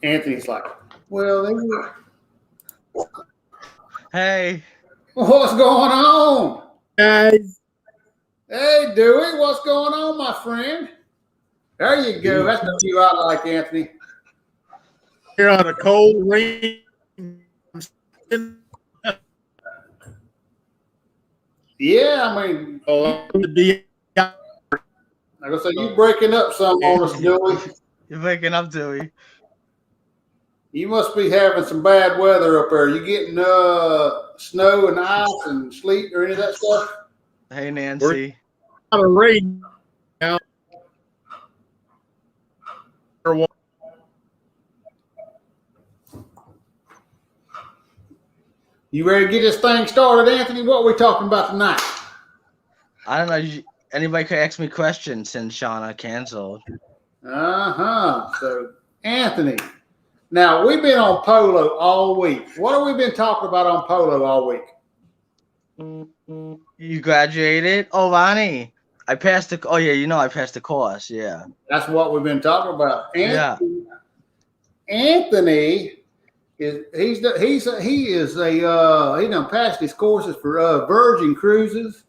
Anthony's like, well, Hey. What's going on? Guys. Hey, Dewey, what's going on, my friend? There you go. That's the view I like, Anthony. Here on a cold rain. Yeah, I mean, to be. I gonna say you breaking up some on us, Dewey. You're breaking up, Dewey. You must be having some bad weather up there. You getting snow and ice and sleet or any of that stuff? Hey, Nancy. We're out of rain now. You ready to get this thing started, Anthony? What are we talking about tonight? I don't know. Anybody could ask me questions since Shauna canceled. So, Anthony, now we've been on Polo all week. What have we been talking about on Polo all week? You graduated? Oh, Ronnie. I passed the. Oh yeah, I passed the course. Yeah. That's what we've been talking about. Anthony he done passed his courses for Virgin Cruises.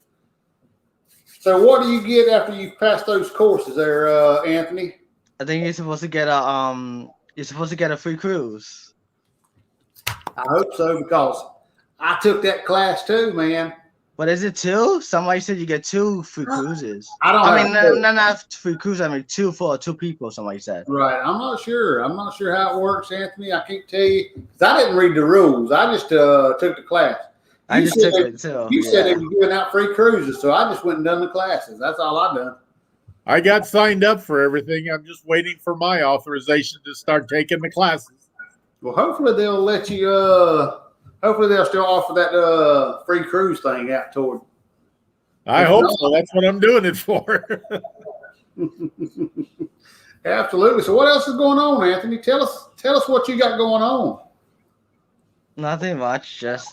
So what do you get after you've passed those courses there, Anthony? I think you're supposed to get a free cruise. I hope so, because I took that class too, man. But is it 2? Somebody said you get 2 free cruises. I mean, not free cruises. I mean 2 for 2 people. Somebody said. Right. I'm not sure how it works, Anthony. I can't tell you because I didn't read the rules. I just took the class. I just took it too. You said they were giving out free cruises, so I just went and done the classes. That's all I done. I got signed up for everything. I'm just waiting for my authorization to start taking the classes. Well, hopefully they'll let you. Hopefully they'll still offer that free cruise thing out toward. I hope so. That's what I'm doing it for. Absolutely. So what else is going on, Anthony? Tell us what you got going on. Nothing much. Just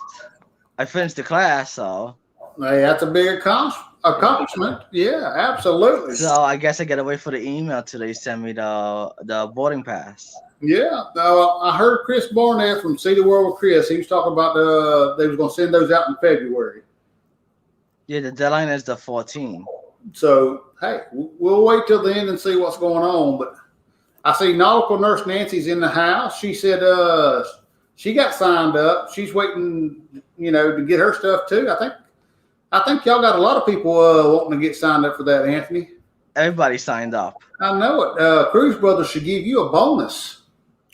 I finished the class, so. Hey, that's a big accomplishment. Yeah, absolutely. So I guess I gotta wait for the email till they send me the boarding pass. Yeah, I heard Chris Barnett from See the World with Chris. He was talking about they was going to send those out in February. Yeah, the deadline is the 14th. So, hey, we'll wait till the end and see what's going on. But I see Nautical Nurse Nancy's in the house. She said she got signed up. She's waiting, to get her stuff too. I think y'all got a lot of people wanting to get signed up for that, Anthony. Everybody signed up. I know it. Cruise Brothers should give you a bonus.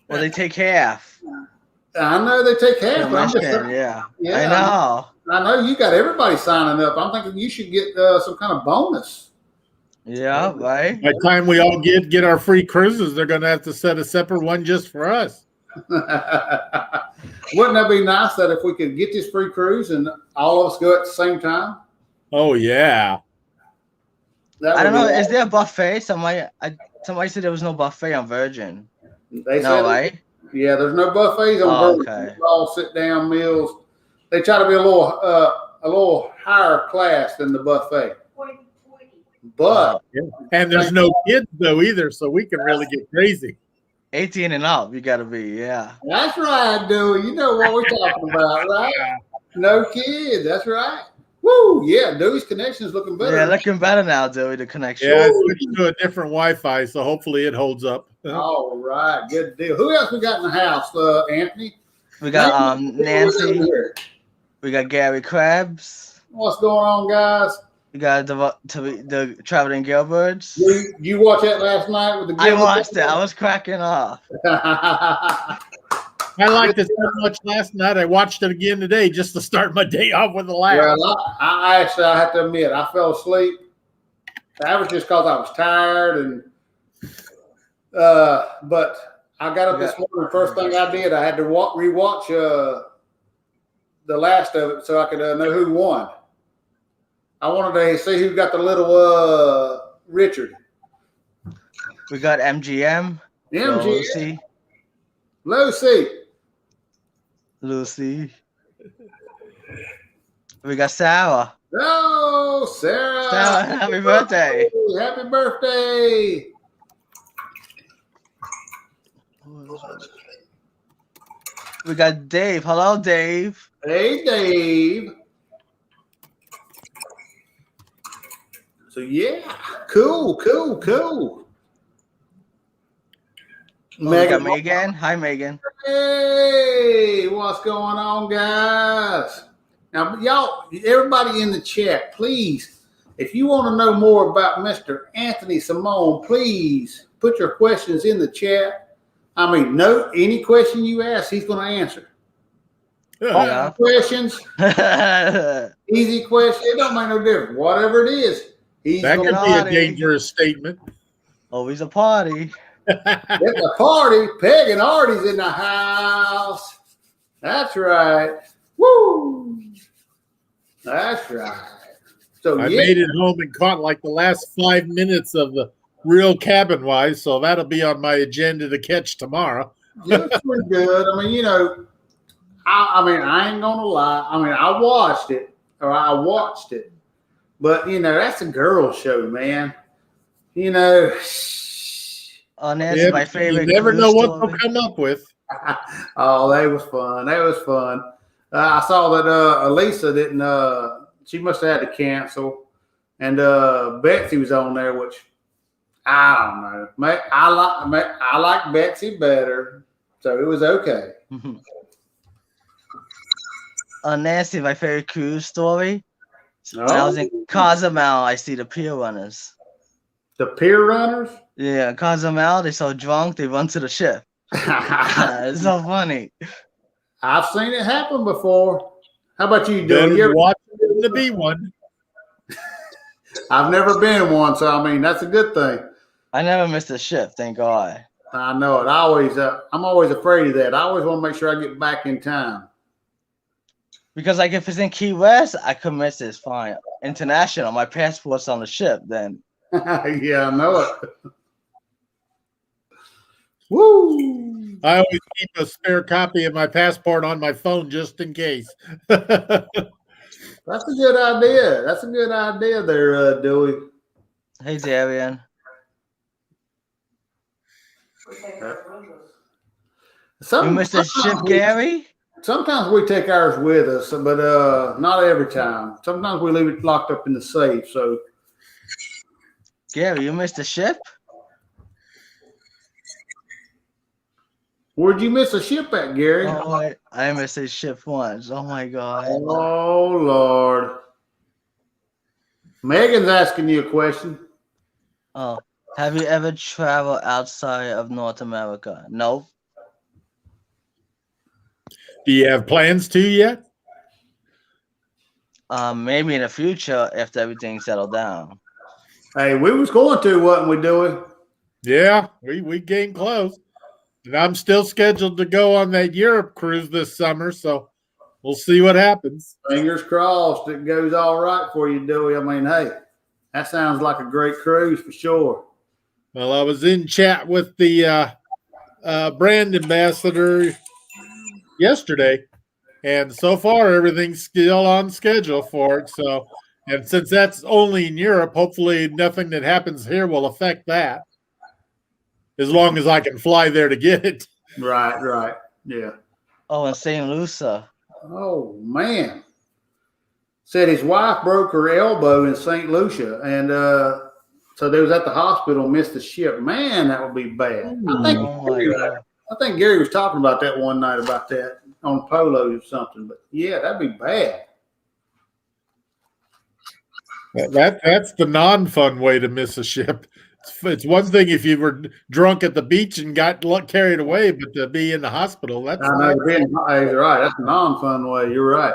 Well, they take half. I know they take half. Yeah, I know. I know you got everybody signing up. I'm thinking you should get some kind of bonus. Yeah, right. By the time we all get our free cruises, they're going to have to set a separate one just for us. Wouldn't that be nice that if we could get this free cruise and all of us go at the same time? Oh yeah. I don't know. Is there a buffet? Somebody said there was no buffet on Virgin. They said, right? Yeah, there's no buffets on Virgin. Okay. It's all sit down meals. They try to be a little higher class than the buffet. But and there's no kids though either, so we can really get crazy. 18 and up, you gotta be, yeah. That's right, dude. You know what we're talking about, right? No kids. That's right. Woo! Yeah, Dewey's connection is looking better. Yeah, looking better now, Dewey. The connection. Yeah, I switched to a different Wi-Fi, so hopefully it holds up. All right, good deal. Who else we got in the house, Anthony? We got Nancy. We got Gary Krabs. What's going on, guys? We got the Traveling Gilberts. You watch that last night with the Gilberts? I watched it. I was cracking up. I liked it so much last night. I watched it again today just to start my day off with a laugh. Well, I have to admit, I fell asleep. That was just because I was tired, and but I got up this morning. First thing I did, I had to rewatch the last of it so I could know who won. I wanted to see who got the little Richard. We got MGM. MGM. Lucy. We got Sarah. Oh, Sarah. Sarah, happy birthday. Happy birthday. We got Dave. Hello, Dave. Hey, Dave. So yeah, cool. We got Megan. Hi, Megan. Hey, what's going on, guys? Now, y'all, everybody in the chat, please, if you want to know more about Mr. Anthony Simone, please put your questions in the chat. I mean, no, any question you ask, he's going to answer. Yeah. Questions, easy question, it don't make no difference. Whatever it is, that could be a dangerous statement. Always a party. It's a party. Peg and Artie's in the house. That's right. Woo! That's right. So I made it home and caught like the last 5 minutes of the Real Cabin Wise, so that'll be on my agenda to catch tomorrow. It's pretty good. I mean, you know, I ain't gonna lie. I mean, I watched it, but you know, that's a girl show, man. You know. Oh, that's my favorite. You never know what they'll come up with. Oh, that was fun. I saw that Elisa didn't. She must have had to cancel, and Betsy was on there, which I don't know. I like Betsy better, so it was okay. Nancy, my favorite cruise story. When I was in Cozumel, I see the pier runners. The pier runners? Yeah, Cozumel, they're so drunk, they run to the ship. It's so funny. I've seen it happen before. How about you, Dylan? You ever watching to be one? I've never been one, so I mean, that's a good thing. I never missed a ship, thank God. I know it. I'm always afraid of that. I always want to make sure I get back in time. Because like if it's in Key West, I could miss it. It's fine. International, my passport's on the ship. Then yeah, I know it. Woo! I always keep a spare copy of my passport on my phone just in case. That's a good idea. That's a good idea there, Dewey. Hey, Darian. You missed the ship, Gary? Sometimes we take ours with us, but not every time. Sometimes we leave it locked up in the safe. So, Gary, you missed the ship? Where'd you miss a ship at, Gary? Oh, I missed a ship once. Oh my God. Oh Lord. Megan's asking you a question. Oh, have you ever traveled outside of North America? No. Do you have plans to yet? Maybe in the future if everything settled down. Hey, we was going to, wasn't we, Dewey? Yeah, we came close. And I'm still scheduled to go on that Europe cruise this summer, so we'll see what happens. Fingers crossed it goes all right for you, Dewey. I mean, hey, that sounds like a great cruise for sure. Well, I was in chat with the brand ambassador yesterday, and so far everything's still on schedule for it. So, and since that's only in Europe, hopefully nothing that happens here will affect that. As long as I can fly there to get it. Right. Yeah. Oh, in St. Lucia. Oh, man. Said his wife broke her elbow in St. Lucia, and so they was at the hospital, missed the ship. Man, that would be bad. I think Gary was talking about that one night about that on Polo or something. But, yeah, that'd be bad. That's the non-fun way to miss a ship. It's one thing if you were drunk at the beach and got carried away, but to be in the hospital, that's right. That's a non-fun way. You're right.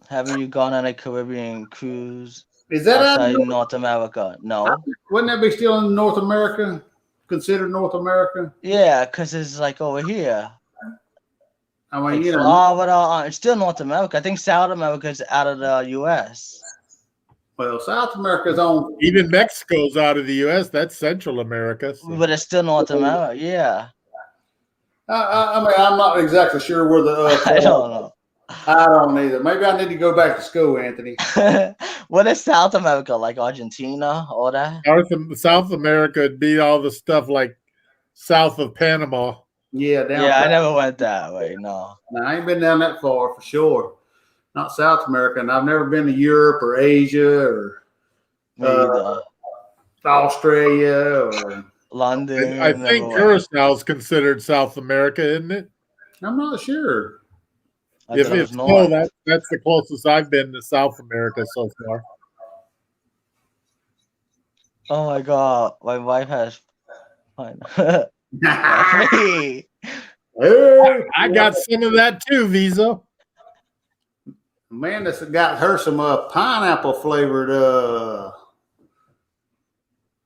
Haven't you gone on a Caribbean cruise? Is that outside North America? No. Wouldn't that be still in North America? Considered North America? Yeah, because it's like over here. I mean, like you know, Florida, it's still North America. I think South America is out of the U.S. Well, South America's on. Even Mexico's out of the U.S. That's Central America. So. But it's still North America. Yeah. I mean, I'm not exactly sure where the. I don't know. I don't either. Maybe I need to go back to school, Anthony. What is South America, like Argentina, all that? South America would be all the stuff like south of Panama. Yeah, down. Yeah, I south. never went that way. No. No, I ain't been down that far for sure. Not South America, and I've never been to Europe or Asia or Me either. Australia or. London. I never think went. Curacao is considered South America, isn't it? I'm not sure. I If thought it it's was no, north. that's the closest I've been to South America so far. Oh my god, my wife has fine. That's me. I got some of that too, Visa. Amanda's got her some pineapple flavored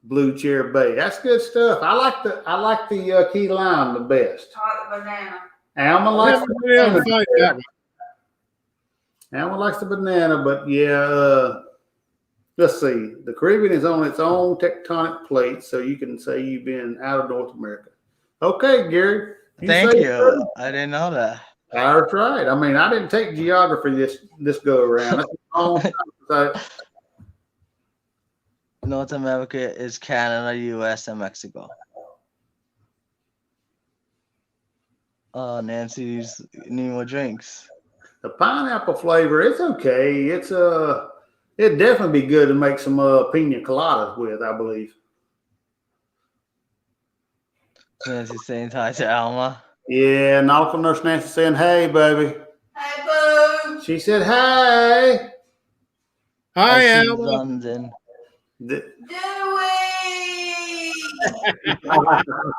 blue cherry bay. That's good stuff. I like the key lime the best. Banana. Alma I likes haven't the been able to banana. find that one. Alma likes the banana, but yeah. Let's see. The Caribbean is on its own tectonic plate, so you can say you've been out of North America. Okay, Gary. Thank say you. so. I didn't know that. That's right. I mean, I didn't take geography this go around. That's a long time. So, North America is Canada, US, and Mexico. Nancy's need more drinks. the pineapple flavor, it's okay. It'd definitely be good to make some pina coladas with, I believe. Nancy's saying hi to Alma. Yeah, nautical nurse Nancy saying, "Hey, baby." Hey, boo. She said, "Hey." Hi, I see Alma. London. The- Dewey.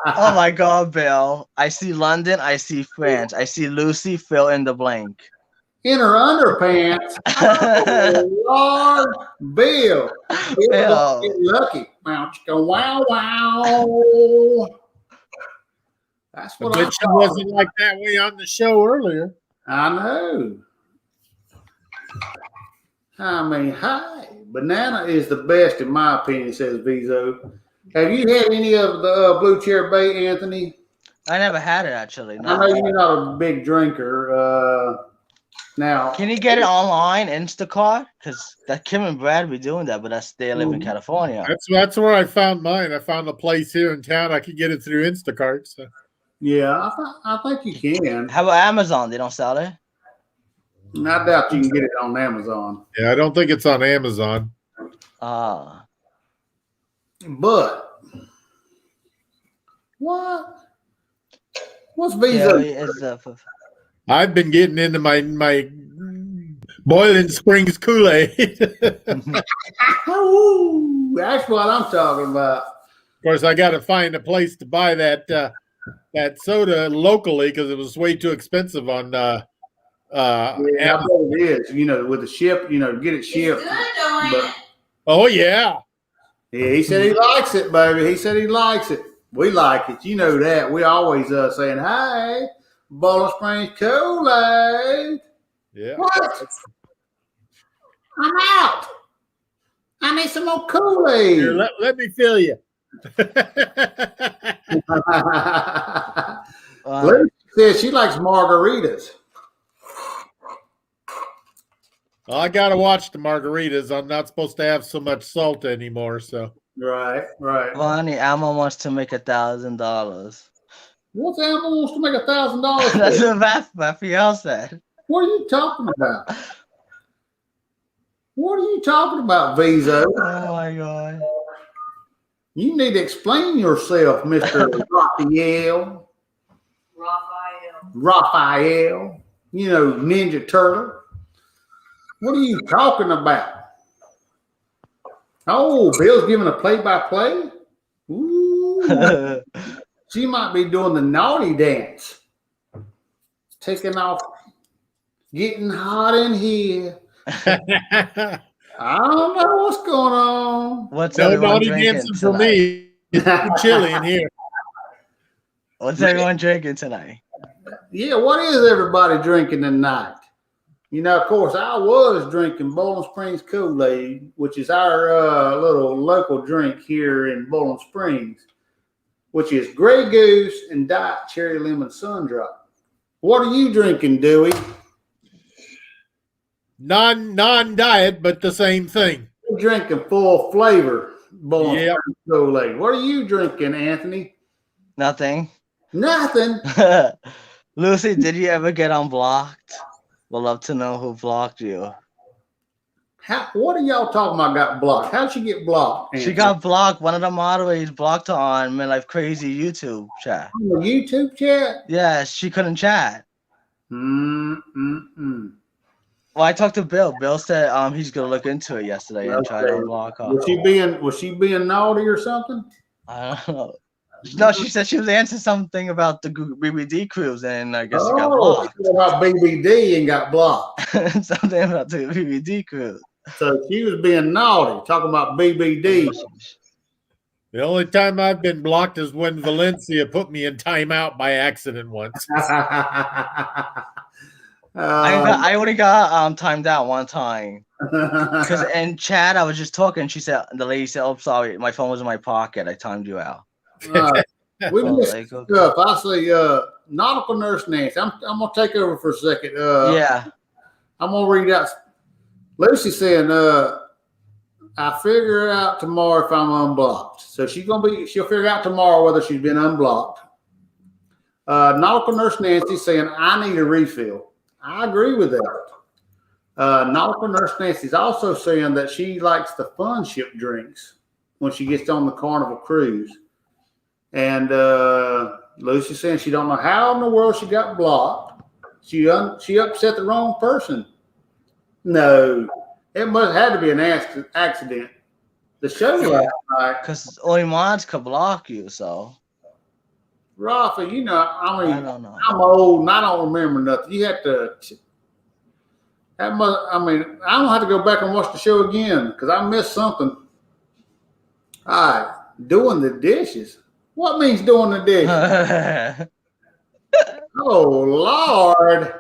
Oh my god, Bill. I see London, I see France. I see Lucy, fill in the blank. In her underpants. Oh, Lord, Bill. Bill. Get lucky. Wow, chicka, wow, wow. That's I what bet I she wasn't like that way on the show earlier. I know. I mean, hi. Banana is the best, in my opinion, says Vizo. Have you had any of the blue cherry bay, Anthony? I never had it actually. I know No. you're not a big drinker. Now, Can you get it online, Instacart? Because that Kim and Brad be doing that, but they live in Mhm. California. That's where I found mine. I found a place here in town. I could get it through Instacart. So. yeah, I think you can. How about Amazon? They don't sell it? I doubt you can get it on Amazon. Yeah, I don't think it's on Amazon. Ah. But what? What's Yeah, Visa? it's I've been getting into my Boiling Springs Kool-Aid. Of Ooh, that's what I'm talking about. course, I got to find a place to buy that soda locally because it was way too expensive on Yeah, I bet it is. With the ship, get it It's shipped. good, don't But it? Oh yeah. yeah, he said he likes it, baby. He said he likes it. We like it. You know that. We always saying, "Hey, Bowling Springs Kool-Aid." Yeah. What? I'm out. I need some more Here, Kool-Aid. let me feel you. Lucy says she likes margaritas. Well, I got to watch the margaritas. I'm not supposed to have so much salt anymore. So Right. Bonnie, Alma wants to make $1,000. What's Apple wants to make $1,000? That's what my fiance said. What are you talking about? What are you talking about, Vizo? Oh my god. You need to explain yourself, Mr. Raphael. Raphael. Ninja Turtle. What are you talking about? Oh, Bill's giving a play-by-play? Ooh. She might be doing the naughty dance. Taking off. Getting hot in here. I don't know what's going on. What's no everyone naughty drinking dancing for tonight? me. It's too chilly in here. What's everyone drinking tonight? Yeah, what is everybody drinking tonight? Of course, I was drinking Bowling Springs Kool-Aid, which is our little local drink here in Bowling Springs, which is Grey Goose and Diet Cherry Lemon Sundrop. What are you drinking, Dewey? Non-diet, but the same thing. I'm drinking full flavor Bowling Yep. Springs Kool-Aid. What are you drinking, Anthony? Nothing. Nothing. Lucy, did you ever get unblocked? We'd love to know who blocked you. What are y'all talking about? Got blocked? How'd she get blocked? She Anthony? got blocked. One of the moderators blocked her on Midlife Crazy YouTube chat. On the YouTube chat. Yeah, she couldn't chat. Mm. Well, I talked to Bill. Bill said he's gonna look into it yesterday and try to unblock her. Was she being naughty or something? I don't know. No, she said she was answering something about the BBD cruise, and I guess it got blocked. She said about BBD and got blocked. Something about the BBD cruise. So she was being naughty, talking about BBD. The only time I've been blocked is when Valencia put me in timeout by accident once. I only got timed out one time. Because in chat, I was just talking. She said, the lady said, "Oh, sorry, my phone was in my pocket. I timed you out." We missed like, okay. stuff. I say, Nautical Nurse Nancy. I'm gonna take over for a second. Yeah. I'm gonna read out. Lucy saying, I figure out tomorrow if I'm unblocked. So she'll figure out tomorrow whether she's been unblocked. Nautical Nurse Nancy saying, I need a refill. I agree with that. Nautical Nurse Nancy's also saying that she likes the fun ship drinks when she gets on the Carnival cruise. And Lucy saying she don't know how in the world she got blocked. She upset the wrong person. No, it must have had to be an accident. The show last night. Because only mods could block you, so. Rafa, you know, I don't know. I'm old and I don't remember nothing. You have to. I don't have to go back and watch the show again because I missed something. All right, doing the dishes. What means doing the dishes? Oh, Lord.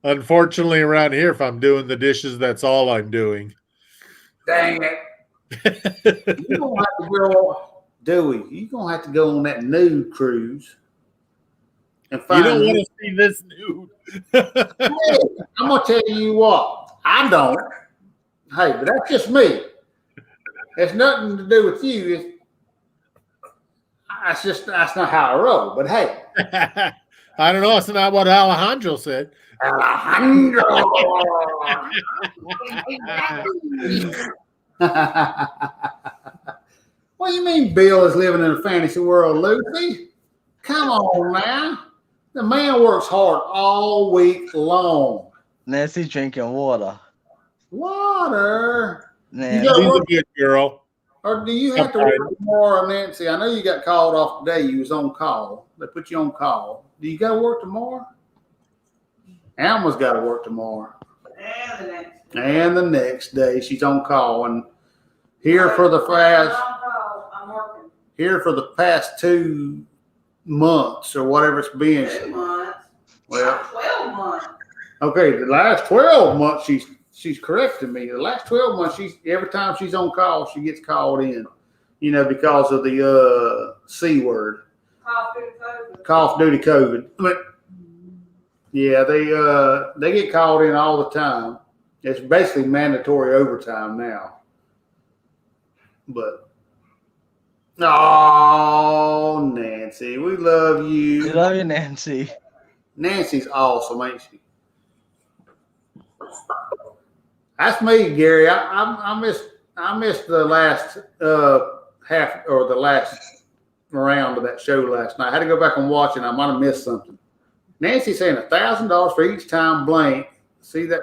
Unfortunately, around here, if I'm doing the dishes, that's all I'm doing. Dang it. You don't have to go, Dewey. You're going to have to go on that nude cruise. And find you don't want to see this nude. Hey, I'm going to tell you what. I don't. Hey, but that's just me. It's nothing to do with you. That's not how I roll. But hey. I don't know. That's not what Alejandro said. Alejandro. What do you mean Bill is living in a fantasy world, Lucy? Come on now. The man works hard all week long. Nancy's drinking water. Water? Nancy. She's a good girl. Or do you have to work tomorrow, Nancy? I know you got called off today. You was on call. They put you on call. Do you got to work tomorrow? Alma's got to work tomorrow. And the next day she's on call. And here for the past 2 months or whatever it's been. 2 months. Well, 12 months. Okay, the last 12 months she's correcting me. The last 12 months every time she's on call, she gets called in. You know, because of the C word. Call of Duty COVID. But yeah, they get called in all the time. It's basically mandatory overtime now. But oh, Nancy, we love you. We love you, Nancy. Nancy's awesome, ain't she? That's me, Gary. I missed the last half or the last round of that show last night. I had to go back and watch it. I might have missed something. Nancy saying $1,000 for each time blank. See that?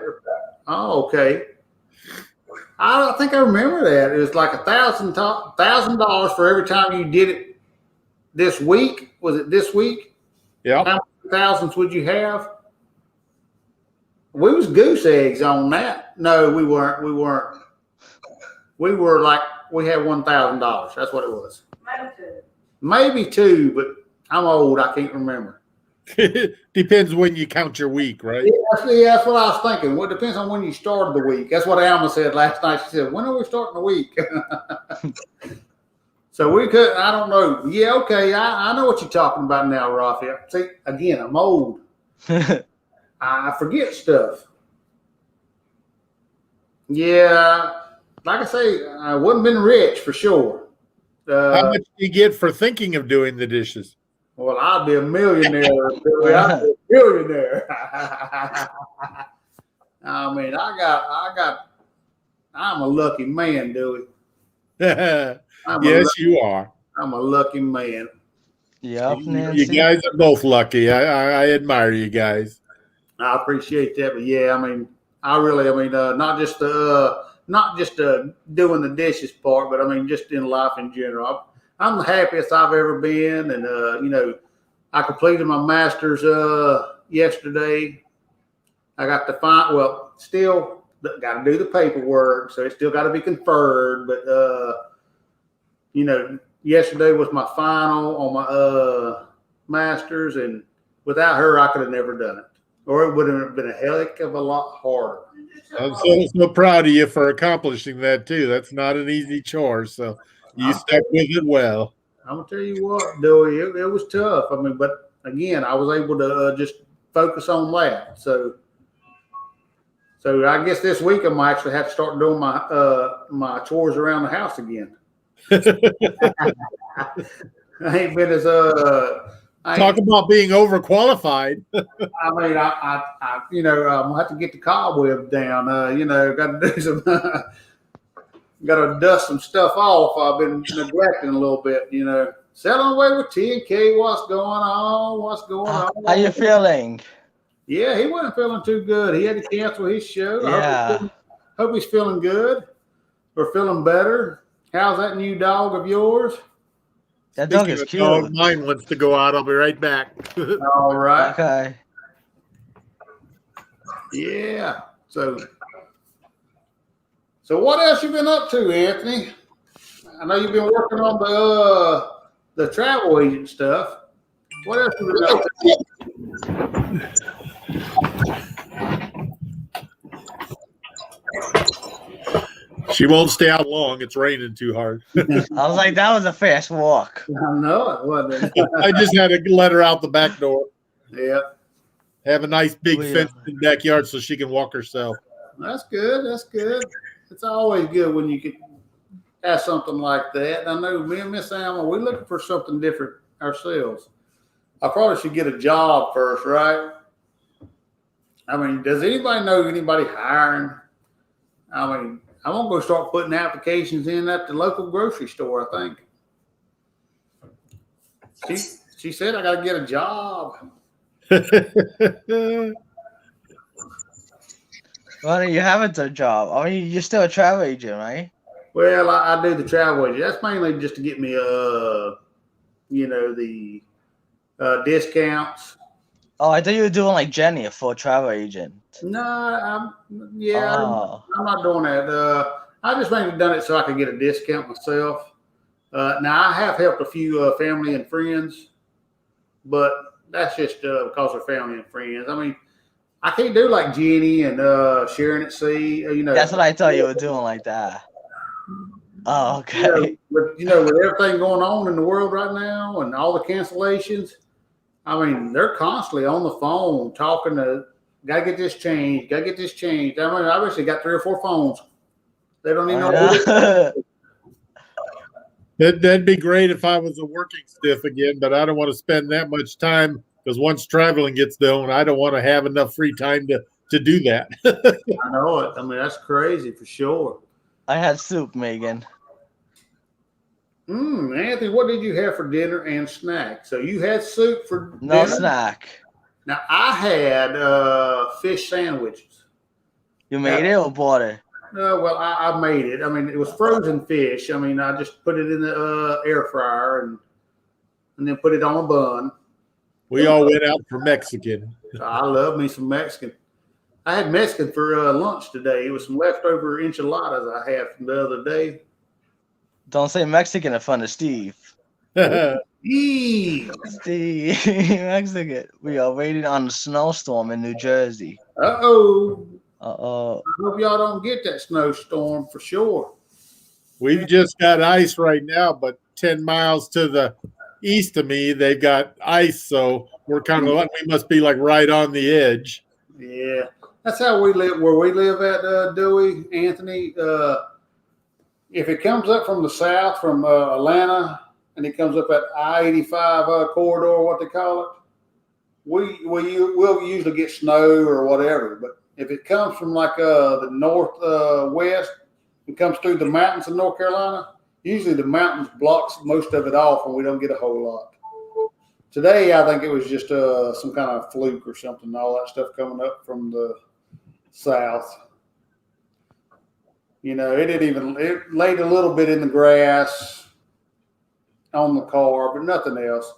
Oh, okay. I think I remember that. It was like $1,000 for every time you did it this week. Was it this week? Yeah. How many thousands would you have? We was goose eggs on that. No, we weren't. We were like, we had $1,000. That's what it was. Maybe two, but I'm old. I can't remember. Depends when you count your week, right? Yeah, that's what I was thinking. Well, it depends on when you started the week. That's what Alma said last night. She said, when are we starting the week? So we could, I don't know. Yeah, okay. I know what you're talking about now, Rafi. See, again, I'm old. I forget stuff. Yeah, like I say, I wouldn't been rich for sure. How much do you get for thinking of doing the dishes? Well, I'll be a millionaire. Billy. I'll be a billionaire. I mean, I'm a lucky man, Dewey. Yes, you are. I'm a lucky man. Yep, You Nancy. guys are both lucky. I admire you guys. I appreciate that, but yeah, I mean, not just doing the dishes part, but I mean, just in life in general. I'm the happiest I've ever been, and I completed my master's yesterday. I got to still got to do the paperwork, so it's still got to be conferred. But yesterday was my final on my master's, and without her, I could have never done it, or it would have been a heck of a lot harder. I'm so proud of you for accomplishing that too. That's not an easy chore, so you stuck with it well. I'm gonna tell you what, Dewey, it was tough. I mean, but again, I was able to just focus on that. So I guess this week I might actually have to start doing my chores around the house again. I ain't been as talk about being overqualified. I mean, I'm gonna have to get the cobwebs down. Got to do some. Got to dust some stuff off. I've been neglecting a little bit. Selling away with TNK. What's going on? How you feeling? Yeah, he wasn't feeling too good. He had to cancel his show. Yeah. Hope he's feeling good or feeling better. How's that new dog of yours? That dog is cute. Dog, mine wants to go out. I'll be right back. All right. Okay. Yeah. So what else you been up to, Anthony? I know you've been working on the travel agent stuff. What else you been up to? She won't stay out long. It's raining too hard. I was like, that was a fast walk. I know it wasn't. I just had to let her out the back door. Yeah. Have a nice big fence in the backyard so she can walk herself. That's good. It's always good when you can have something like that. I know me and Miss Alma, we're looking for something different ourselves. I probably should get a job first, right? I mean, does anybody know anybody hiring? I mean, I'm going to go start putting applications in at the local grocery store, I think. She said I got to get a job. Well, you haven't a job. I mean, you're still a travel agent, right? Well, I do the travel agent. That's mainly just to get me, the discounts. Oh, I thought you were doing like Jenny, a full travel agent. No, I'm not doing that. I just mainly done it so I could get a discount myself. Now I have helped a few family and friends, but that's just because they're family and friends. I mean, I can't do like Jenny and Sharon at Sea. That's what I thought you were doing like that. Oh, okay. With everything going on in the world right now and all the cancellations, I mean, they're constantly on the phone talking to, got to get this changed, got to get this changed. I mean, I've actually got 3 or 4 phones. They don't even know. That'd be great if I was a working stiff again, but I don't want to spend that much time because once traveling gets done, I don't want to have enough free time to do that. I know it. I mean, that's crazy for sure. I had soup, Megan. Anthony, what did you have for dinner and snack? So you had soup for dinner? No snack. Now, I had fish sandwiches. You made it or bought it? Well, I made it. I mean, it was frozen fish. I mean, I just put it in the air fryer and then put it on a bun. We all went out for Mexican. I love me some Mexican. I had Mexican for lunch today. It was some leftover enchiladas I had from the other day. Don't say Mexican in front of Steve. Steve, Mexican. We are waiting on a snowstorm in New Jersey. Uh-oh. I hope y'all don't get that snowstorm for sure. We've just got ice right now, but 10 miles to the east of me, they've got ice. So we're kind of like, we must be like right on the edge. Yeah. That's how we live, where we live at, Dewey, Anthony. If it comes up from the south, from Atlanta, and it comes up at I-85 corridor, what they call it, we'll usually get snow or whatever. But if it comes from like the northwest, it comes through the mountains of North Carolina. Usually the mountains blocks most of it off, and we don't get a whole lot. Today, I think it was just some kind of fluke or something. All that stuff coming up from the south. You know, it laid a little bit in the grass on the car, but nothing else.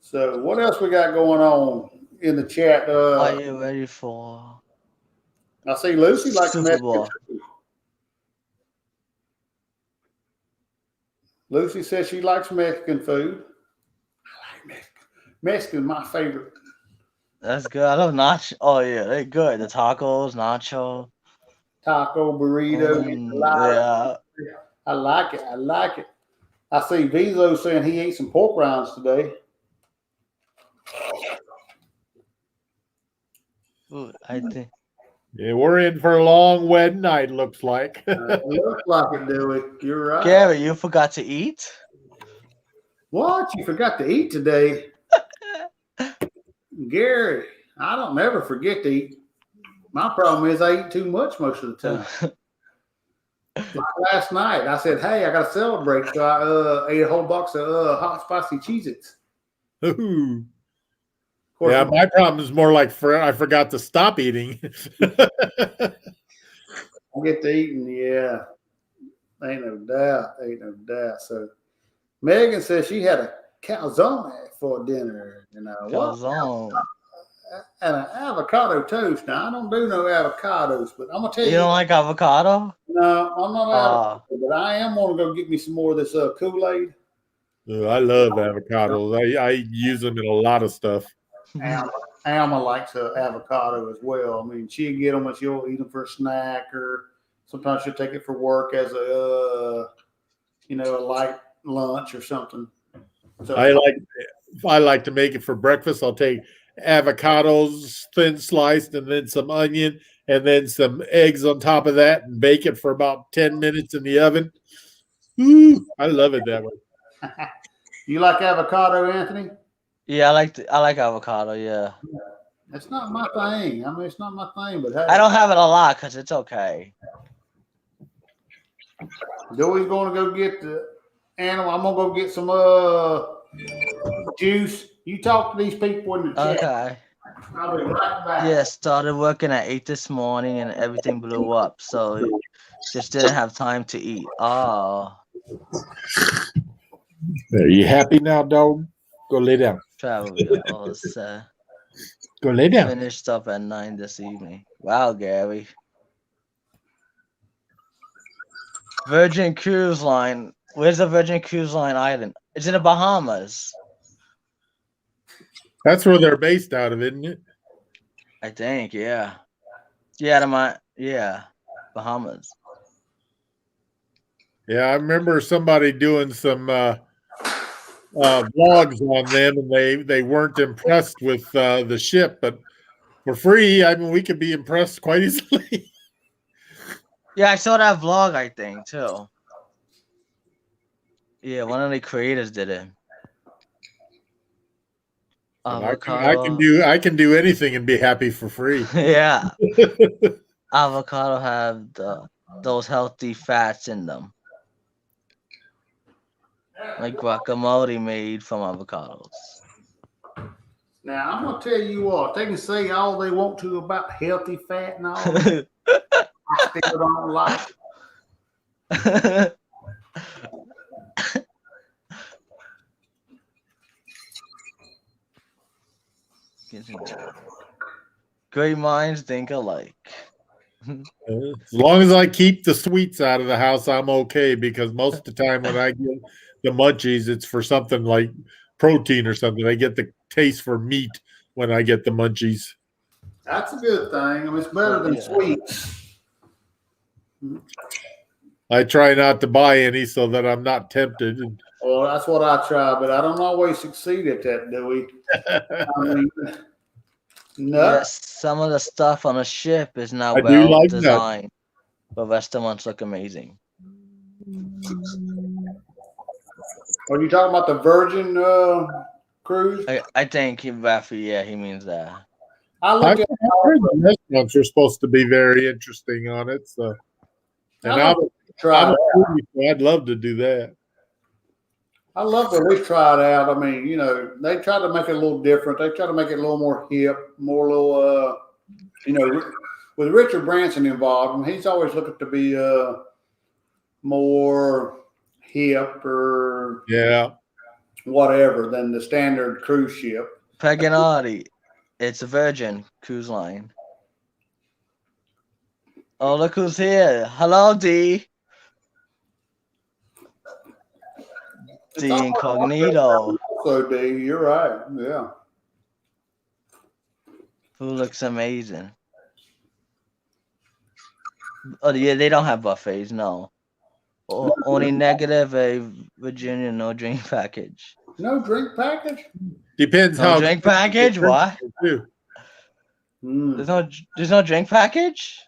So what else we got going on in the chat? Are you ready for I see Lucy likes Super Mexican Bowl? food. Lucy says she likes Mexican food. I like Mexican. Mexican is my favorite. That's good. I love nacho. Oh yeah, they're good. The tacos, nacho. Taco, burrito, Yeah. I like it. I like it. I see Vizo saying he ate some pork rinds today. Ooh, I think. Yeah, we're in for a long wedding night, looks like. Looks like it, Dewey. You're right. Gary, you forgot to eat? What? You forgot to eat today? Gary, I don't never forget to eat. My problem is I eat too much most of the time. Like last night, I said, hey, I got to celebrate. So I ate a whole box of hot, spicy Cheez-Its. Ooh. Yeah, my problem is more like I forgot to stop eating. I get to eating, yeah. Ain't no doubt. So Megan says she had a calzone for dinner. You know, Calzone. And an avocado toast. Now I don't do no avocados, but I'm gonna tell you. You don't like avocado? No, I'm not avocado, but I am gonna go get me some more of this Kool-Aid. I love avocados. I use them in a lot of stuff. Alma likes avocado as well. I mean, she'll get them and she'll eat them for a snack, or sometimes she'll take it for work as a light lunch or something. So I like to make it for breakfast. I'll take avocados thin sliced and then some onion and then some eggs on top of that and bake it for about 10 minutes in the oven. Ooh, I love it that way. You like avocado, Anthony? Yeah, I like avocado. Yeah, it's not my thing. I mean, it's not my thing, but hey, I don't have it a lot because it's okay. Joey's going to go get the animal. I'm gonna go get some juice. You talk to these people in the chat. Okay. I'll be right back. Yeah, started working at 8 this morning and everything blew up, so just didn't have time to eat. Oh. Are you happy now, dog? Go lay down. Probably. Go lay down. Finished up at 9 this evening. Wow, Gary. Virgin Cruise Line. Where's the Virgin Cruise Line island? It's in the Bahamas. That's where they're based out of, isn't it? I think, yeah. Yeah, Bahamas. Yeah, I remember somebody doing some vlogs on them, and they weren't impressed with the ship, but for free, I mean, we could be impressed quite easily. Yeah, I saw that vlog, I think, too. Yeah, one of the creators did it. I can do anything and be happy for free. Yeah. Avocado have those healthy fats in them. Like guacamole made from avocados. Now, I'm going to tell you what, they can say all they want to about healthy fat and all that. I still don't like it. Great minds think alike. As long as I keep the sweets out of the house, I'm okay, because most of the time when I get the munchies, it's for something like protein or something. I get the taste for meat when I get the munchies. That's a good thing. I mean, it's better than sweets. I try not to buy any so that I'm not tempted. Well, that's what I try, but I don't always succeed at that, do we? I mean, no. Yes, some of the stuff on a ship is not I do like designed, but restaurants look amazing. Are you talking about the Virgin cruise? I think he means that. I I've looked at heard the restaurants are supposed to be very interesting on it. So, and I love to try I'm it a out. foodie, so I'd love to do that. I love to at least try it out. I mean, you know, they try to make it a little different. They try to make it a little more hip, more little, you know, with Richard Branson involved. And he's always looking to be more hip or Yeah. whatever than the standard cruise ship. Paganati. It's a Virgin cruise line. Oh, look who's here. Hello, D. D Incognito. So, D, you're right. Yeah. Who looks amazing. Oh, yeah, they don't have buffets, no. Only negative a Virginia no drink package. No drink package? Depends No how drink package? What? too. There's no drink package?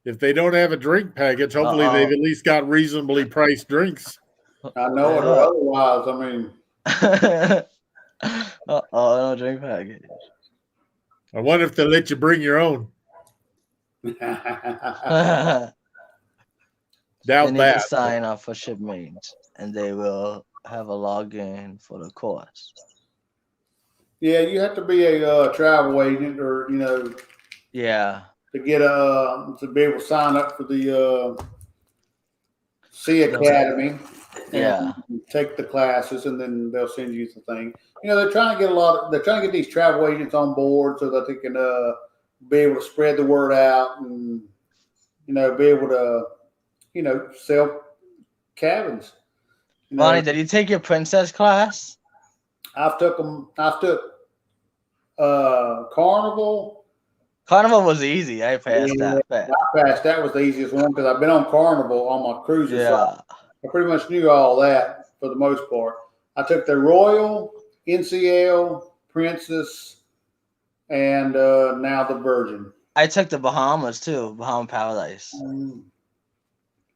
If they don't have a drink package, hopefully they've at least got reasonably priced drinks. I know it. Or otherwise, I mean. No drink package. I wonder if they let you bring your own. Doubt They need that. to sign up for shipmates, and they will have a login for the course. Yeah, you have to be a travel agent, or you know, Yeah. to get to be able to sign up for the Sea Academy. Yeah. And take the classes, and then they'll send you the thing. You know, they're trying to get they're trying to get these travel agents on board so that they can be able to spread the word out, and you know, be able to, you know, sell cabins. You know, Bonnie, did you take your princess class? I've took Carnival. Carnival was easy. I passed that. I passed. That was the easiest one because I've been on Carnival on my cruises. Yeah. So I pretty much knew all that for the most part. I took the Royal, NCL, Princess, and now the Virgin. I took the Bahamas too, Bahama Paradise.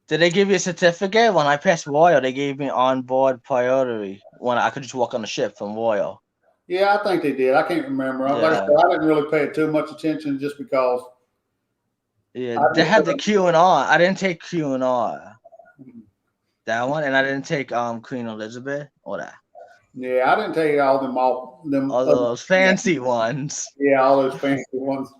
Did they give you a certificate? When I passed Royal, they gave me on-board priority when I could just walk on the ship from Royal. Yeah, I think they did. I can't remember. Like I said, I didn't really pay too much attention just because. Yeah, they had the Q&R. I didn't take Q&R. That one, and I didn't take Queen Elizabeth or that. Yeah, I didn't take all those fancy ones. Yeah, all those fancy ones.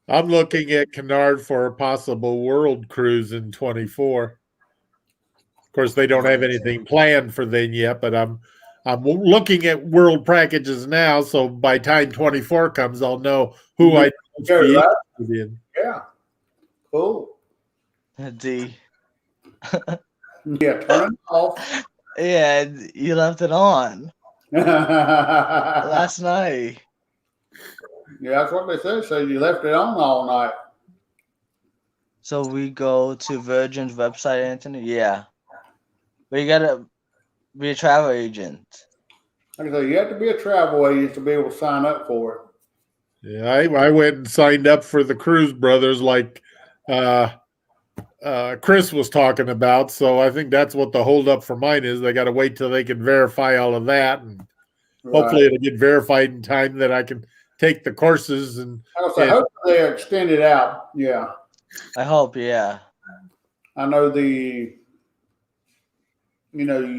I'm looking at Kennard for a possible world cruise in 24. Of course, they don't have anything planned for then yet, but I'm looking at world packages now. So by time 24 comes, I'll know who I be interested in. Yeah, cool. D. Yeah, turn it off. Yeah, you left it on last night. Yeah, that's what they say. So you left it on all night. So we go to Virgin's website, Anthony? Yeah. But you gotta be a travel agent. Like I say, you have to be a travel agent to be able to sign up for it. Yeah, I went and signed up for the Cruise Brothers like Chris was talking about. So I think that's what the holdup for mine is. They got to wait till they can verify all of that. And hopefully it'll get verified in time that I can take the courses. And hopefully they extend it out. Yeah. I hope, yeah. I know you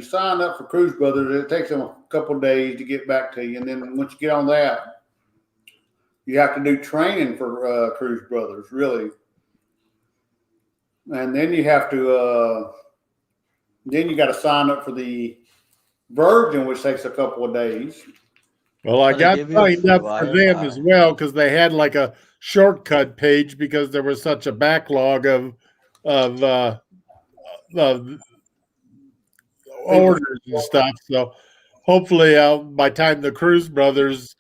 sign up for Cruise Brothers, it takes them a couple of days to get back to you. And then once you get on that, you have to do training for Cruise Brothers, really. And then you have to, then you got to sign up for the Virgin, which takes a couple of days. Well, I got signed up for them as well because they had like a shortcut page because there was such a backlog of orders and stuff. So hopefully by the time the Cruise Brothers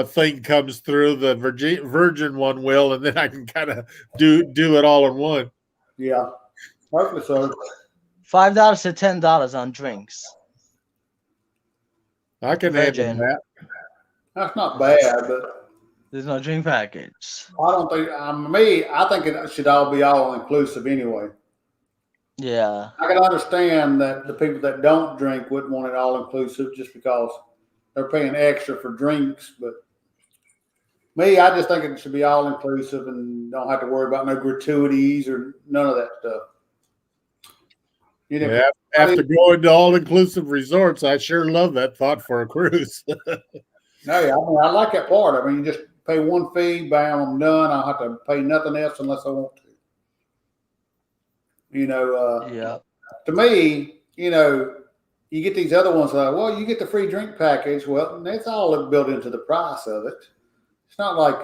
thing comes through, the Virgin one will, and then I can kind of do it all in one. Yeah, hopefully so. $5 to $10 on drinks. I can handle that. That's not bad, but there's no drink package. I don't think. I think it should all be all inclusive anyway. Yeah. I can understand that the people that don't drink wouldn't want it all inclusive just because they're paying extra for drinks. But me, I just think it should be all inclusive and don't have to worry about no gratuities or none of that stuff. You know, Yeah, after going to all-inclusive resorts, I sure love that thought for a cruise. no, yeah, I mean, I like that part. I mean, you just pay one fee, bam, I'm done. I don't have to pay nothing else unless I want to. You know, Yeah. to me, you know, you get these other ones like, well, you get the free drink package. Well, that's all built into the price of it. It's not like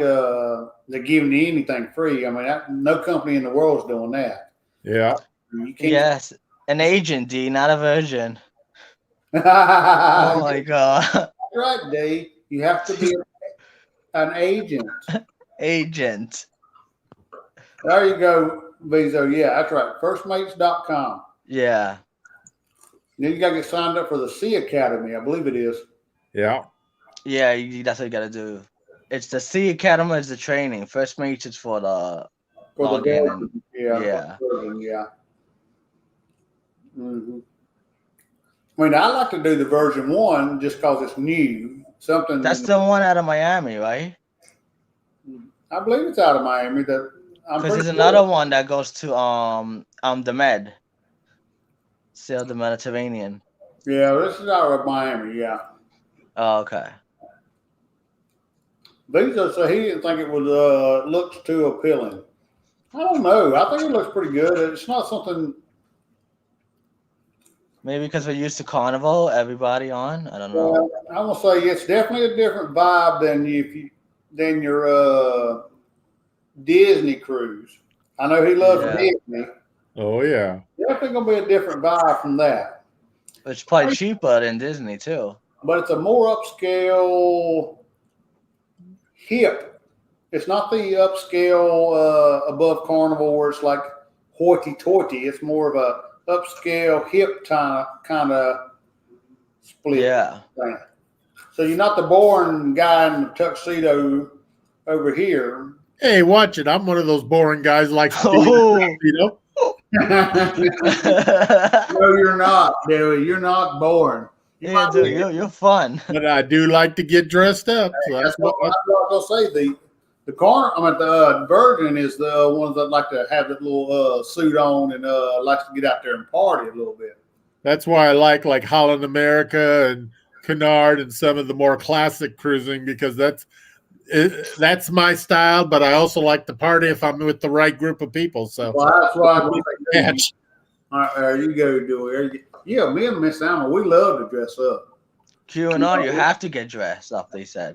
they're giving you anything free. I mean, no company in the world is doing that. Yeah. You can't. Yes. An agent, D, not a virgin. Oh That's my god. right, Dave. You have to be an agent. Agent. There you go, Bezo. Yeah, that's right. Firstmates.com. Yeah. Then you got to get signed up for the Sea Academy. I believe it is. Yeah. Yeah, that's what you gotta do. It's the Sea Academy is the training. First Mates is for the For the login version. and Yeah. Yeah. Mm-hmm. I mean, I like to do the version 1 just because it's new. Something. that's the one out of Miami, right? I believe it's out of Miami. Because there's another one that goes to the Med. Sail the Mediterranean. Yeah, this is out of Miami. Yeah. Oh, okay. Bezo said he didn't think it was looks too appealing. I don't know. I think it looks pretty good. It's not something. Maybe because we're used to Carnival, everybody on. I don't know. I'm gonna say it's definitely a different vibe than your Disney cruise. I know he loves Disney. Oh, yeah. Definitely gonna be a different vibe from that. It's probably cheaper than Disney too. But it's a more upscale hip. It's not the upscale above Carnival where it's like hoity-toity. It's more of a upscale hip kind of split. Yeah. Thing. So you're not the boring guy in the tuxedo over here. Hey, watch it. I'm one of those boring guys like Oh. you know. No, you're not, Dewey. You're not boring. Yeah, dude, you're fun. But I do like to get dressed up. So That's what I was gonna say. The Virgin is the ones that like to have that little suit on and likes to get out there and party a little bit. That's why I like Holland America and Cunard and some of the more classic cruising because that's my style. But I also like to party if I'm with the right group of people. So Well, that's why I'm gonna say, match. all right, there you go, Dewey. Yeah, me and Miss Alma, we love to dress up. Q&R, you have to get dressed up, they said.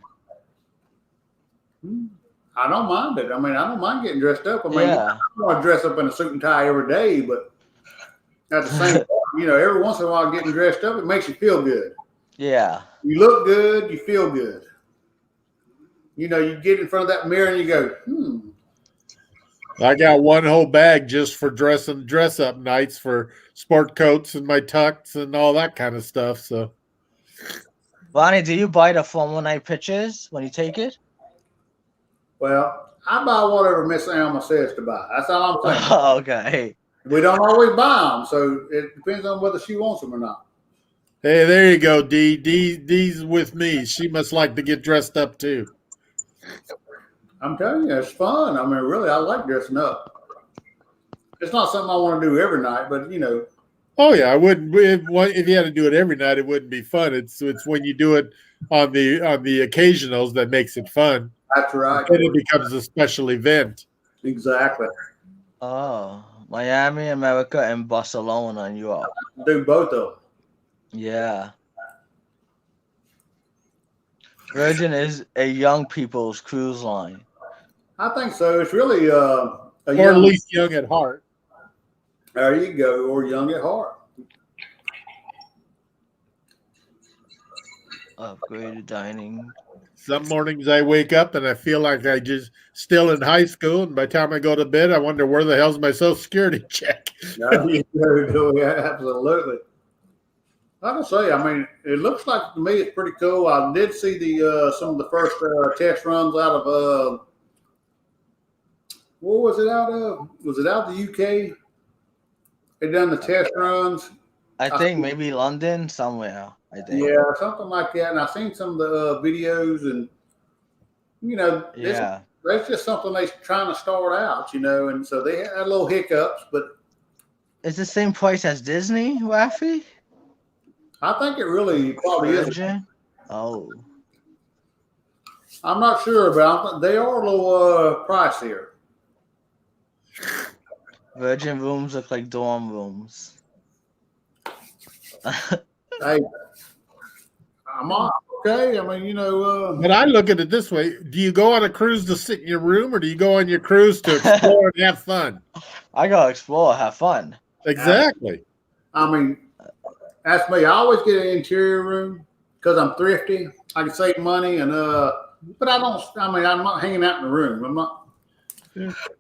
I don't mind it. I mean, I don't mind getting dressed up. I mean, Yeah. I don't want to dress up in a suit and tie every day, but at the same time, every once in a while getting dressed up, it makes you feel good. Yeah. You look good, you feel good. You get in front of that mirror and you go, I got one whole bag just for dress up nights for sport coats and my tux and all that kind of stuff. So, Bonnie, do you buy the Formula Night pictures when you take it? well, I buy whatever Miss Alma says to buy. That's all I'm saying. Okay. We don't always buy them, so it depends on whether she wants them or not. hey, there you go, D. D's with me. She must like to get dressed up too. I'm telling you, it's fun. I mean, really, I like dressing up. It's not something I want to do every night, but Oh yeah, I wouldn't. If you had to do it every night, it wouldn't be fun. It's when you do it on the occasionals that makes it fun. That's right. Then it becomes a special event. Exactly. Oh, Miami, America, and Barcelona in Europe. Do both of them. Yeah. Virgin is a young people's cruise line. I think so. It's really Or at least young at heart. There you go, or young at heart. Upgraded dining. Some mornings I wake up and I feel like I just still in high school, and by the time I go to bed, I wonder where the hell's my Social Security check. Yeah, absolutely. Like I say, I mean, it looks like to me it's pretty cool. I did see the some of the first test runs out of where was it out of? Was it out of the UK? They done the test runs. I think maybe London somewhere. I think. Yeah, something like that. And I've seen some of the videos, and Yeah. that's just something they're trying to start out, and so they had little hiccups, but It's the same price as Disney, Rafi? I think it really probably is. Virgin? Oh. I'm not sure about them. They are a little pricier. Virgin rooms look like dorm rooms. Hey, I'm on. Okay. I mean, But I look at it this way: do you go on a cruise to sit in your room, or do you go on your cruise to explore and have fun? I gotta explore, have fun. Exactly. I mean, that's me. I always get an interior room because I'm thrifty. I can save money, and but I don't. I mean, I'm not hanging out in the room. I'm not.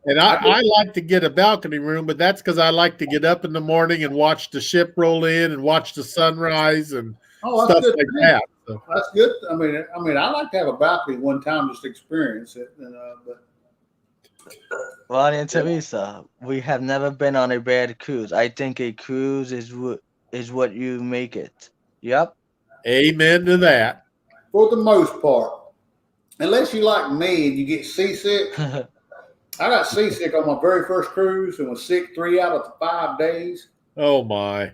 And I like to get a balcony room, but that's because I like to get up in the morning and watch the ship roll in and watch the sunrise and Oh, stuff that's good. like that. So, That's good. I mean, I like to have a balcony one time just to experience it. But Ronnie and Teresa, we have never been on a bad cruise. I think a cruise is what you make it. Yep. amen to that. for the most part, unless you like me and you get seasick. I got seasick on my very first cruise and was sick 3 out of the 5 days. Oh my!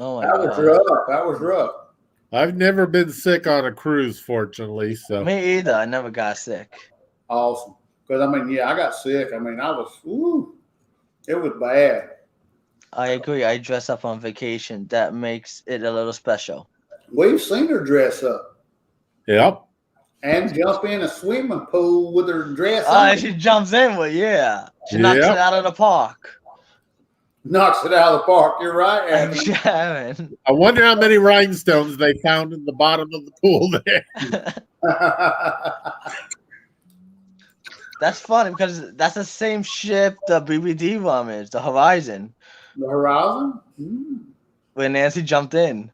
Oh my That was god. rough. That was rough. I've never been sick on a cruise, fortunately. So Me either. I never got sick. Awesome. Because, I got sick. I was, it was bad. I agree. I dress up on vacation. That makes it a little special. We've seen her dress up yep. and jump in a swimming pool with her dress Oh, on. and she jumps in with, yeah. She knocks Yep. it out of the park. Knocks it out of the park. You're right, I'm Anthony. Sharon. I wonder how many rhinestones they found in the bottom of the pool there. That's funny because that's the same ship the BBD one is, the Horizon, The Horizon? Mm. where Nancy jumped in.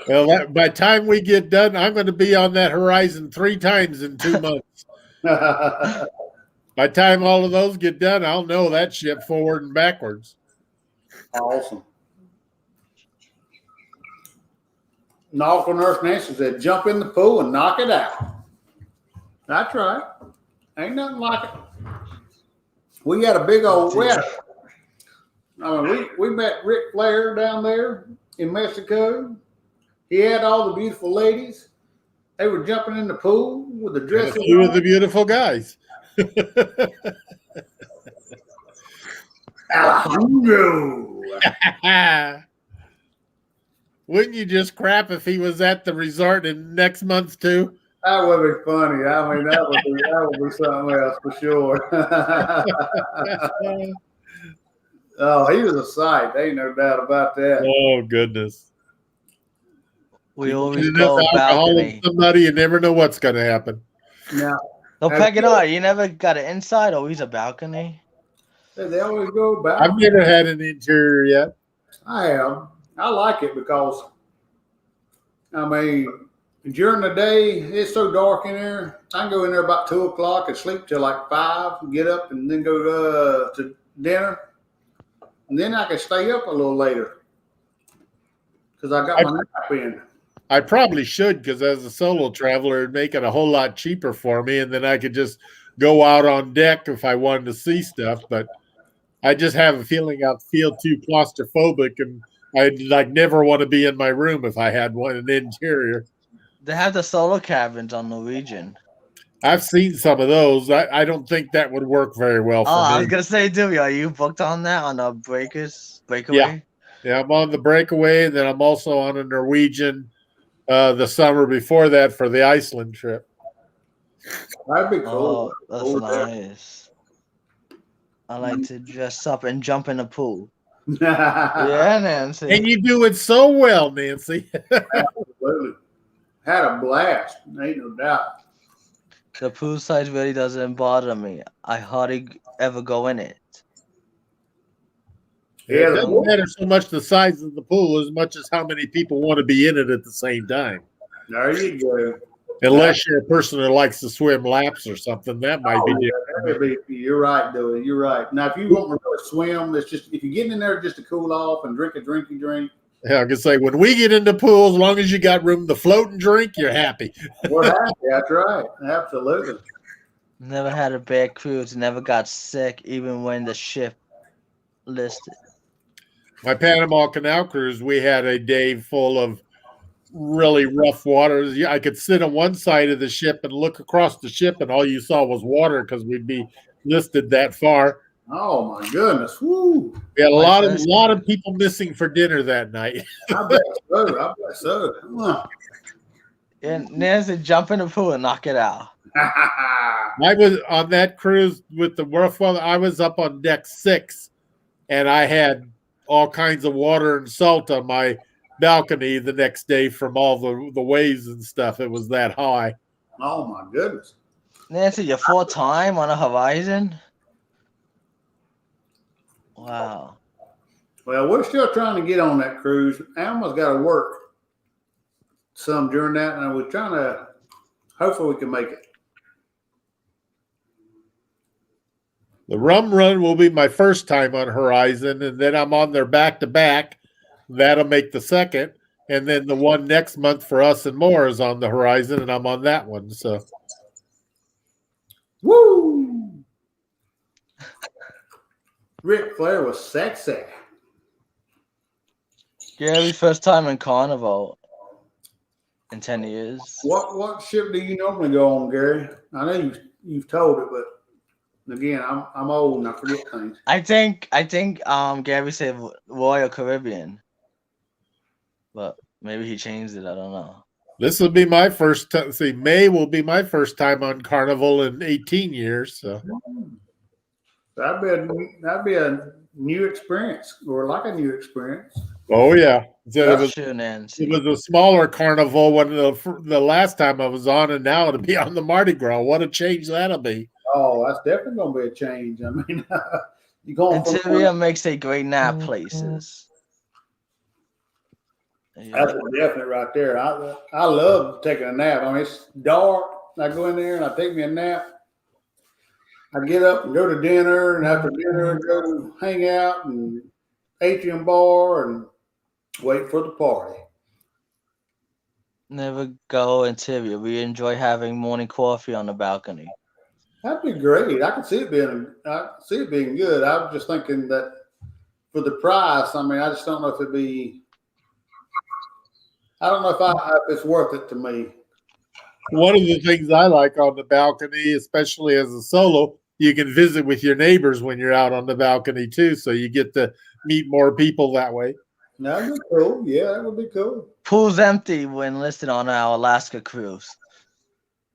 Well, by the time we get done, I'm going to be on that Horizon 3 times in 2 months. By the time all of those get done, I'll know that ship forward and backwards. Awesome. Nautical Nurse Nancy said, jump in the pool and knock it out. That's right. Ain't nothing like it. We got a big old west. We met Ric Flair down there in Mexico. He had all the beautiful ladies. They were jumping in the pool with the And dresses a few on. of the beautiful guys. Alejandro. Wouldn't you just crap if he was at the resort in next month too? That would be funny. That would be something else for sure. Oh, he was a sight. There ain't no doubt about that. Oh goodness! We You always get enough go alcohol in balcony. somebody, you never know what's going to happen. Now, No, Peg and I, you never got an inside, always a balcony. they always go back. I've never had an interior yet. I have. I like it because, during the day, it's so dark in there. I can go in there about 2 o'clock and sleep till like 5, and get up and then go to dinner. And then I can stay up a little later because I got my nap in. I probably should, because as a solo traveler, it'd make it a whole lot cheaper for me, and then I could just go out on deck if I wanted to see stuff. But I just have a feeling I'd feel too claustrophobic, and I'd never want to be in my room if I had an interior. They have the solo cabins on Norwegian. I've seen some of those. I don't think that would work very well for I was me. gonna say, Dewey, are you booked on that on the breakaway? Yeah, I'm on the breakaway, and then I'm also on a Norwegian the summer before that for the Iceland trip. That'd be cool. Oh, that's nice. I like to dress up and jump in the pool. Yeah, Nancy. And you do it so well, Nancy. Absolutely. Had a blast. Ain't no doubt. The pool size really doesn't bother me. I hardly ever go in it. Yeah, it doesn't matter so much the size of the pool as much as how many people want to be in it at the same time. There you go. Unless you're a person who likes to swim laps or something, that might be different. You're right, Dewey. You're right. Now, if you want to really swim, it's just if you're getting in there just to cool off and drink a drinky drink. Yeah, I can say when we get into pools, as long as you got room to float and drink, you're happy. We're happy. That's right. Absolutely. Never had a bad cruise. Never got sick, even when the ship listed. My Panama Canal cruise, we had a day full of really rough waters. I could sit on one side of the ship and look across the ship, and all you saw was water because we'd be listed that far. Oh my goodness! Woo! We had a lot of people missing for dinner that night. I bet so. I bet so. And Nancy, jump in the pool and knock it out. I was on that cruise with the rough weather. I was up on deck 6, and I had all kinds of water and salt on my balcony the next day from all the waves and stuff. It was that high. Oh my goodness! Nancy, you're full time on a Horizon? Wow. Well, we're still trying to get on that cruise. Alma's got to work some during that, and we're trying to. Hopefully, we can make it. The rum run will be my first time on Horizon, and then I'm on their back-to-back. That'll make the second. And then the one next month for Us and More is on the Horizon, and I'm on that one. So, Woo! Ric Flair was sexy. Gary, first time in Carnival in 10 years. What ship do you normally go on, Gary? I know you've told it, but again, I'm old and I forget things. I think Gary said Royal Caribbean, but maybe he changed it. I don't know. this will be my first time. See, May will be my first time on Carnival in 18 years. So, That'd be a new experience, or like a new experience. oh yeah, it was, Sure, Nancy. it was a smaller carnival when the last time I was on, and now it'll be on the Mardi Gras. What a change that'll be! Oh, that's definitely gonna be a change. I mean, you going Interior makes a great nap places. That's a definite right there. I love taking a nap. I mean, it's dark. I go in there and I take me a nap. I get up and go to dinner, and after dinner, go hang out and atrium bar and wait for the party. Never go interior. We enjoy having morning coffee on the balcony. That'd be great. I could see it being good. I was just thinking that for the price, I mean, I just don't know if it'd be. I don't know if it's worth it to me. One of the things I like on the balcony, especially as a solo, you can visit with your neighbors when you're out on the balcony too, so you get to meet more people that way. That'd be cool. Yeah, that would be cool. Pool's empty when listed on our Alaska cruise.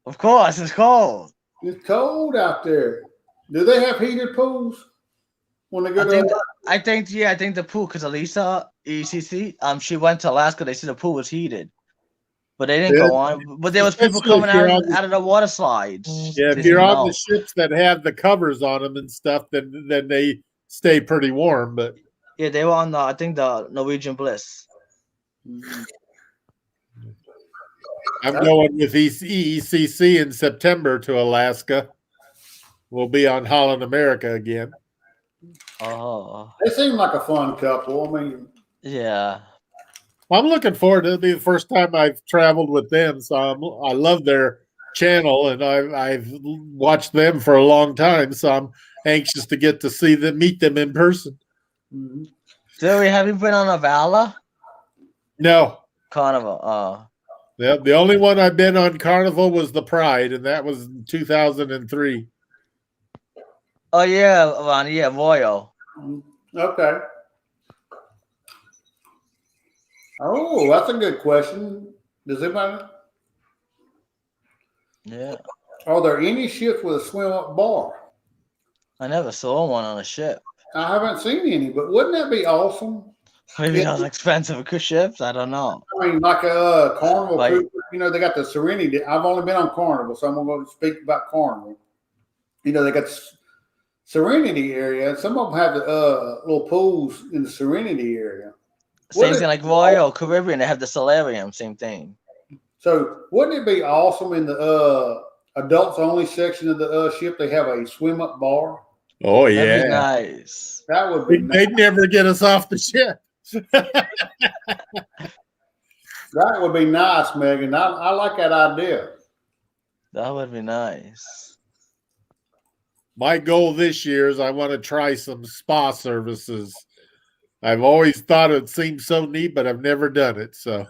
Of course, it's cold. It's cold out there. Do they have heated pools when they go to? I think the pool, because Elisa ECC, she went to Alaska. They said the pool was heated, but they didn't go on. But there was people coming out of the water slides. Yeah, if you're on the ships that have the covers on them and stuff, then they stay pretty warm. But yeah, they were on the Norwegian Bliss. I'm going with EECC in September to Alaska. We'll be on Holland America again. Oh, they seem like a fun couple. I mean, yeah. I'm looking forward to it. It'll be the first time I've traveled with them, so I love their channel, and I've watched them for a long time. So I'm anxious to get to meet them in person. mm-hmm. Joey, have you been on a Vala? No. Carnival. Yeah, the only one I've been on Carnival was the Pride, and that was in 2003. Oh yeah, Ron. Yeah, Royal. Okay. Oh, that's a good question. Does anybody? Yeah. Are there any ships with a swim-up bar? I never saw one on a ship. I haven't seen any, but wouldn't that be awesome? Maybe those expensive cruise ships. I don't know. I mean, like a Carnival Like- cruise, they got the Serenity. I've only been on Carnival, so I'm going to speak about Carnival. They got the Serenity area. Some of them have the little pools in the Serenity area. Same thing like Royal Caribbean. They have the solarium. Same thing. So wouldn't it be awesome in the adults only section of the ship? They have a swim up bar. Oh That'd be yeah, nice. That would be nice. they'd never get us off the ship. That would be nice, Megan. I like that idea. That would be nice. My goal this year is I want to try some spa services. I've always thought it seemed so neat, but I've never done it. So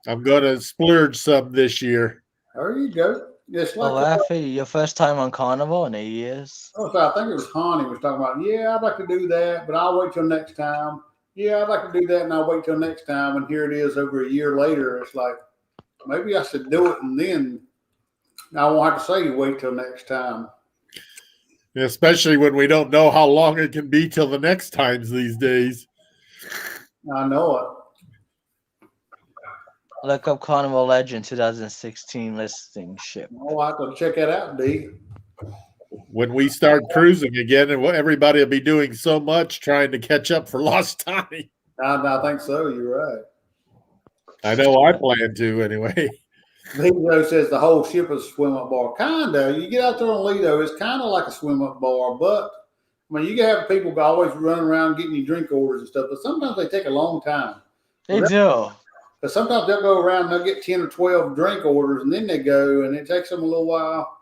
I'm going to splurge some this year. There you go. It's like Oh, Effie, your first time on Carnival in 8 years? I think it was Honey was talking about, yeah, I'd like to do that, but I'll wait till next time. Yeah, I'd like to do that, and I'll wait till next time. And here it is over a year later. It's like, maybe I should do it, and then I won't have to say wait till next time. Especially when we don't know how long it can be till the next times these days. I know it. Look up Carnival Legend 2016 listing ship. Oh, I have to check that out, D. When we start cruising again, and everybody will be doing so much trying to catch up for lost time. I think so. You're right. I know I plan to anyway. Lido says the whole ship is a swim-up bar. Kinda. You get out there on Lido, it's kind of like a swim-up bar, but I mean, you can have people always running around getting you drink orders and stuff, but sometimes they take a long time. They do. Because sometimes they'll go around and they'll get 10 or 12 drink orders, and then they go, and it takes them a little while,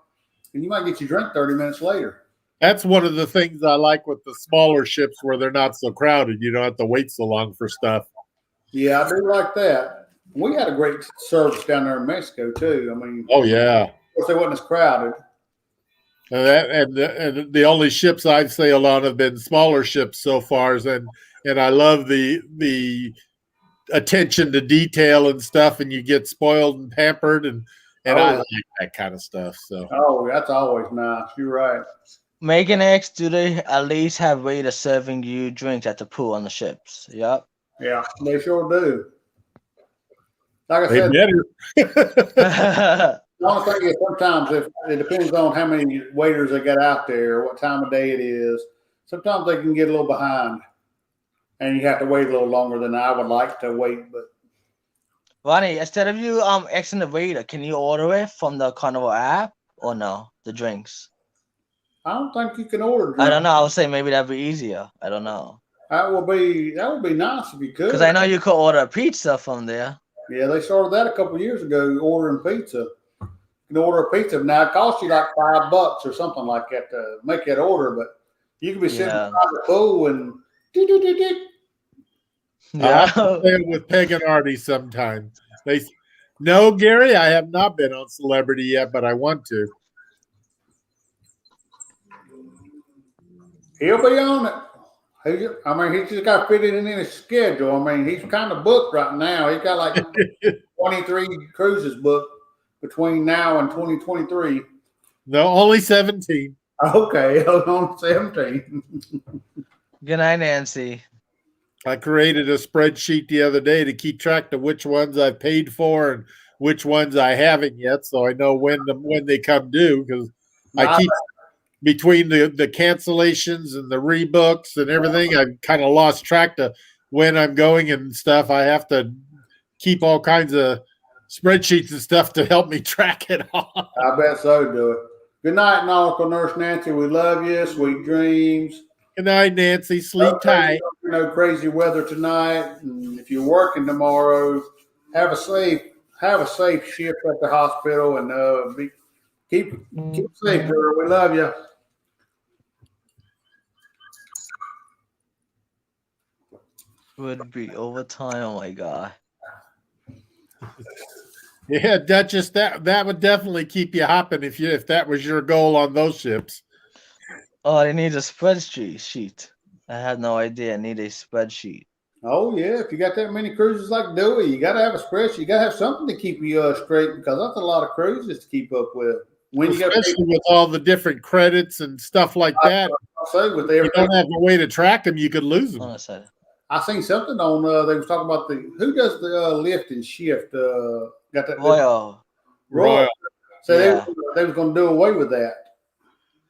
and you might get your drink 30 minutes later. That's one of the things I like with the smaller ships where they're not so crowded. You don't have to wait so long for stuff. Yeah, I do like that. We had a great service down there in Mexico, too. I mean, Oh, yeah. of course, they wasn't as crowded. And the only ships I've sailed on have been smaller ships so far, and I love the attention to detail and stuff, and you get spoiled and pampered, and I like that kind of stuff. So That's always nice. You're right. Megan X, do they at least have waiters serving you drinks at the pool on the ships? Yep. Yeah, they sure do. Like I they said, better. the only thing is sometimes if it depends on how many waiters they got out there, what time of day it is. Sometimes they can get a little behind, and you have to wait a little longer than I would like to wait. But Ronnie, instead of you asking the waiter, can you order it from the Carnival app or no? The drinks. I don't think you can order drinks. I don't know. I would say maybe that'd be easier. I don't know. That would be nice if you could. Because I know you could order a pizza from there. Yeah, they started that a couple of years ago, ordering pizza. You can order a pizza. Now, it costs you like $5 or something like that to make that order, but you can be sitting by the pool and I play with Peg and Artie sometimes. No, Gary, I have not been on Celebrity yet, but I want to. He'll be on it. He's just got to fit it in his schedule. I mean, he's kind of booked right now. He's got like 23 cruises booked between now and 2023. No, only 17. Okay, on 17. Good night, Nancy. I created a spreadsheet the other day to keep track of which ones I've paid for and which ones I haven't yet, so I know when they come due, because I keep between the cancellations and the rebooks and everything, I've kind of lost track of when I'm going and stuff. I have to keep all kinds of spreadsheets and stuff to help me track it all. I bet so, do it. Good night, Nautical Nurse Nancy. We love you. Sweet dreams. Good night, Nancy. Sleep tight. No crazy weather tonight. And if you're working tomorrow, have a safe shift at the hospital, and keep safe, girl. We love you. Would be overtime. Oh my god. Yeah, Duchess, that would definitely keep you hopping if that was your goal on those ships. Oh, they need a spreadsheet. I had no idea. I need a spreadsheet. Oh yeah, if you got that many cruises like Dewey, you got to have a spreadsheet. You got to have something to keep you straight, because that's a lot of cruises to keep up with. Especially with all the different credits and stuff like that. With you don't have a way to track them, you could lose them. I seen something on. They was talking about who does the lift and shift. Got that Royal. So they was going to do away with that.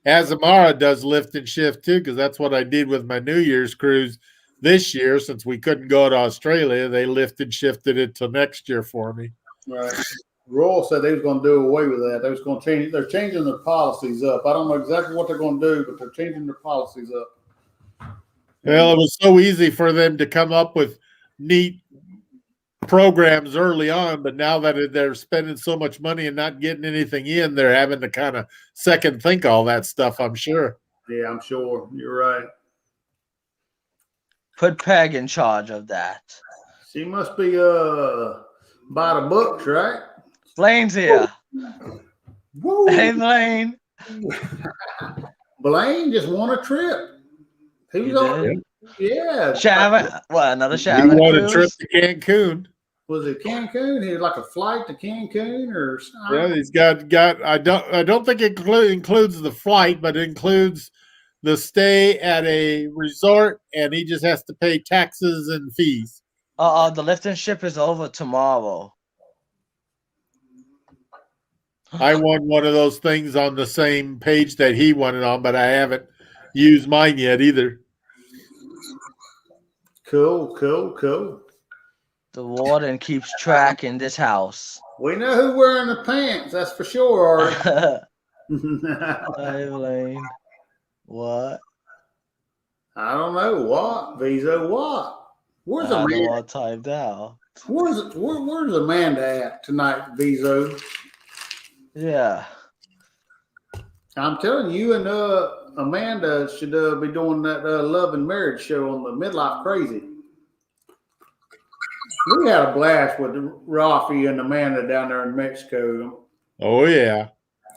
Azamara does lift and shift too, because that's what I did with my New Year's cruise this year. Since we couldn't go to Australia, they lift and shifted it till next year for me. Right. Royal said they was going to do away with that. They was going to change. They're changing their policies up. I don't know exactly what they're going to do, but they're changing their policies up. Well, it was so easy for them to come up with neat programs early on, but now that they're spending so much money and not getting anything in, they're having to kind of second think all that stuff, I'm sure. Yeah, I'm sure. You're right. Put Peg in charge of that. She must be by the books, right? Blaine's here. Woo. Hey, Blaine. Blaine just won a trip. He was You on. did? Yeah. Shaman. What, another He Shaman won a cruise? trip to Cancun. Was it Cancun? He had like a flight to Cancun or something. Yeah, he's got. I don't think it includes the flight, but it includes the stay at a resort, and he just has to pay taxes and fees. The lifting ship is over tomorrow. I won one of those things on the same page that he won it on, but I haven't used mine yet either. Cool. The warden keeps track in this house. We know who's wearing the pants, that's for sure. Hey, I Blaine. What? don't know what. Visa what? Where's I don't Amanda? want to type down. Where's Amanda at tonight, Vizo? Yeah. I'm telling you and Amanda should be doing that love and marriage show on the Midlife Crazy. We had a blast with Rafi and Amanda down there in Mexico. Oh yeah,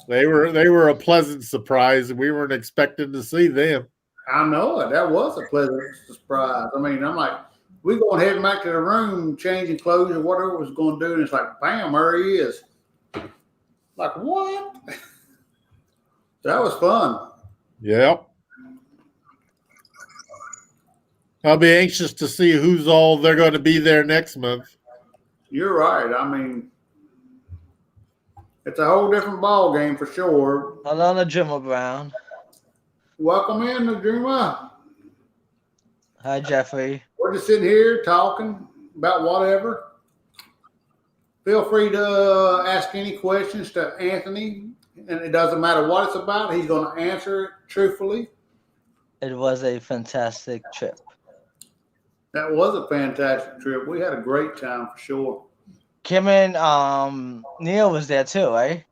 they were a pleasant surprise. We weren't expecting to see them. I know it. That was a pleasant surprise. I mean, I'm like, we going heading back to the room, changing clothes or whatever it was going to do, and it's like, bam, there he is. Like, what? That was fun. Yep. I'll be anxious to see who's all they're going to be there next month. You're right. I mean, it's a whole different ball game for sure. Hello, Jimmy Brown. Welcome in, Najuma. Hi, Jeffrey. We're just sitting here talking about whatever. Feel free to ask any questions to Anthony, and it doesn't matter what it's about. He's going to answer it truthfully. It was a fantastic trip. That was a fantastic trip. We had a great time for sure. Kim and Neil was there too, right?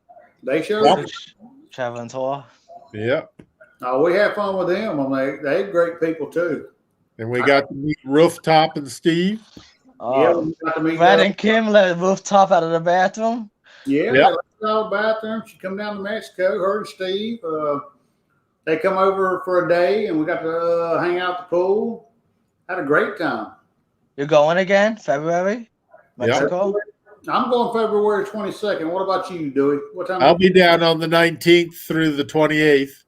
They showed Yep. up. Traveling tour. Yep. Oh, we had fun with them. I mean, they're great people too. And we got to meet Rooftop and Steve. Yeah, Oh, we got to meet Brad and Kim let the rooftop out of the bathroom. Yeah, Yep. they left out the bathroom. She come down to Mexico, her and Steve. They come over for a day, and we got to hang out at the pool. Had a great time. You're going again, February? Mexico? I'm going February 22nd. What about you, Dewey? What time? I'll be down on the 19th through the 28th.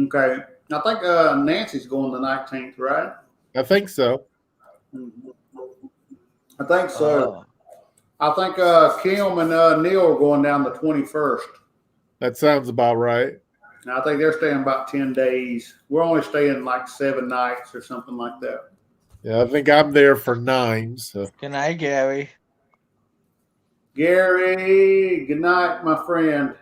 Okay. I think Nancy's going the 19th, right? I think so. I think so. I think Kim and Neil are going down the 21st. That sounds about right. And I think they're staying about 10 days. We're only staying like 7 nights or something like that. Yeah, I think I'm there for 9. So Good night, Gary. Gary, good night, my friend.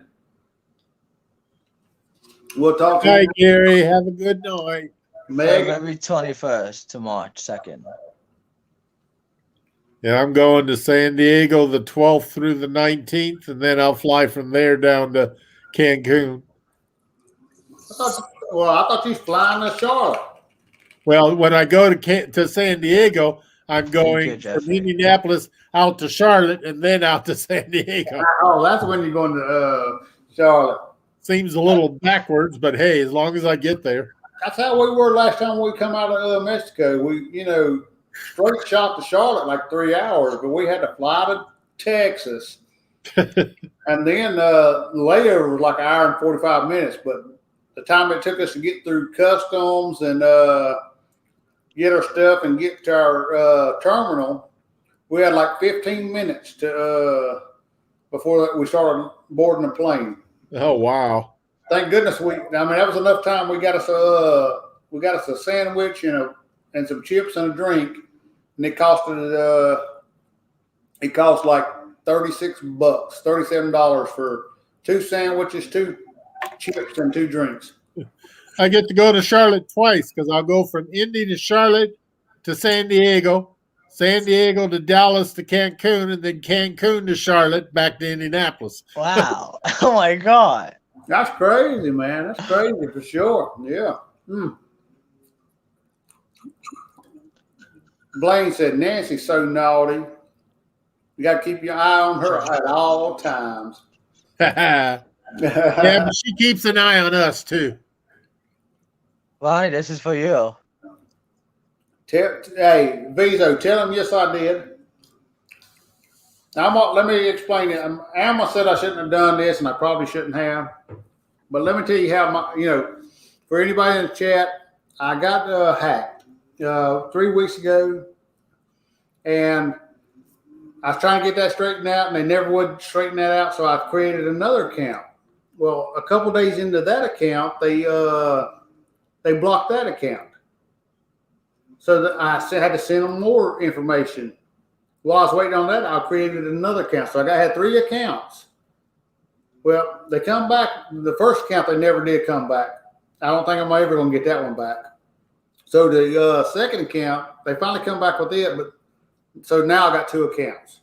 We'll talk to hi, you. Gary. Have a good night. Meg. February 21st to March 2nd. Yeah, I'm going to San Diego the 12th through the 19th, and then I'll fly from there down to Cancun. I thought you was flying to Charlotte. Well, when I go to San Diego, I'm going from Jeffrey. Indianapolis out to Charlotte and then out to San Diego. Oh, that's when you're going to Charlotte. Seems a little backwards, but hey, as long as I get there. That's how we were last time we come out of Mexico. We, straight shot to Charlotte like 3 hours, but we had to fly to Texas. And then layover was like an hour and 45 minutes. But the time it took us to get through customs and get our stuff and get to our terminal, we had like 15 minutes to before we started boarding the plane. Oh, wow. Thank goodness that was enough time. We got us a sandwich and some chips and a drink, and it cost like $35 $36, $37 for 2 sandwiches, 2 chips, and 2 drinks. I get to go to Charlotte twice because I'll go from Indy to Charlotte to San Diego to Dallas to Cancun, and then Cancun to Charlotte, back to Indianapolis. Wow. Oh my God. That's crazy, man. That's crazy for sure. Yeah. Blaine said Nancy's so naughty. You got to keep your eye on her at all times. Yeah, but she keeps an eye on us too. Lonnie, this is for you. Hey, Vizo, tell him yes, I did. Let me explain it. Alma said I shouldn't have done this, and I probably shouldn't have. But let me tell you how for anybody in the chat, I got hacked 3 weeks ago, and I was trying to get that straightened out, and they never would straighten that out, so I created another account. Well, a couple days into that account, they blocked that account. So I had to send them more information. While I was waiting on that, I created another account. So I had 3 accounts. Well, they come back. The first account, they never did come back. I don't think I'm ever going to get that one back. So the second account, they finally come back with it. But so now I got 2 accounts.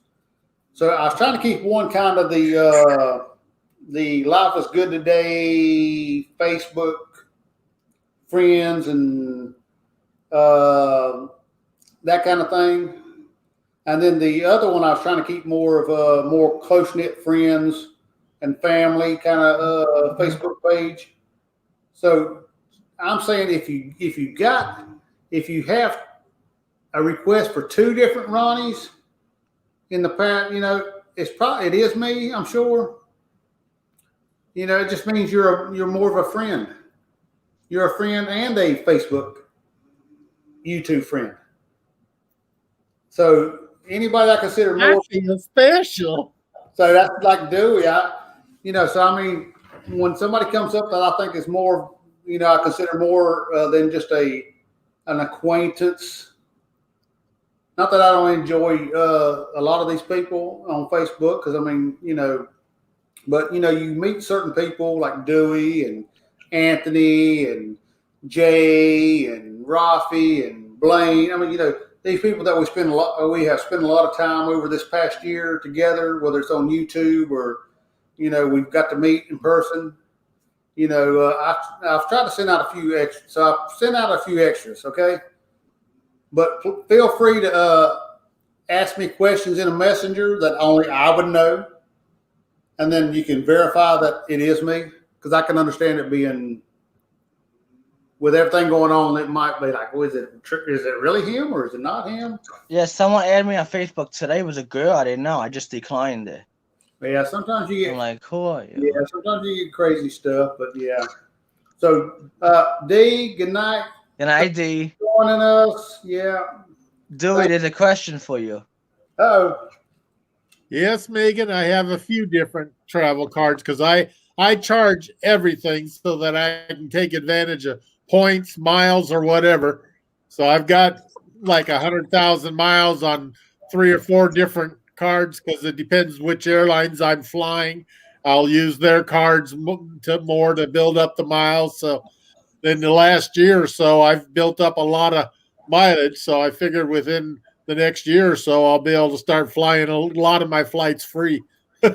So I was trying to keep one kind of the Life is Good Today Facebook friends and that kind of thing. And then the other one, I was trying to keep more of a more close-knit friends and family kind of Facebook page. So I'm saying if you have a request for 2 different Ronnies in the past, it is me, I'm sure. It just means you're more of a friend. You're a friend and a Facebook, YouTube friend. So anybody I consider more special. So that's like Dewey. When somebody comes up that I think is more, I consider more than just an acquaintance. Not that I don't enjoy a lot of these people on Facebook, because but you meet certain people like Dewey and Anthony and Jay and Rafi and Blaine. These people that we have spent a lot of time over this past year together, whether it's on YouTube or, we've got to meet in person. I've tried to send out a few extras. So I've sent out a few extras, okay? But feel free to ask me questions in a messenger that only I would know. And then you can verify that it is me, because I can understand it being, with everything going on, it might be like, is it really him or is it not him? Yeah, someone added me on Facebook today. It was a girl. I didn't know. I just declined it. Yeah, sometimes you get. I'm like, who are you? Yeah, sometimes you get crazy stuff, but yeah. So, D, good night. Good night, D. Joining us, yeah. Dewey, there's a question for you. Oh. Yes, Megan, I have a few different travel cards because I charge everything so that I can take advantage of points, miles, or whatever. So I've got like 100,000 miles on 3 or 4 different cards because it depends which airlines I'm flying. I'll use their cards to build up the miles. So in the last year or so, I've built up a lot of mileage. So I figured within the next year or so, I'll be able to start flying a lot of my flights free,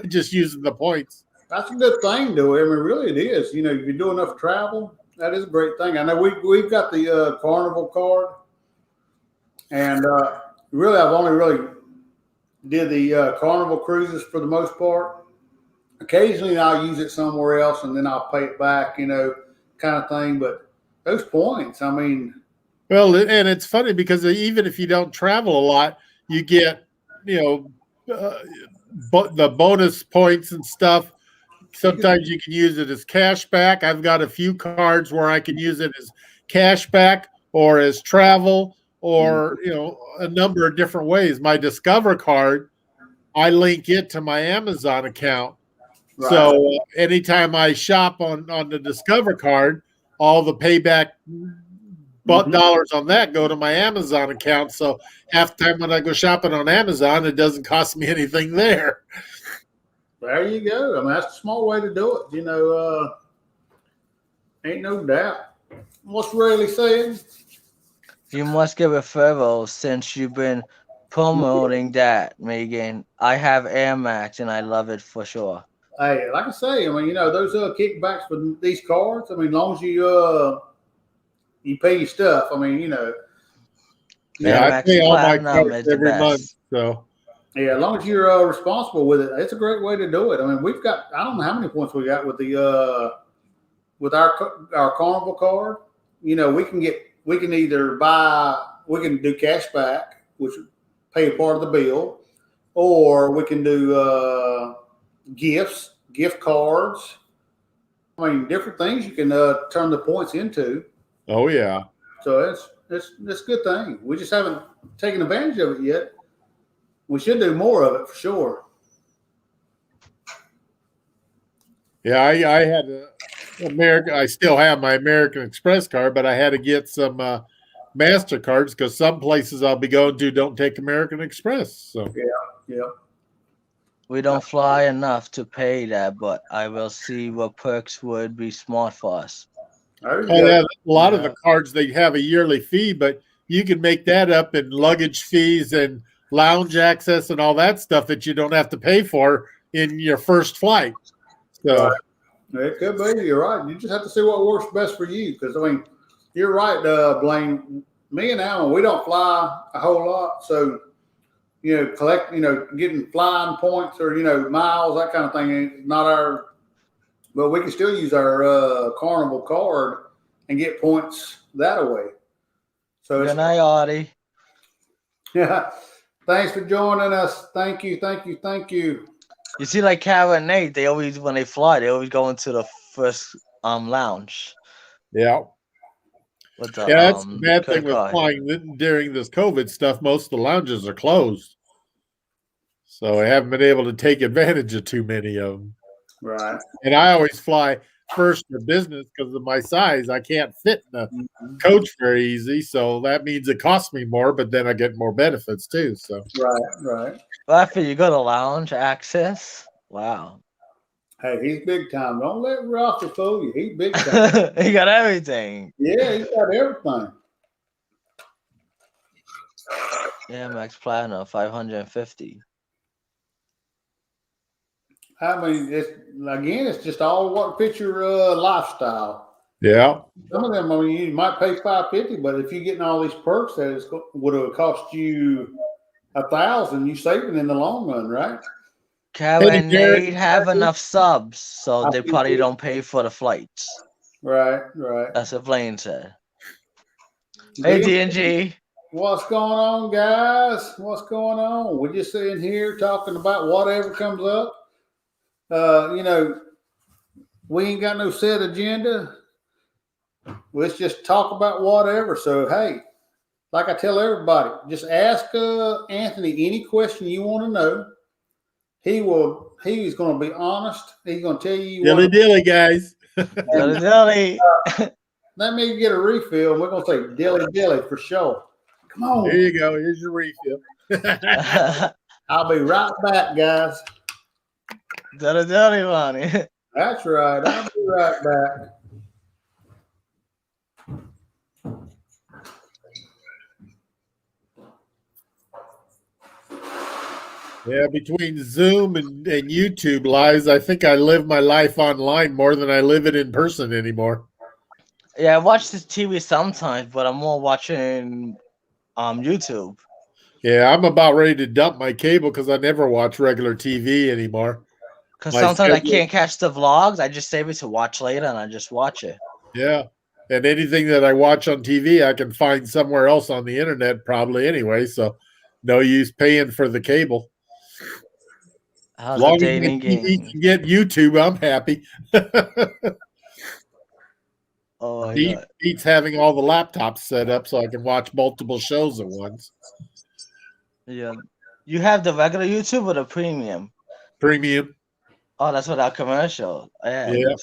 just using the points. That's a good thing, though. Really it is. If you do enough travel, that is a great thing. I know we've got the Carnival card, and really I've only really did the Carnival cruises for the most part. Occasionally I'll use it somewhere else, and then I'll pay it back, kind of thing. But those points, Well, and it's funny because even if you don't travel a lot, you get, the bonus points and stuff. Sometimes you can use it as cash back. I've got a few cards where I can use it as cash back or as travel or, a number of different ways. My Discover card, I link it to my Amazon account. Right. So anytime I shop on the Discover card, all the payback dollars on that go to my Amazon account. So half the time when I go shopping on Amazon, it doesn't cost me anything there. There you go. I mean, that's a small way to do it. Ain't no doubt. What's really saying? You must give a referral since you've been promoting that, Megan. I have Air Max and I love it for sure. Hey, like I say, I mean, those kickbacks for these cards. I mean, as long as you pay your stuff. I mean, Air I Max pay all my Platinum cards is the every month. best. So yeah, as long as you're responsible with it, it's a great way to do it. I mean, we've got I don't know how many points we got with the with our Carnival card. We can either we can do cash back, which pay a part of the bill, or we can do gift cards. I mean, different things you can turn the points into. oh yeah. So it's a good thing. We just haven't taken advantage of it yet. We should do more of it for sure. Yeah, I had I still have my American Express card, but I had to get some MasterCards because some places I'll be going to don't take American Express. So Yeah. We don't fly enough to pay that, but I will see what perks would be smart for us. There you oh, go. yeah, a lot of the cards they have a yearly fee, but you can make that up in luggage fees and lounge access and all that stuff that you don't have to pay for in your first flight. So Right. It could be. You're right. You just have to see what works best for you. Because I mean, you're right, Blaine. Me and Alan, we don't fly a whole lot, so getting flying points or miles, that kind of thing ain't not our. But we can still use our Carnival card and get points that way. So Good night, Artie. yeah. Thanks for joining us. Thank you. You see, like Kara and Nate, they always when they fly, they always go into the first lounge. yeah. With the, That's the bad thing credit with card. flying during this COVID stuff. Most of the lounges are closed. So I haven't been able to take advantage of too many of them. Right. And I always fly first for business because of my size. I can't fit in the coach very easy. So that means it costs me more, but then I get more benefits too. So Right. Well, after you go to lounge access, wow. Hey, he's big time. Don't let Ralphie fool you. He's big time. He got everything. Yeah, he's got everything. Yeah, Max Platinum, 550. I mean, it's just all what fits your lifestyle. yeah. Some of them, I mean, you might pay $550, but if you're getting all these perks, that would have cost you $1,000. You saving in the long run, right? Kara Hey, and Derek. Nate have enough subs, so I they think probably they- don't pay for the flights. Right. That's what Blaine said. Hey, D&G. What's going on, guys? What's going on? We're just sitting here talking about whatever comes up. We ain't got no set agenda. Let's just talk about whatever. So, hey, like I tell everybody, just ask Anthony any question you want to know. He's going to be honest. He's going to tell you Dilly dilly, guys. Dilly dilly. Let me get a refill. We're going to say dilly dilly for sure. Come on. Here you go. Here's your refill. I'll be right back, guys. Dilly dilly, Lonnie. That's right. I'll be right back. Yeah, between Zoom and YouTube lives, I think I live my life online more than I live it in person anymore. Yeah, I watch this TV sometimes, but I'm more watching YouTube. Yeah, I'm about ready to dump my cable because I never watch regular TV anymore. Because My sometimes I schedule- can't catch the vlogs. I just save it to watch later, and I just watch it. Yeah, and anything that I watch on TV, I can find somewhere else on the internet probably anyway. So, no use paying for the cable. How's As the long as my dating TV game? can get YouTube, I'm happy. Oh my He god! beats having all the laptops set up so I can watch multiple shows at once. Yeah, you have the regular YouTube or the premium? Premium. Oh, that's without commercial. Yeah. Yeah.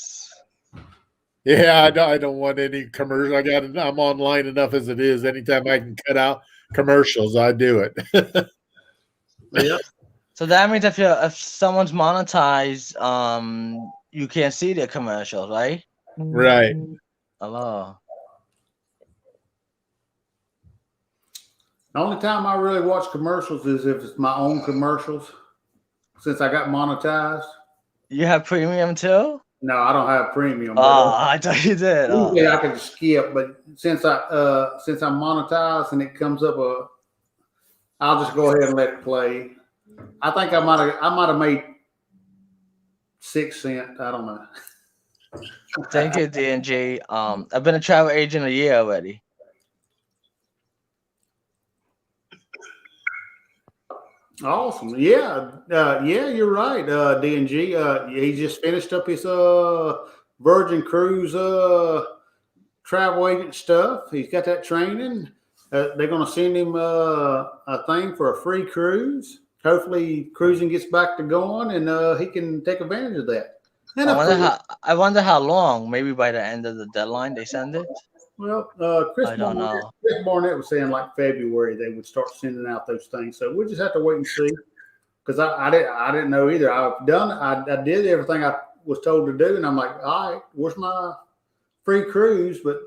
Yeah, I don't want any commercial. I'm online enough as it is. Anytime I can cut out commercials, I do it. Yeah. So that means if someone's monetized, you can't see their commercials, right? Right. Hello. The only time I really watch commercials is if it's my own commercials. Since I got monetized. You have premium too? No, I don't have premium. Oh, I thought you did. Oh. Usually I can just skip, but since I'm monetized and it comes up I'll just go ahead and let it play. I think I might have made 6 cents. I don't know. Thank you, D&G. I've been a travel agent a year already. Awesome. Yeah. Yeah, you're right. D&G. He just finished up his Virgin Cruise travel agent stuff. He's got that training. They're going to send him a thing for a free cruise. Hopefully, cruising gets back to going, and he can take advantage of that. And I wonder how long. Maybe by the end of the deadline they send it. Well, Chris Barnett was saying like February they would start sending out those things. So we'll just have to wait and see. Because I didn't know either. I did everything I was told to do, and I'm like, all right, where's my free cruise? But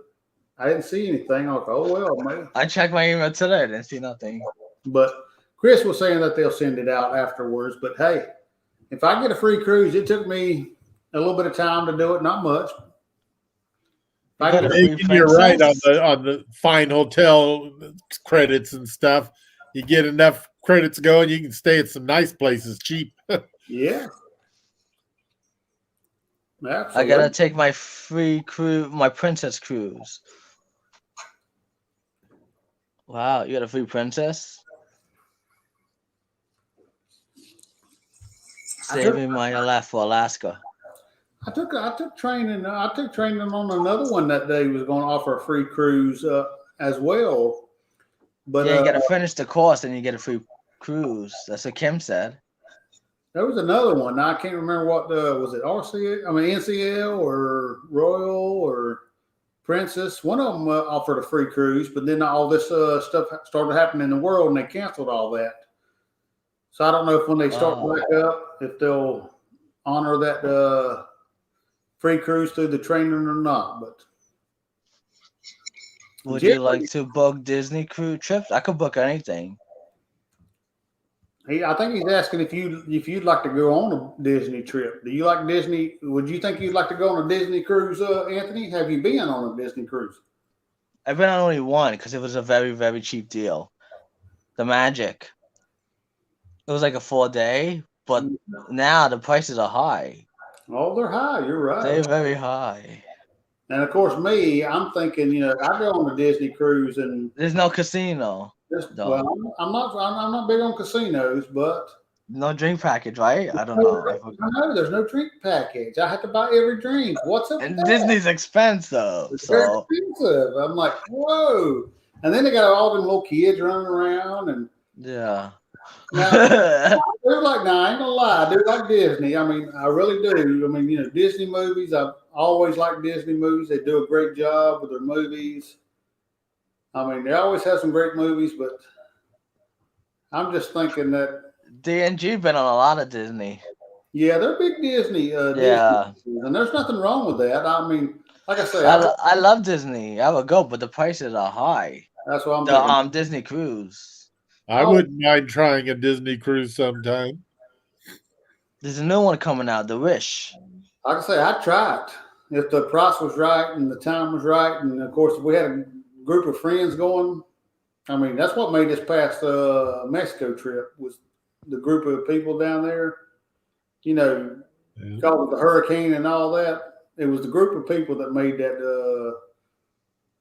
I didn't see anything. I was like, oh well, man. I checked my email today, I didn't see nothing. But Chris was saying that they'll send it out afterwards. But hey, if I get a free cruise, it took me a little bit of time to do it, not much. You're right on the fine hotel credits and stuff. You get enough credits going, you can stay at some nice places cheap. Yeah. Absolutely. I gotta take my free cruise, my princess cruise. Wow, you got a free princess? Saving my life for Alaska. I took training. I took training on another one that day was going to offer a free cruise as well. But yeah, you got to finish the course and you get a free cruise. That's what Kim said. There was another one. Now, I can't remember what was it NCL or Royal or Princess. One of them offered a free cruise, but then all this stuff started happening in the world and they canceled all that. So I don't know if when they start back up, if they'll honor that free cruise through the training or not. But would you like to book Disney cruise trips? I could book anything. I think he's asking if you'd like to go on a Disney trip. Do you like Disney? Would you think you'd like to go on a Disney cruise, Anthony? Have you been on a Disney cruise? I've been on only one because it was a very, very cheap deal. The Magic. It was like a 4-day, but now the prices are high. Oh, they're high. You're right. They're very high. And of course, I'm thinking, I go on a Disney cruise and there's no casino. Well, I'm not big on casinos, but no drink package, right? I don't know. I know there's no drink package. I have to buy every drink. What's up? And Disney's expensive. It's very expensive. I'm like, whoa! And then they got all them little kids running around and yeah. Now, I ain't gonna lie, I do like Disney. I mean, I really do. I mean, Disney movies. I've always liked Disney movies. They do a great job with their movies. I mean, they always have some great movies, but I'm just thinking that D&G been on a lot of Disney. Yeah, they're big Disney. Yeah, Disney, and there's nothing wrong with that. I mean, like I said, I love Disney. I would go, but the prices are high. That's what I'm thinking. Disney cruise. I wouldn't mind trying a Disney cruise sometime. There's a new one coming out, The Wish. Like I say, I'd try it if the price was right and the time was right, and of course, if we had a group of friends going. I mean, that's what made this past Mexico trip was the group of people down there. Because of the hurricane and all that, it was the group of people that made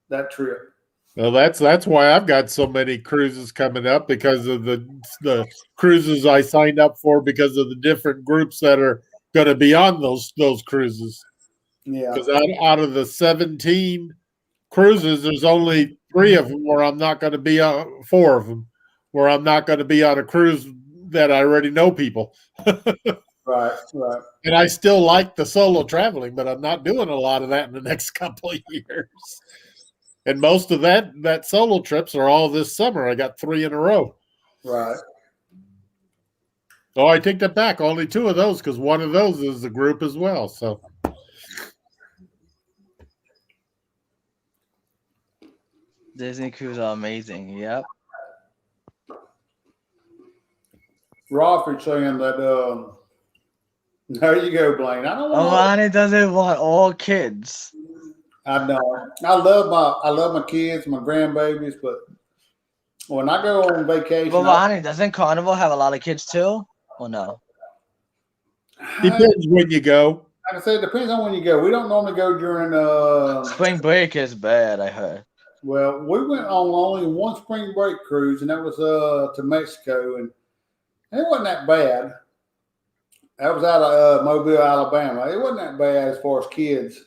that trip. Well, that's why I've got so many cruises coming up, because of the cruises I signed up for, because of the different groups that are going to be on those cruises. Yeah. Because out of the 17 cruises, there's only 3 of them where I'm not going to be on, 4 of them where I'm not going to be on a cruise that I already know people. Right, right. And I still like the solo traveling, but I'm not doing a lot of that in the next couple of years. And most of that solo trips are all this summer. I got 3 in a row. Right. Oh, I take that back. Only 2 of those because one of those is a group as well. So Disney cruise are amazing. Yep. Rofford saying that there you go, Blaine. I don't want Alani doesn't want all kids. I know. I love my kids, my grandbabies, but when I go on vacation, But Alani, doesn't Carnival have a lot of kids too? Or no? depends when you go. like I said, it depends on when you go. We don't normally go during Spring break is bad, I heard. well, we went on only one spring break cruise, and that was to Mexico, and it wasn't that bad. That was out of Mobile, Alabama. It wasn't that bad as far as kids,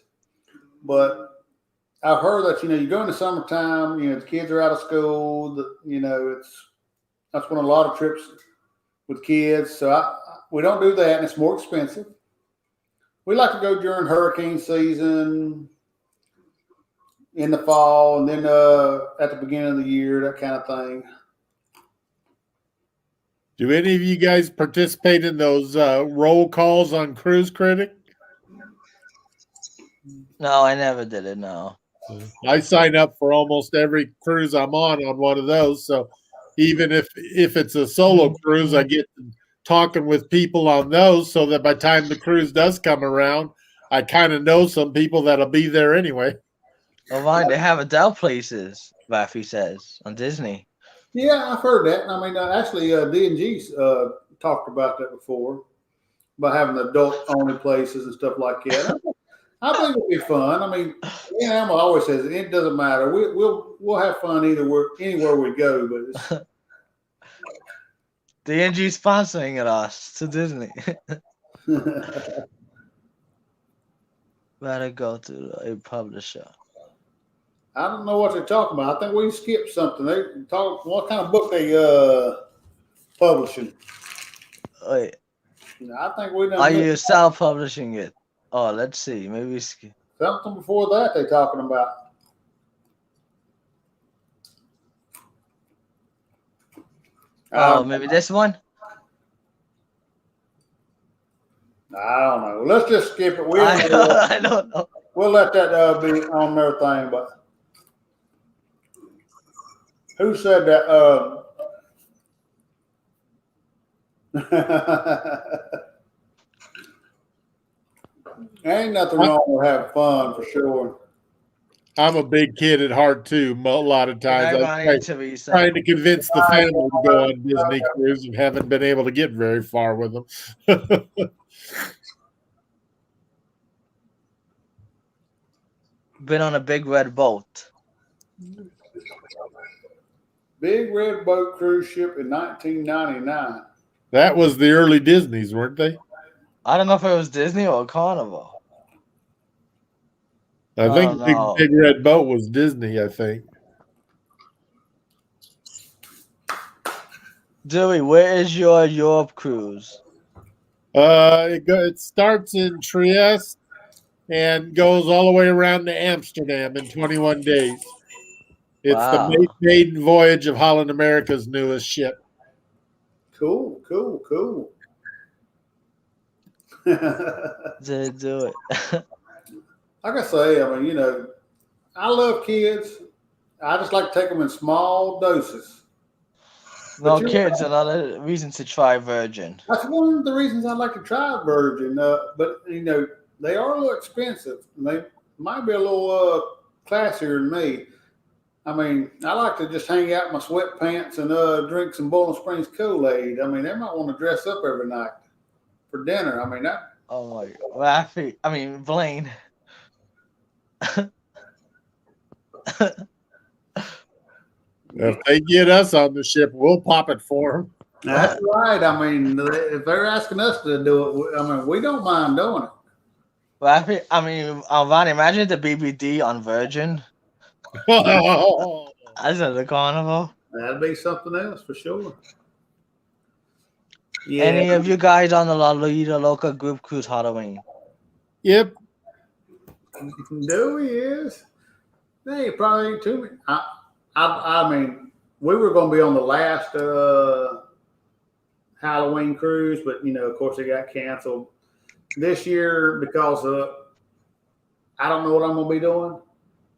but I've heard that you go in the summertime. The kids are out of school. That's when a lot of trips with kids. So we don't do that, and it's more expensive. We like to go during hurricane season, in the fall, and then at the beginning of the year, that kind of thing. Do any of you guys participate in those roll calls on Cruise Critic? No, I never did it. No. I sign up for almost every cruise I'm on one of those. So even if it's a solo cruise, I get talking with people on those so that by the time the cruise does come around, I kind of know some people that'll be there anyway. Oh, fine. They have adult places, Rafi says, on Disney. Yeah, I've heard that. I mean, actually, D&G's talked about that before, about having adult-only places and stuff like that. I think it'll be fun. I mean, Emma always says it doesn't matter. We'll have fun anywhere we go. But D&G sponsoring us to Disney. Better go to a publisher. I don't know what they're talking about. I think we skipped something. They talk what kind of book they publishing. Wait, I think we done are you self-publishing it? Oh, let's see. Maybe something before that they talking about. maybe this one. I don't know. Let's just skip it. I don't know. We'll let that be on their thing. But who said that? Ain't nothing wrong with having fun for sure. I'm a big kid at heart too. A lot of times I'm trying to convince the family to go on Disney cruise and haven't been able to get very far with them. Been on a big red boat. Big Red Boat cruise ship in 1999. That was the early Disneys, weren't they? I don't know if it was Disney or Carnival. I think Big Red Boat was Disney, I think. Dewey, where is your Europe cruise? It starts in Trieste and goes all the way around to Amsterdam in 21 days. It's the maiden voyage of Holland America's newest ship. Cool. Do it. Like I say, I mean, I love kids. I just like to take them in small doses. No, kids, another reason to try Virgin. That's one of the reasons I like to try Virgin. But they are a little expensive. And they might be a little classier than me. I mean, I like to just hang out in my sweatpants and drink some Bowling Springs Kool-Aid. I mean, they might want to dress up every night for dinner. I mean, that. Oh my God. Blaine. If they get us on the ship, we'll pop it for them. That's right. I mean, if they're asking us to do it, I mean, we don't mind doing it. Alvani, imagine the BBD on Virgin. As at the Carnival. That'd be something else for sure. Yeah. Any of you guys on the Lolita Loca group cruise Halloween? Yep. Dewey is. They probably ain't too many. I mean, we were going to be on the last Halloween cruise, but of course, it got canceled this year because I don't know what I'm going to be doing.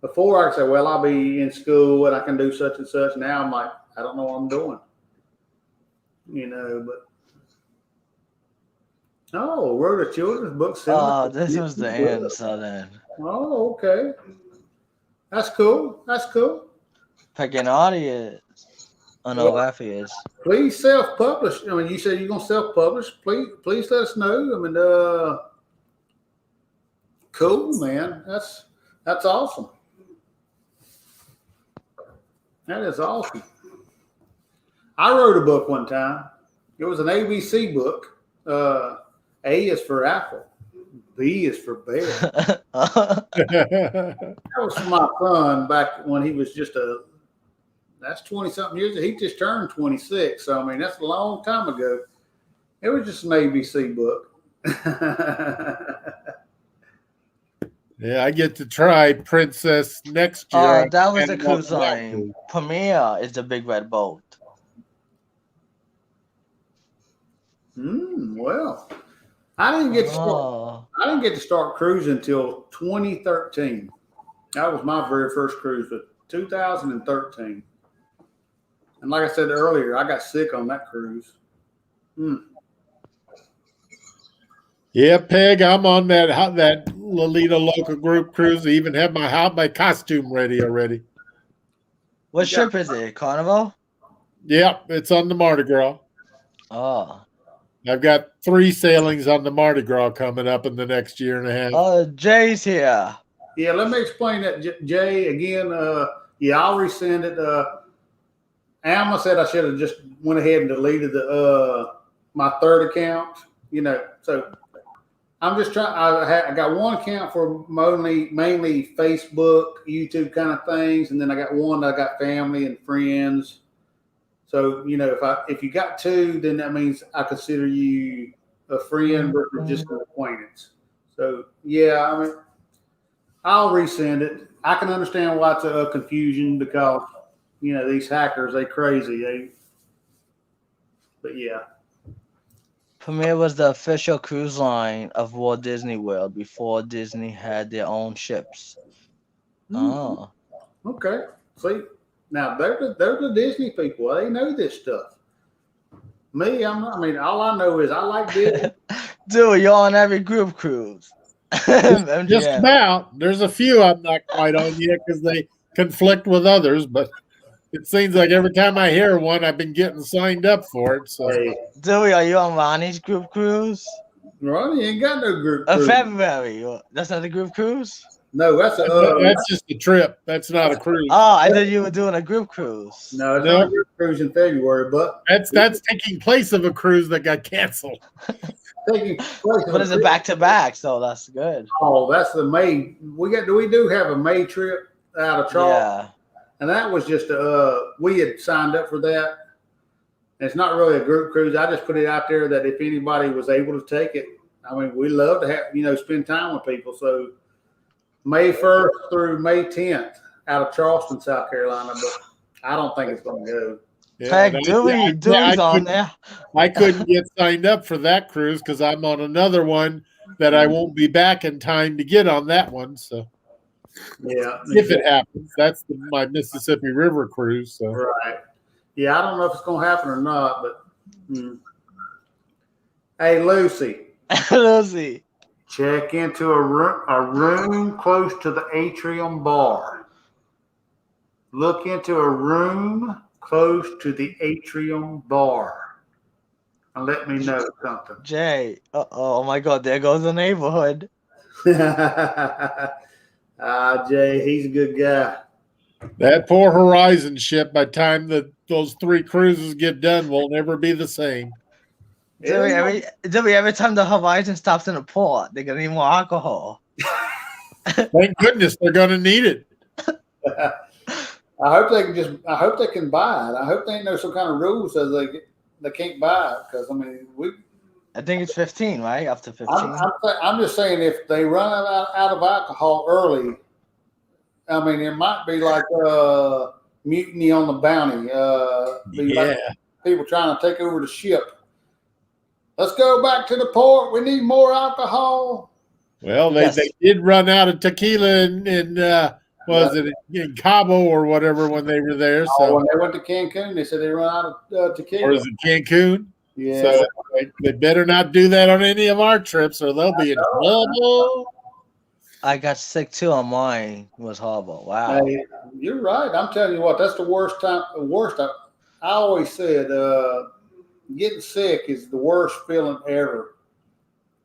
Before I could say, well, I'll be in school and I can do such and such. Now I'm like, I don't know what I'm doing. But wrote a children's book. Oh, this was the end, so then. Oh, okay. That's cool. Pick an audience. Oh, no, laugh is. Please self-publish. I mean, you said you're going to self-publish. Please let us know. I mean, cool, man. That's awesome. That is awesome. I wrote a book one time. It was an ABC book. A is for apple. B is for bear. That was for my son back when he was that's 20-something years. He just turned 26. So, I mean, that's a long time ago. It was just an ABC book. Yeah, I get to try Princess next year. Oh, that was the cruise line. Premier is the big red boat. Well, I didn't get to start cruising until 2013. That was my very first cruise, but 2013. And like I said earlier, I got sick on that cruise. Yeah, Peg, I'm on that Lolita Local group cruise. I even have my costume ready already. What ship is it? Carnival? Yep, it's on the Mardi Gras. Oh. I've got 3 sailings on the Mardi Gras coming up in the next year and a half. Oh, Jay's here. Yeah, let me explain that, Jay. Again, I'll resend it. Alma said I should have just went ahead and deleted my third account. So I'm just trying. I got one account for mainly Facebook, YouTube kind of things, and then I got one that I got family and friends. So if you got 2, then that means I consider you a friend versus just an acquaintance. So yeah, I mean, I'll resend it. I can understand why it's a confusion because these hackers, they crazy. But yeah. Premier was the official cruise line of Walt Disney World before Disney had their own ships. Oh. Okay. See, now they're the Disney people. They know this stuff. Me, all I know is I like Disney. Dude, you're on every group cruise. Just about. There's a few I'm not quite on yet because they conflict with others, but it seems like every time I hear one, I've been getting signed up for it. So, Dewey, are you on Ronnie's group cruise? Ronnie ain't got no group cruise. February. That's not a group cruise? No, that's just a trip. That's not a cruise. Oh, I thought you were doing a group cruise. No, it's not a group cruise in February, but that's taking place of a cruise that got canceled. But it's a back-to-back, so that's good. Oh, that's the May. We do have a May trip out of Charleston. Yeah. And that was just we had signed up for that. And it's not really a group cruise. I just put it out there that if anybody was able to take it, I mean, we love to have spend time with people. So May 1st through May 10th out of Charleston, South Carolina, but I don't think it's going to go. Yeah, Dewey's on there. I couldn't get signed up for that cruise because I'm on another one that I won't be back in time to get on that one. So. Yeah, if it happens, that's my Mississippi River cruise. So. Right. Yeah, I don't know if it's going to happen or not, but hey, Lucy. Lucy. Check into a room close to the atrium bar. Look into a room close to the atrium bar. And let me know something. Jay. Oh my God, there goes the neighborhood. Jay, he's a good guy. That poor Horizon ship, by the time that those 3 cruises get done, will never be the same. Every time the Horizon stops in a port, they're gonna need more alcohol. Thank goodness they're gonna need it. I hope they can buy it. I hope they know some kind of rules so they can't buy it because I mean I think it's 15, right? Up to 15. I'm just saying if they run out of alcohol early, I mean it might be like mutiny on the bounty. Be like people trying to take over the ship. Let's go back to the port. We need more alcohol. Well, they did run out of tequila in was it in Cabo or whatever when they were there? So when they went to Cancun, they said they run out of tequila. Or is it Cancun? Yeah. So they better not do that on any of our trips, or they'll be in trouble. I got sick too on mine. It was horrible. Wow. Hey, you're right. I'm telling you what, that's the worst time. The worst. I always said getting sick is the worst feeling ever.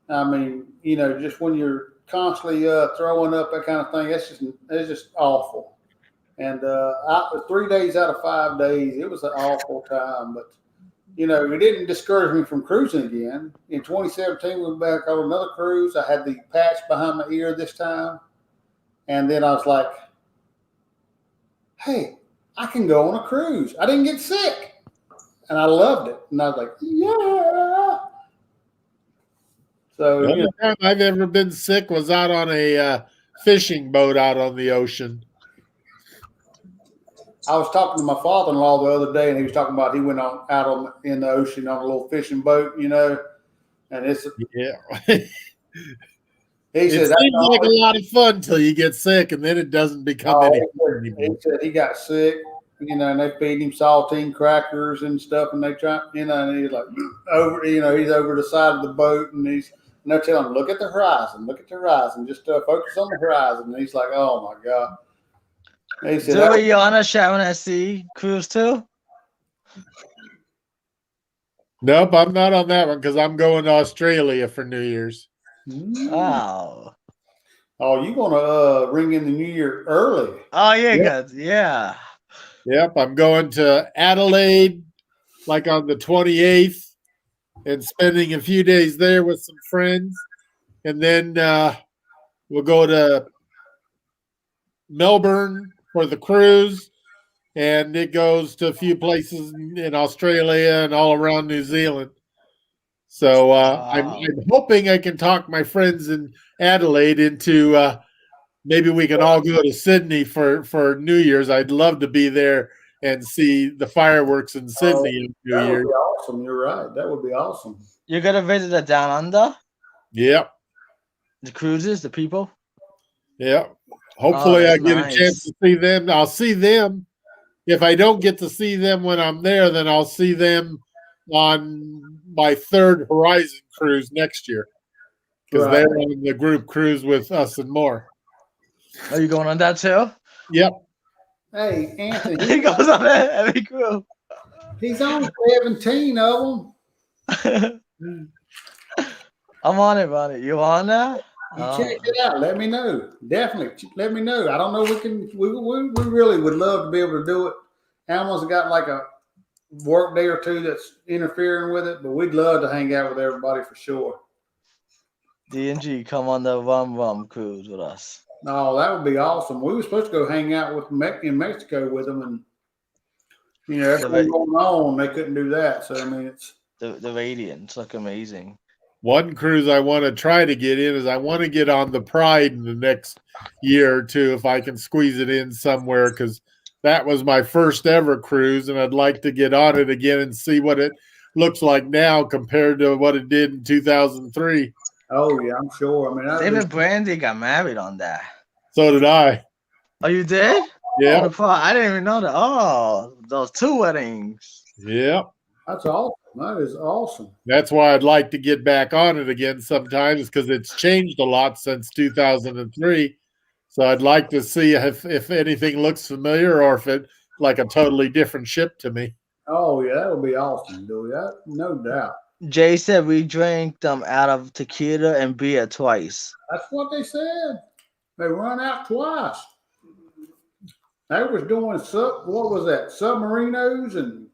I mean, you know, just when you're constantly throwing up, that kind of thing, it's just awful. And 3 days out of 5 days, it was an awful time. But you know, it didn't discourage me from cruising again. In 2017, we went back on another cruise. I had the patch behind my ear this time, and then I was like, "Hey, I can go on a cruise. I didn't get sick." And I loved it. And I was like, yeah. So the only time I've ever been sick was out on a fishing boat out on the ocean. I was talking to my father-in-law the other day, and he was talking about he went in the ocean on a little fishing boat, you know, and it's He said it seems like a lot of fun until you get sick, and then it doesn't become any fun anymore. He said he got sick, you know, and they feed him saltine crackers and stuff, and they try, you know, and he's like he's over the side of the boat, and they're telling him, look at the horizon, just focus on the horizon. And he's like, oh my God. He said, so are you on a Sharon SC cruise too? Nope, I'm not on that one because I'm going to Australia for New Year's. Wow. Oh, you want to ring in the New Year early? Oh, yeah, good. Yeah. Yep, I'm going to Adelaide like on the 28th and spending a few days there with some friends. And then we'll go to Melbourne for the cruise. And it goes to a few places in Australia and all around New Zealand. So I'm hoping I can talk my friends in Adelaide into maybe we can all go to Sydney for New Year's. I'd love to be there and see the fireworks in Sydney in New Year's. That would be awesome. You're right. That would be awesome. You're going to visit the Down Under? Yep. The cruises, the people? Yep. Hopefully I get nice. a chance to see them. I'll see them. If I don't get to see them when I'm there, then I'll see them on my third Horizon cruise next year because they're on the group cruise with us and more. Are you going on that too? Yep. Hey, Anthony. He goes on every cruise. He's on 17 of them. I'm on it, buddy. You on that? You check it out. Let me know. Definitely. Let me know. I don't know. We really would love to be able to do it. Almost got like a work day or two that's interfering with it, but we'd love to hang out with everybody for sure. D&G, come on the Rum Rum cruise with us. No, that would be awesome. We were supposed to go hang out with in Mexico with them, and everything going on, they couldn't do that. So I mean, it's the Radiants look amazing. One cruise I want to try to get in is I want to get on the Pride in the next year or two if I can squeeze it in somewhere because that was my first ever cruise, and I'd like to get on it again and see what it looks like now compared to what it did in 2003. Oh, yeah, I'm sure. I mean, David Brandy got married on that. So did I. Oh, you did? Yeah. I didn't even know that. Oh, those 2 weddings. Yeah. That's awesome. That is awesome. That's why I'd like to get back on it again sometimes because it's changed a lot since 2003. So I'd like to see if anything looks familiar or if it's like a totally different ship to me. Oh, yeah, that would be awesome, dude. That, no doubt. Jay said we drank them out of tequila and beer twice. That's what they said. They run out twice. They was doing what was that? Submarinos and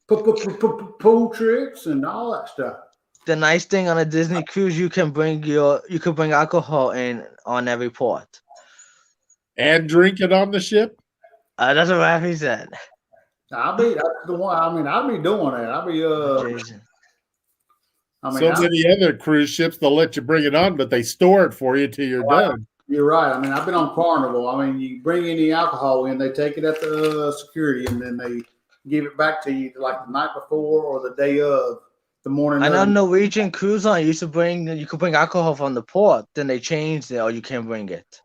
pool tricks and all that stuff. The nice thing on a Disney cruise, you can bring alcohol in on every port and drink it on the ship. That's what Rafi said. That's the one. I mean, I'll be doing that. I'll be Jason. So many other cruise ships, they'll let you bring it on, but they store it for you till you're done. You're right. I mean, I've been on Carnival. I mean, you bring any alcohol in, they take it at the security, and then they give it back to you like the night before or the day of, the morning. I know of. Norwegian Cruise Line you could bring alcohol from the port, then they changed it, or you can't bring it.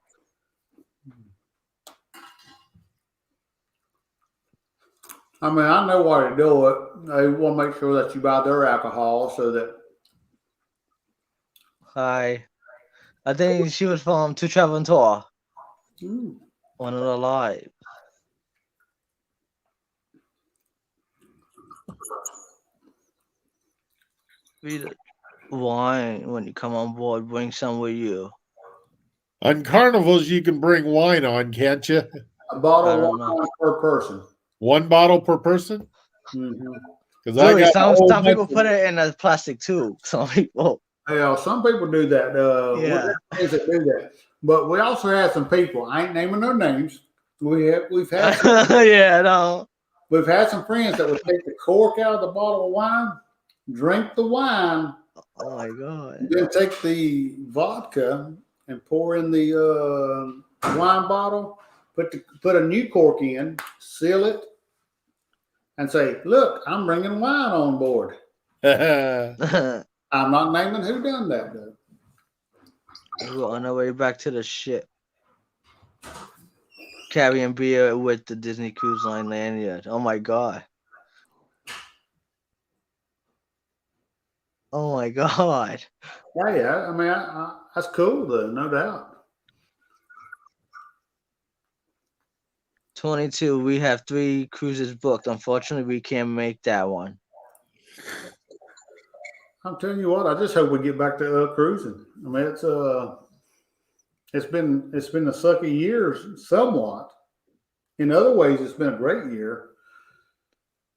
I mean, I know why they do it. They want to make sure that you buy their alcohol so that. Hi. I think she was from To Travel and Tour. Ooh. One of the live. Wine when you come on board, bring some with you. On Carnivals, you can bring wine on, can't you? A bottle of wine per person. One bottle per person? Mm-hmm. Really, some people put it in a plastic tube. Some people. Yeah, some people do that. That do that. But we also had some people. I ain't naming their names. We've had we've had some friends that would take the cork out of the bottle of wine, drink the wine. Oh my god! Then take the vodka and pour in the wine bottle. Put a new cork in, seal it, and say, "Look, I'm bringing wine on board." I'm not naming who done that though. We're on our way back to the ship, carrying beer with the Disney Cruise Line lanyard. Oh my god! Oh my god! Yeah. I mean, that's cool though, no doubt. 22. We have 3 cruises booked. Unfortunately, we can't make that one. I'm telling you what, I just hope we get back to cruising. I mean, it's been a sucky year somewhat. In other ways, it's been a great year.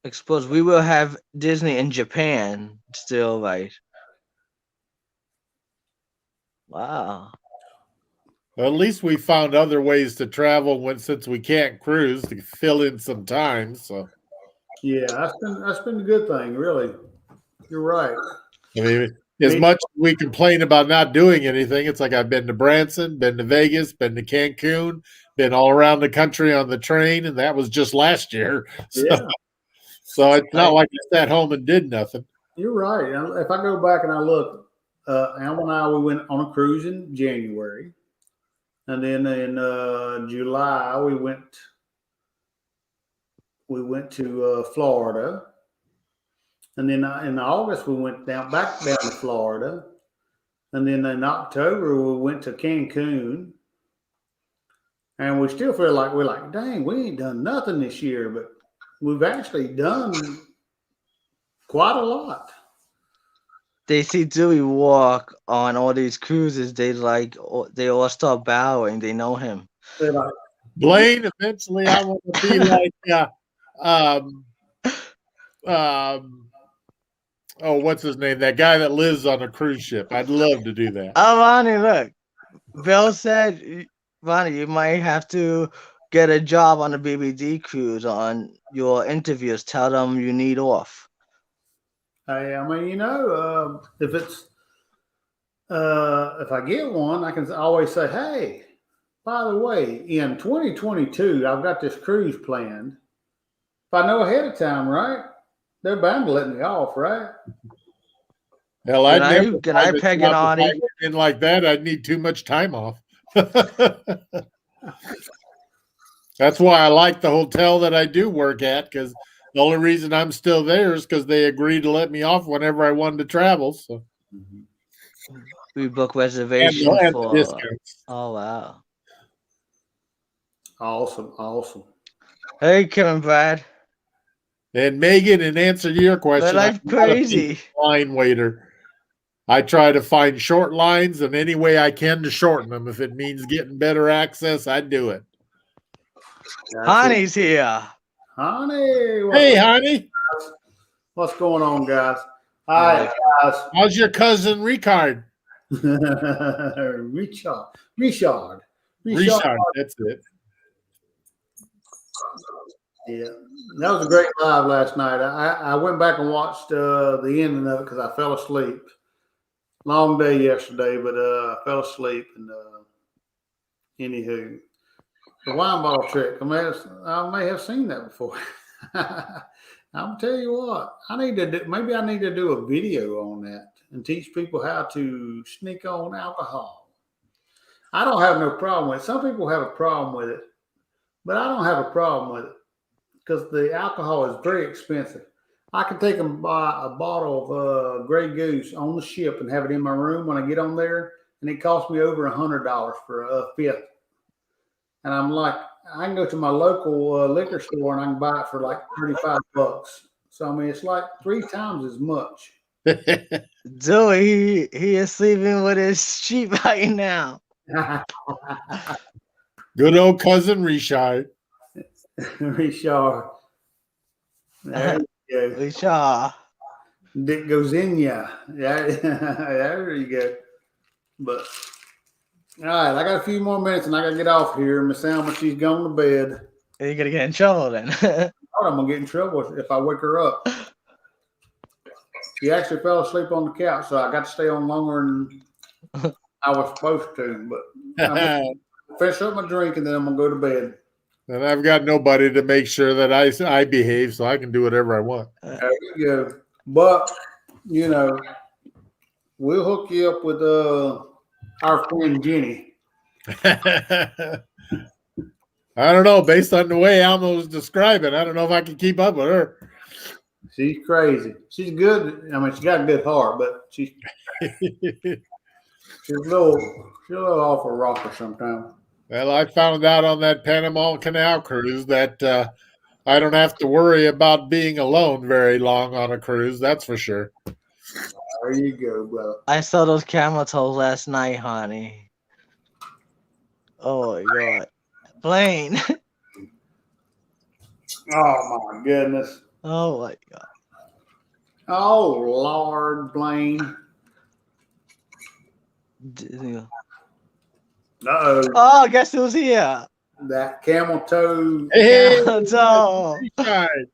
I suppose we will have Disney in Japan still, right? Wow. Well, at least we found other ways to travel since we can't cruise to fill in some time. So yeah, that's been a good thing, really. You're right. I mean, as much as we complain about not doing anything, it's like I've been to Branson, been to Vegas, been to Cancun, been all around the country on the train, and that was just last year. So it's not like I sat home and did nothing. You're right. If I go back and I look, Alma and I, we went on a cruise in January. And then in July, we went to Florida. And then in August, we went back down to Florida. And then in October, we went to Cancun. And we still feel like we're like, dang, we ain't done nothing this year. But we've actually done quite a lot. They see Dewey walk on all these cruises. They all start bowing. They know him. They're like, Blaine, eventually I want to be like what's his name? That guy that lives on a cruise ship. I'd love to do that. Oh, Ronnie, look. Bill said, Ronnie, you might have to get a job on the BBD cruise on your interviews. Tell them you need off. Hey, I mean, if I get one, I can always say, hey, by the way, in 2022, I've got this cruise planned. If I know ahead of time, right, they're bound to let me off, right? Hell, can I peg an Audi? In like that, I'd need too much time off. That's why I like the hotel that I do work at, because the only reason I'm still there is because they agreed to let me off whenever I wanted to travel. So we book reservations for. Oh wow! Awesome. Hey, Kevin, Brad, and Megan. In answer to your question, that's crazy. Line waiter. I try to find short lines and any way I can to shorten them. If it means getting better access, I do it. Honey's here. Honey. Hey, honey. What's going on, guys? Hi, guys. How's your cousin Ricard? Richard. That's it. Yeah, that was a great live last night. I went back and watched the ending of it because I fell asleep. Long day yesterday, but I fell asleep. And anywho, the wine bottle trick. I may have seen that before. I'll tell you what. Maybe I need to do a video on that and teach people how to sneak on alcohol. I don't have no problem with it. Some people have a problem with it, but I don't have a problem with it because the alcohol is very expensive. I can take and buy a bottle of Grey Goose on the ship and have it in my room when I get on there, and it costs me over $100 for a fifth. And I'm like, I can go to my local liquor store and I can buy it for like $35. So I mean, it's like 3 times as much. Dude, he is sleeping with his sheep right now. Good old cousin Richard. Richard. There you go. Richard. Dick goes in ya. Yeah, there you go. But all right, I got a few more minutes and I gotta get off here. Miss Alma, she's gone to bed. You're gonna get in trouble then. I'm gonna get in trouble if I wake her up. She actually fell asleep on the couch, so I got to stay on longer than I was supposed to. But I'm gonna finish up my drink and then I'm gonna go to bed. And I've got nobody to make sure that I behave, so I can do whatever I want. There you go. But we'll hook you up with our friend Jenny. I don't know. Based on the way Alma was describing, I don't know if I can keep up with her. She's crazy. She's good. I mean, she's got a good heart, but she's a little off a rocker sometimes. Well, I found out on that Panama Canal cruise that I don't have to worry about being alone very long on a cruise. That's for sure. There you go, brother. I saw those camel toes last night, honey. Oh my god. Blaine. Oh my goodness. Oh my god. Oh Lord, Blaine. Uh-oh. Oh, guess who's here? That camel toe. Hey, Camel toe. Richard.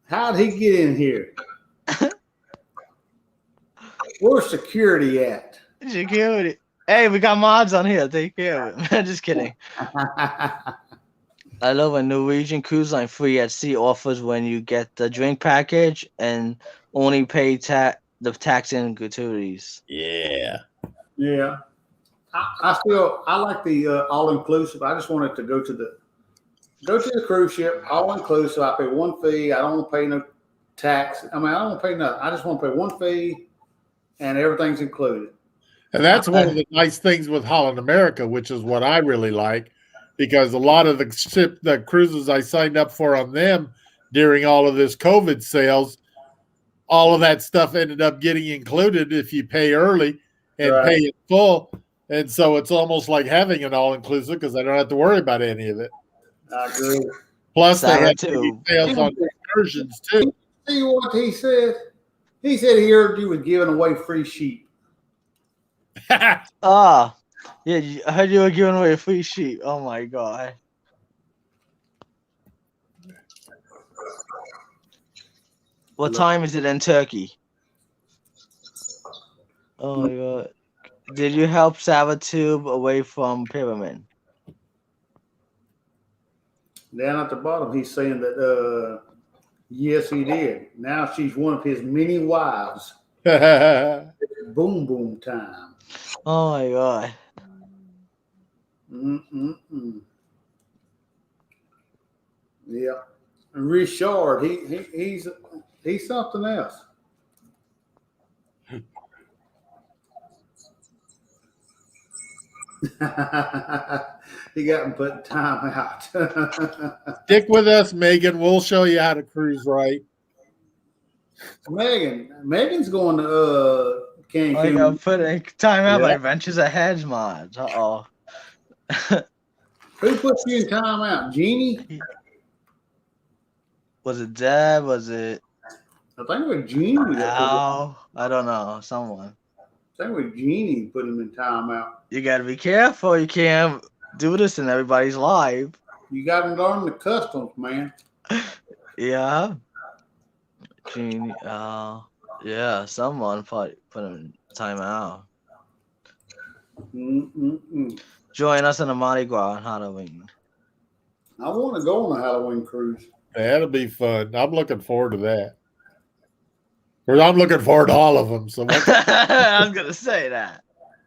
How'd he get in here? Where's security at? Security. Hey, we got mods on here. Take care of it. Just kidding. I love a Norwegian cruise line free at sea offers when you get the drink package and only pay the tax and gratuities. Yeah. Yeah. I like the all inclusive. I just wanted to go to the cruise ship, all inclusive. I pay one fee. I don't want to pay no tax. I mean, I don't want to pay nothing. I just want to pay one fee and everything's included. And that's one of the nice things with Holland America, which is what I really like, because a lot of the cruises I signed up for on them during all of this COVID sales, all of that stuff ended up getting included if you pay early and pay it full. And so it's almost like having an all-inclusive because I don't have to worry about any of it. I agree. Plus, they have sales on excursions, too. See what he said? He said he heard you was giving away free sheep. Ah, yeah, I heard you were giving away a free sheep. Oh my god. What time is it in Turkey? Oh my god. Did you help Savatube away from Pyramid? Down at the bottom, he's saying that, yes, he did. Now she's one of his many wives. Boom, boom time. Oh my god. Yeah. And Richard, he's something else. He got him put time out. Stick with us, Megan. We'll show you how to cruise right. Megan's going to Cancun. Oh, you're putting time out by Adventures Ahead mods. Uh-oh. Who put you in time out? Jeannie? Was it Deb? Was it I think it was Jeannie. Al? I don't know. Someone. I think it was Jeannie put him in time out. You gotta be careful. You can't do this and everybody's live. You got to learn the customs, man. Yeah. Genie, yeah, someone put him time out. Join us on the Mardi Gras on Halloween. I want to go on a Halloween cruise. That'll be fun. I'm looking forward to that. Or I'm looking forward to all of them. So I was gonna say that.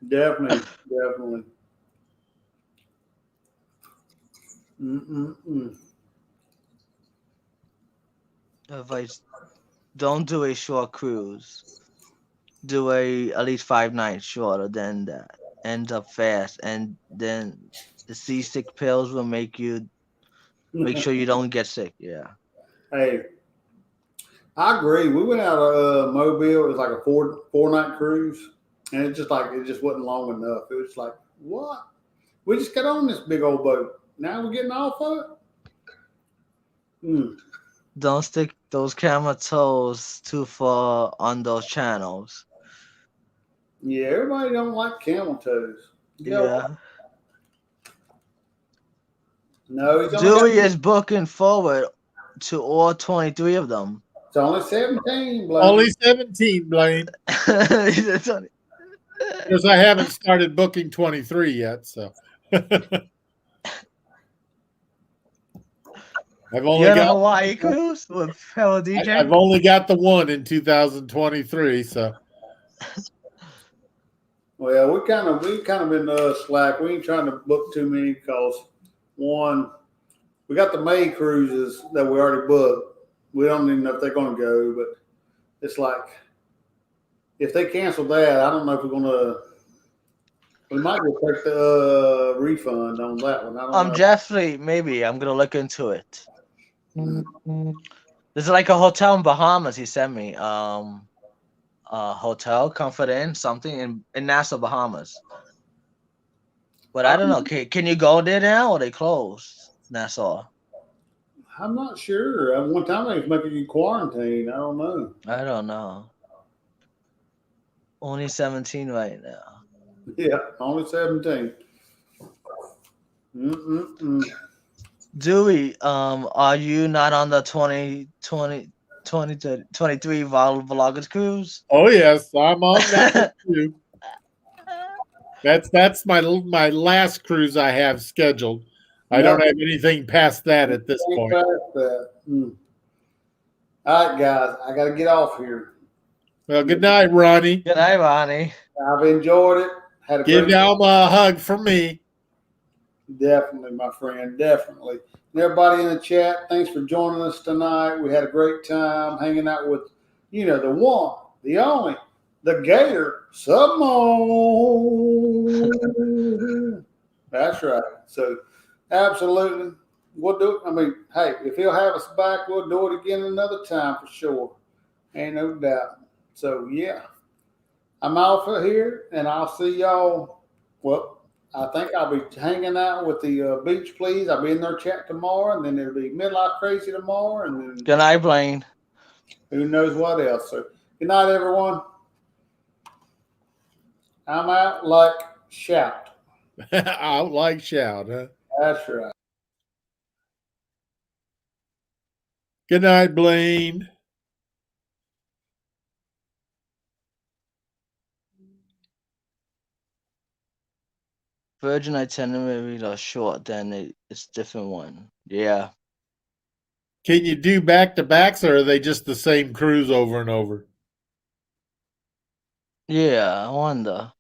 Definitely. Advice: don't do a short cruise. Do at least 5 nights shorter than that. End up fast, and then the seasick pills will make sure you don't get sick. Yeah. Hey, I agree. We went out of Mobile. It was like a 4-night cruise, and it just wasn't long enough. It was like, what? We just got on this big old boat. Now we're getting off of it. Don't stick those camera toes too far on those channels. Yeah, everybody don't like camel toes. Yeah. No, he's Dewey is booking forward to all 23 of them. It's only 17, Blaine. Only 17, Blaine. Because I haven't started booking 23 yet, so. I've only got Hawaii cruise with fellow DJ. I've only got the one in 2023, so. Well, we kind of been slack. We ain't trying to book too many because one, we got the May cruises that we already booked. We don't even know if they're going to go, but it's like if they cancel that, I don't know if we're going to. We might go take the refund on that one. I don't know. Definitely, maybe I'm gonna look into it. There's like a hotel in Bahamas. He sent me hotel Comfort Inn something in Nassau, Bahamas. But I don't know. Can you go there now or they closed Nassau? I'm not sure. One time they was making you quarantine. I don't know. Only 17 right now. Yeah, only 17. Dewey, are you not on the 2023 Vloggers cruise? Oh yes, I'm on that too. That's my last cruise I have scheduled. I don't have anything past that at this point. All right, guys, I got to get off here. Well, good night, Ronnie. Good night, Ronnie. I've enjoyed it. Had a Give Alma a hug from me. Definitely, my friend. Definitely. And everybody in the chat, thanks for joining us tonight. We had a great time hanging out with, the one, the only, the Gator, Simone. That's right. So, absolutely. We'll do it. I mean, hey, if he'll have us back, we'll do it again another time for sure. Ain't no doubt. So, yeah. I'm off of here, and I'll see y'all. Well, I think I'll be hanging out with the Beach Please. I'll be in their chat tomorrow, and then there'll be Midlife Crazy tomorrow, and then good night, Blaine. Who knows what else? So, good night, everyone. I'm out like shout. Out like shout, huh? That's right. Good night, Blaine. Virgin itineraries are short, then it's different one. Yeah. Can you do back-to-backs, or are they just the same cruise over and over? Yeah, I wonder.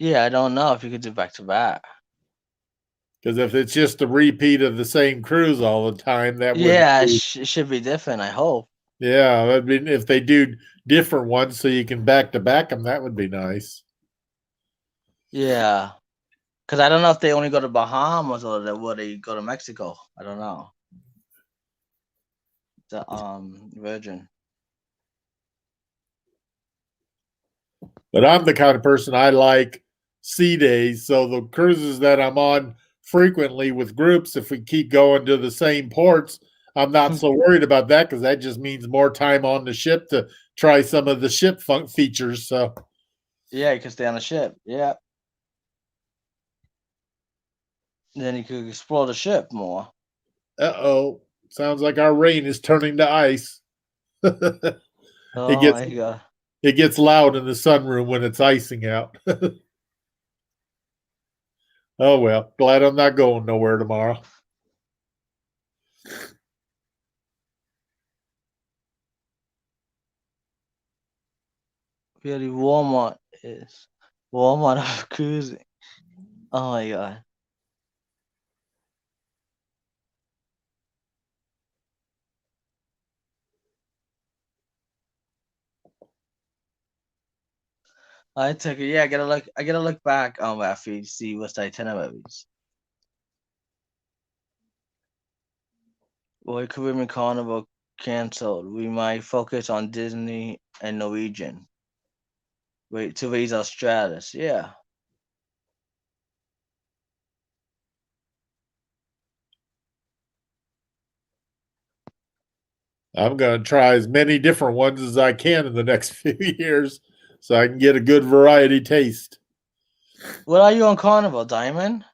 Yeah, I don't know if you could do back-to-back. Because if it's just a repeat of the same cruise all the time, that would it should be different, I hope. Yeah, I mean, if they do different ones so you can back-to-back them, that would be nice. Yeah. Because I don't know if they only go to Bahamas or will they go to Mexico. I don't know. The Virgin. But I'm the kind of person I like sea days. So the cruises that I'm on frequently with groups, if we keep going to the same ports, I'm not so worried about that because that just means more time on the ship to try some of the ship features. So yeah, you can stay on the ship. Yeah. Then you could explore the ship more. Uh-oh. Sounds like our rain is turning to ice. it Oh gets my god. it gets loud in the sunroom when it's icing out. Oh well, glad I'm not going nowhere tomorrow. Really, Walmart is Walmart of cruising. Oh my god. I took it. Yeah, I gotta look back on my feed, see what's the itineraries. Royal Caribbean Carnival canceled. We might focus on Disney and Norwegian. Wait to raise our status. Yeah. I'm going to try as many different ones as I can in the next few years so I can get a good variety taste. What are you on Carnival, Diamond?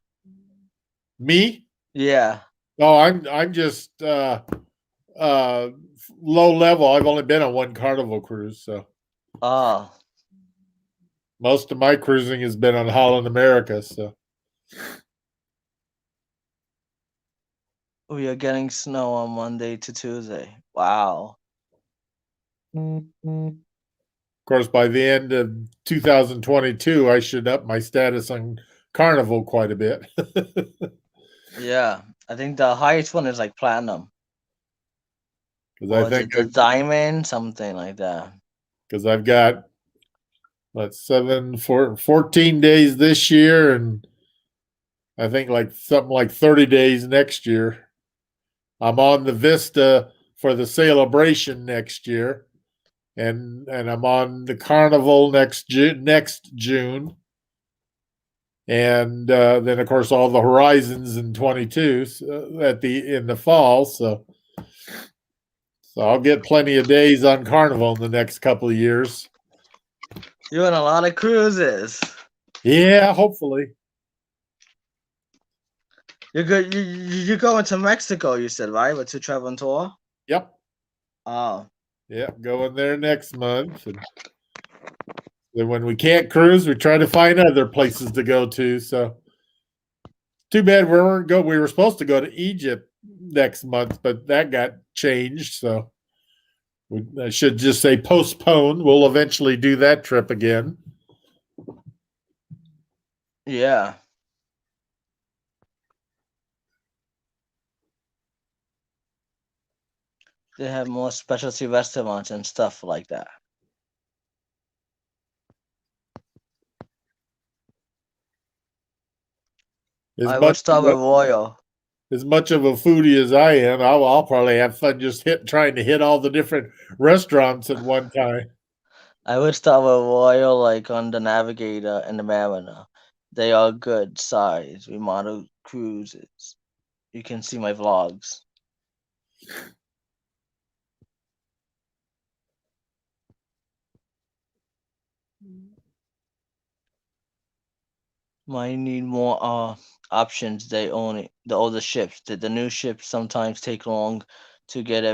Me? Yeah. Oh, I'm just low level. I've only been on one Carnival cruise, so Oh. most of my cruising has been on Holland America. So We are getting snow on Monday to Tuesday. Wow. of course, by the end of 2022, I should up my status on Carnival quite a bit. Yeah. I think the highest one is like platinum. Because Or I is think it the diamond? Something like that. because I've got 14 days this year, and I think like something like 30 days next year. I'm on the Vista for the celebration next year, and I'm on the Carnival next June, and then of course all the Horizons in 22 in the fall. So I'll get plenty of days on Carnival in the next couple of years. You're on a lot of cruises. Yeah, hopefully. You're good. You're going to Mexico, you said, right? With 2 travel tour? Yep. Oh. Yeah, going there next month. And then when we can't cruise, we try to find other places to go to. So too bad we weren't go. We were supposed to go to Egypt next month, but that got changed. So I should just say postponed. We'll eventually do that trip again. Yeah. They have more specialty restaurants and stuff like that. I would start with Royal. As much of a foodie as I am, I'll probably have fun just trying to hit all the different restaurants at one time. I would start with Royal, like on the Navigator and the Mariner. They are good size remodeled cruises. You can see my vlogs. Might need more options. They own the older ships. The new ships sometimes take long to get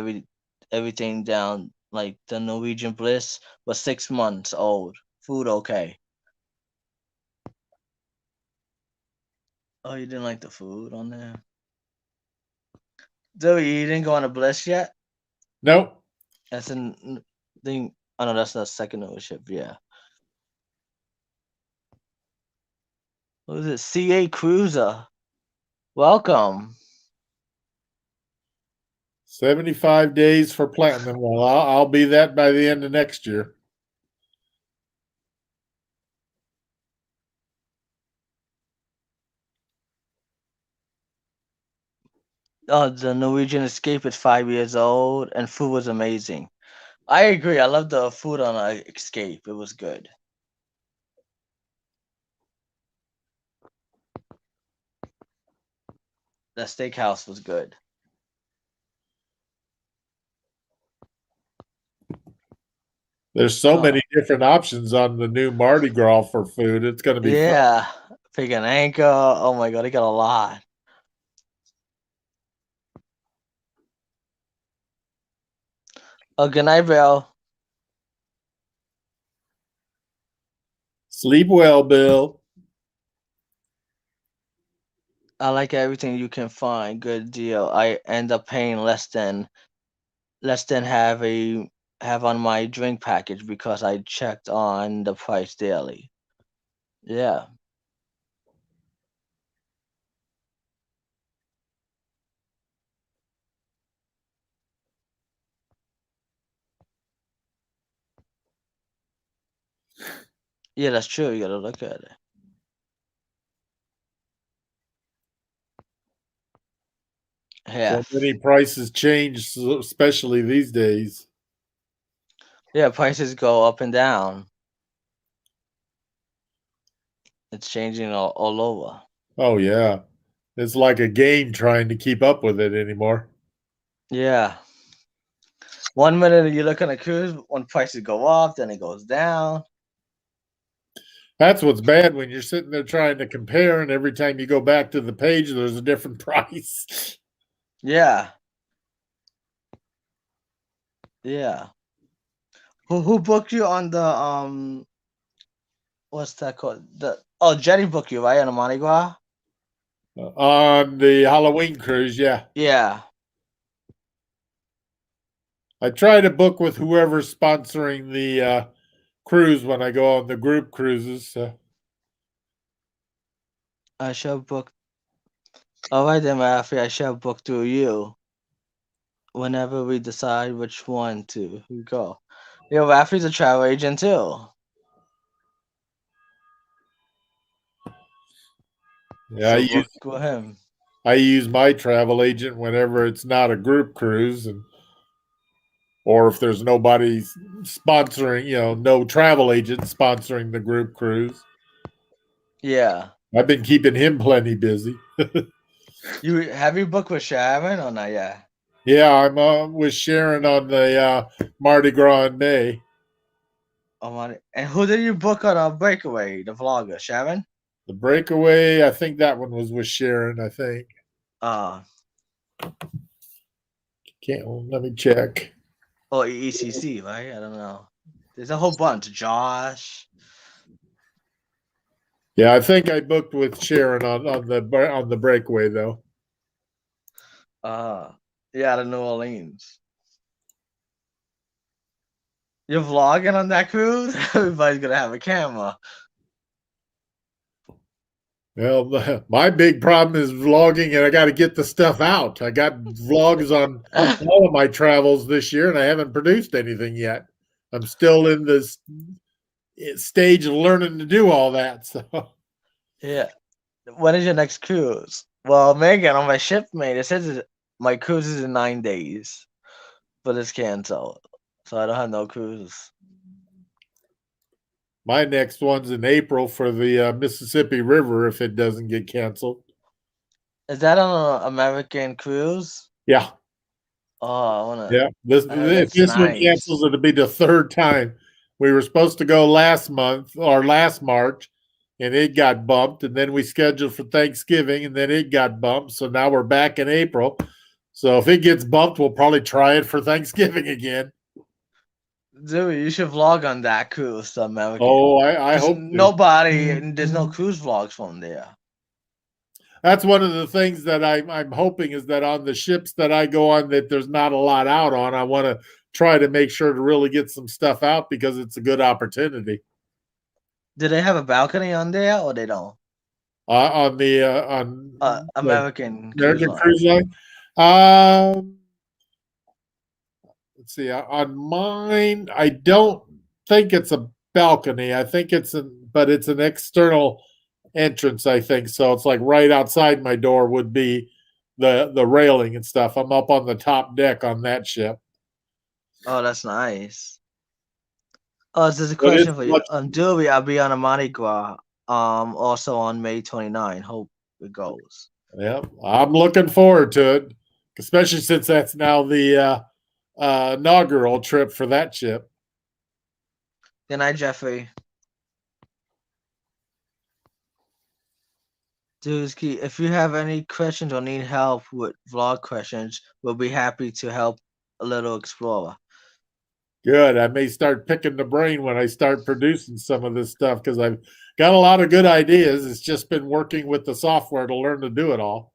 everything down. Like the Norwegian Bliss was 6 months old. Food okay. Oh, you didn't like the food on there? Dude, you didn't go on a Bliss yet? Nope. That's an thing. Oh no, that's the second newest ship. Yeah. What is it? CA Cruiser. Welcome. 75 days for platinum. Well, I'll be that by the end of next year. Oh, the Norwegian Escape is 5 years old, and food was amazing. I agree. I love the food on Escape. It was good. The steakhouse was good. There's so many different options on the new Mardi Gras for food. It's going to be fun. Yeah. Pig and anchor. Oh my god, they got a lot. Oh, good night, Bill. Sleep well, Bill. I like everything you can find. Good deal. I end up paying less than have on my drink package because I checked on the price daily. Yeah. Yeah, that's true. You gotta look at it. Yeah. So many prices change, especially these days. Yeah, prices go up and down. It's changing all over. Oh yeah, it's like a game trying to keep up with it anymore. Yeah. 1 minute you look on a cruise, when prices go up, then it goes down. That's what's bad when you're sitting there trying to compare, and every time you go back to the page, there's a different price. Yeah. Yeah. Who booked you on the what's that called? Jenny booked you, right? On the Mardi Gras? On the Halloween cruise, yeah. Yeah. I try to book with whoever's sponsoring the cruise when I go on the group cruises. I shall book. All right, then, Rafi. I shall book through you whenever we decide which one to go. Yo, Rafi's a travel agent too. Yeah, So book with him. I use my travel agent whenever it's not a group cruise, and or if there's nobody sponsoring, no travel agent sponsoring the group cruise. Yeah. I've been keeping him plenty busy. You booked with Sharon or not yet? Yeah, I'm with Sharon on the Mardi Gras in May. And who did you book on a breakaway? The vlogger, Sharon? The breakaway, I think that one was with Sharon. I think. Uh Can't let me check. or ECC, right? I don't know. There's a whole bunch. Josh. Yeah, I think I booked with Sharon on the breakaway though. Yeah, out of New Orleans. You're vlogging on that cruise? Everybody's gonna have a camera. Well, my big problem is vlogging, and I got to get the stuff out. I got vlogs on all of my travels this year, and I haven't produced anything yet. I'm still in this stage of learning to do all that. So, Yeah. When is your next cruise? Well, Megan, on my shipmate, it says my cruise is in 9 days, but it's canceled, so I don't have no cruise. my next one's in April for the Mississippi River if it doesn't get canceled. Is that on an American cruise? Yeah. Oh, I wanna. Yeah. If That's this one nice. cancels, it'll be the third time. We were supposed to go last month or last March, and it got bumped. And then we scheduled for Thanksgiving, and then it got bumped. So now we're back in April. So if it gets bumped, we'll probably try it for Thanksgiving again. Dude, you should vlog on that cruise, the American. Oh, I hope There's no cruise vlogs from there. that's one of the things that I'm hoping is that on the ships that I go on that there's not a lot out on. I want to try to make sure to really get some stuff out because it's a good opportunity. Do they have a balcony on there or they don't? On the American cruise American line. Cruise Line. Let's see. On mine, I don't think it's a balcony. I think but it's an external entrance. I think so. It's like right outside my door would be the railing and stuff. I'm up on the top deck on that ship. Oh, that's nice. Oh, there's a But it's question for you. much. Dewey, I'll be on a Mardi Gras. Also on May 29. Hope it goes. Yeah, I'm looking forward to it, especially since that's now the inaugural trip for that ship. Good night, Jeffrey. Dusky, if you have any questions or need help with vlog questions, we'll be happy to help a little explorer. Good. I may start picking the brain when I start producing some of this stuff because I've got a lot of good ideas. It's just been working with the software to learn to do it all.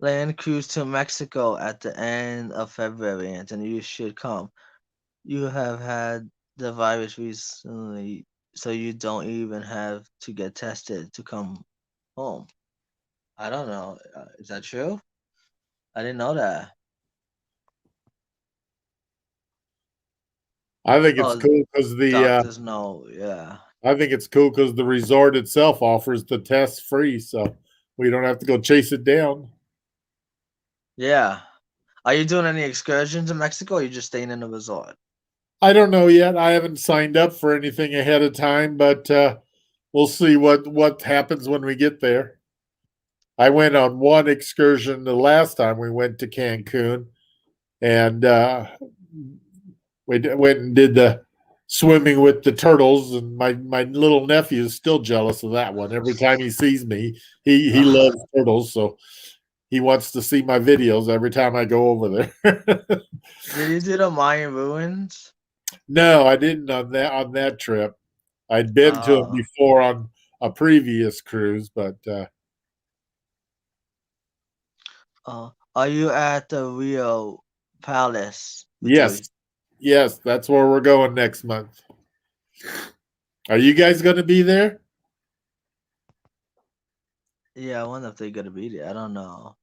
Land cruise to Mexico at the end of February, Anthony. You should come. You have had the virus recently, so you don't even have to get tested to come home. I don't know. Is that true? I didn't know that. I think it's Oh, cool because doctors know. Yeah. I think it's cool because the resort itself offers the test free, so we don't have to go chase it down. Yeah. Are you doing any excursions in Mexico or are you just staying in the resort? I don't know yet. I haven't signed up for anything ahead of time, but we'll see what happens when we get there. I went on one excursion the last time we went to Cancun, and went and did the swimming with the turtles, and my little nephew is still jealous of that one. Every time he sees me, he loves turtles, so he wants to see my videos every time I go over there. Did you do the Mayan ruins? No, I didn't on that trip. I'd been to them before on a previous cruise, but Are you at the Rio Palace? yes, that's where we're going next month. Are you guys going to be there? Yeah, I wonder if they're gonna be there. I don't know.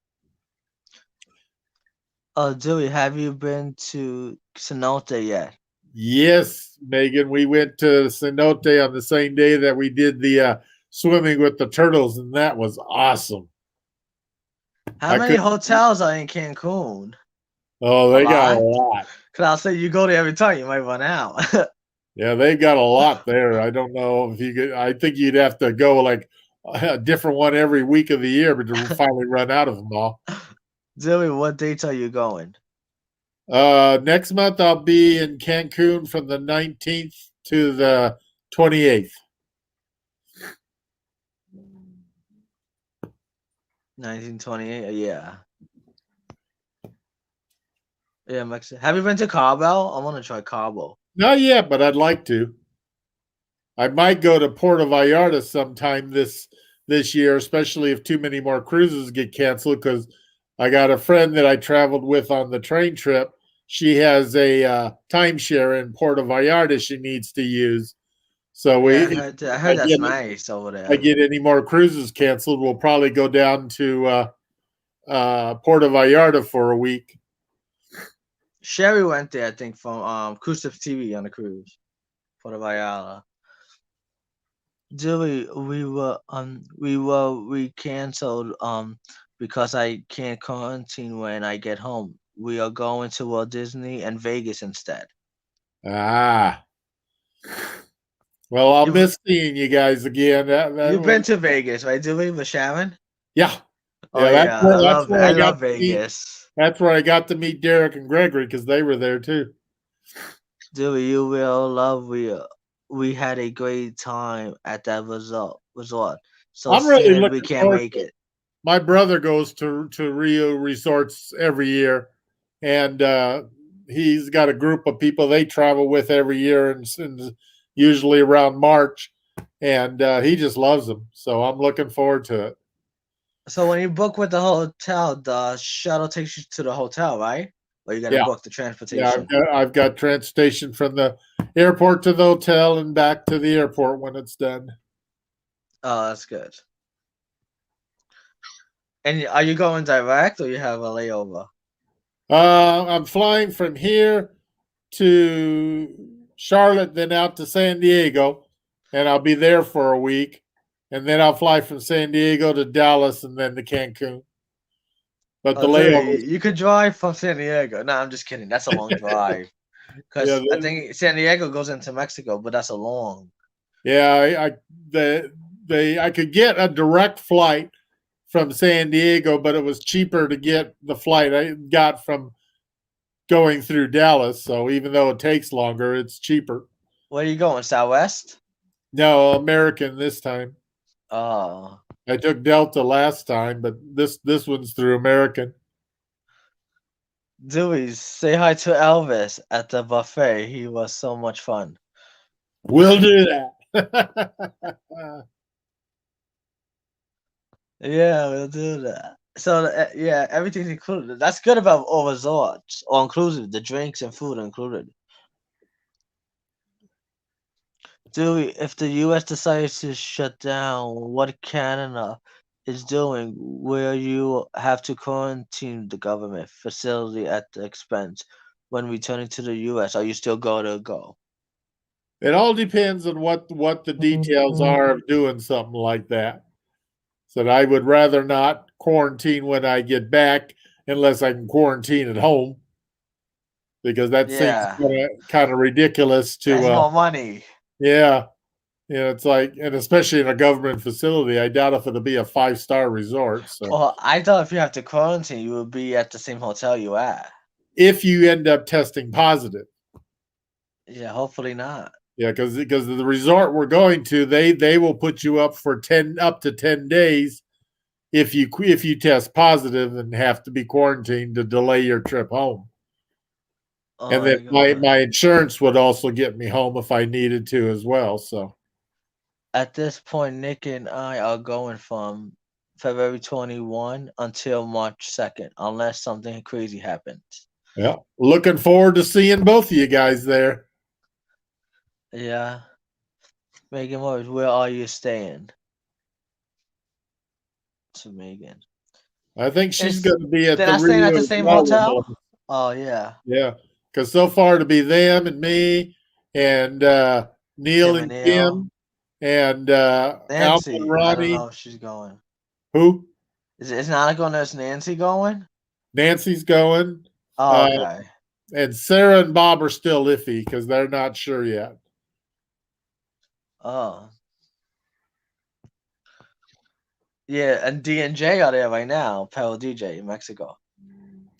Oh, Dewey, have you been to Cenote yet? Yes, Megan. We went to Cenote on the same day that we did the swimming with the turtles, and that was awesome. How many hotels are in Cancun? Oh, they got a lot. Cause I'll say you go there every time, you might run out. Yeah, they got a lot there. I don't know if you could. I think you'd have to go like a different one every week of the year, but to finally run out of them all. Dewey, what dates are you going? Next month I'll be in Cancun from the 19th to the 28th. 1928. Yeah. Yeah, Mexico. Have you been to Cabo? I want to try Cabo. Not yet, but I'd like to. I might go to Puerto Vallarta sometime this year, especially if too many more cruises get canceled, because I got a friend that I traveled with on the train trip. She has a timeshare in Puerto Vallarta she needs to use. So I heard that's nice over there. I get any more cruises canceled, we'll probably go down to Puerto Vallarta for a week. Sherry went there, I think, from Cruise TV on the cruise. Puerto Vallarta. Dewey, we canceled because I can't quarantine when I get home. We are going to Walt Disney and Vegas instead. Ah. Well, I'll miss seeing you guys again. You've been to Vegas, right, Dewey, with Sharon? Yeah. Oh, yeah. I love Vegas. That's where I got to meet Derek and Gregory because they were there too. Dewey, you will love we had a great time at that resort. So I'm really looking we can't make it. My brother goes to Rio resorts every year, and he's got a group of people they travel with every year, and usually around March, and he just loves them. So I'm looking forward to it. So when you book with the hotel, the shuttle takes you to the hotel, right? Or you got to book the transportation? Yeah, I've got transportation from the airport to the hotel and back to the airport when it's done. Oh, that's good. And are you going direct or you have a layover? I'm flying from here to Charlotte, then out to San Diego, and I'll be there for a week. And then I'll fly from San Diego to Dallas and then to Cancun. But the layover. You could drive from San Diego. No, I'm just kidding. That's a long drive. Because I think San Diego goes into Mexico, but that's a long. Yeah, I could get a direct flight from San Diego, but it was cheaper to get the flight I got from going through Dallas. So even though it takes longer, it's cheaper. Where are you going? Southwest? No, American this time. Oh. I took Delta last time, but this one's through American. Dewey, say hi to Elvis at the buffet. He was so much fun. We'll do that. Yeah, we'll do that. So yeah, everything's included. That's good about all resorts, all inclusive. The drinks and food are included. Dewey, if the U.S. decides to shut down what Canada is doing, will you have to quarantine the government facility at the expense when returning to the U.S.? Are you still going to go? It all depends on what the details are of doing something like that. So I would rather not quarantine when I get back unless I can quarantine at home, because that seems Yeah, kind of ridiculous that's to more money. yeah. It's like, and especially in a government facility, I doubt if it'll be a 5-star resort. So Well, I thought if you have to quarantine, you would be at the same hotel you at. if you end up testing positive, Yeah, hopefully not. yeah, because the resort we're going to, they will put you up for 10 days if you test positive and have to be quarantined to delay your trip home. Oh And my then my god. my insurance would also get me home if I needed to as well. So At this point, Nick and I are going from February 21 until March 2nd, unless something crazy happens. yeah, looking forward to seeing both of you guys there. Yeah. Megan Morris, where are you staying? To Megan. I think she's It's going to be at they're the not staying at Rio the as same well with hotel? us. Oh yeah. Yeah, because so far to be them and me and Neil Tim and and Neil. Kim and Alma and Nancy. I don't Ronnie. know if she's going. Who? Is Monica nurse Nancy going? Nancy's going. Oh, Uh, okay. and Sarah and Bob are still iffy because they're not sure yet. Oh. Yeah, and D and J are there right now, Pedal DJ in Mexico.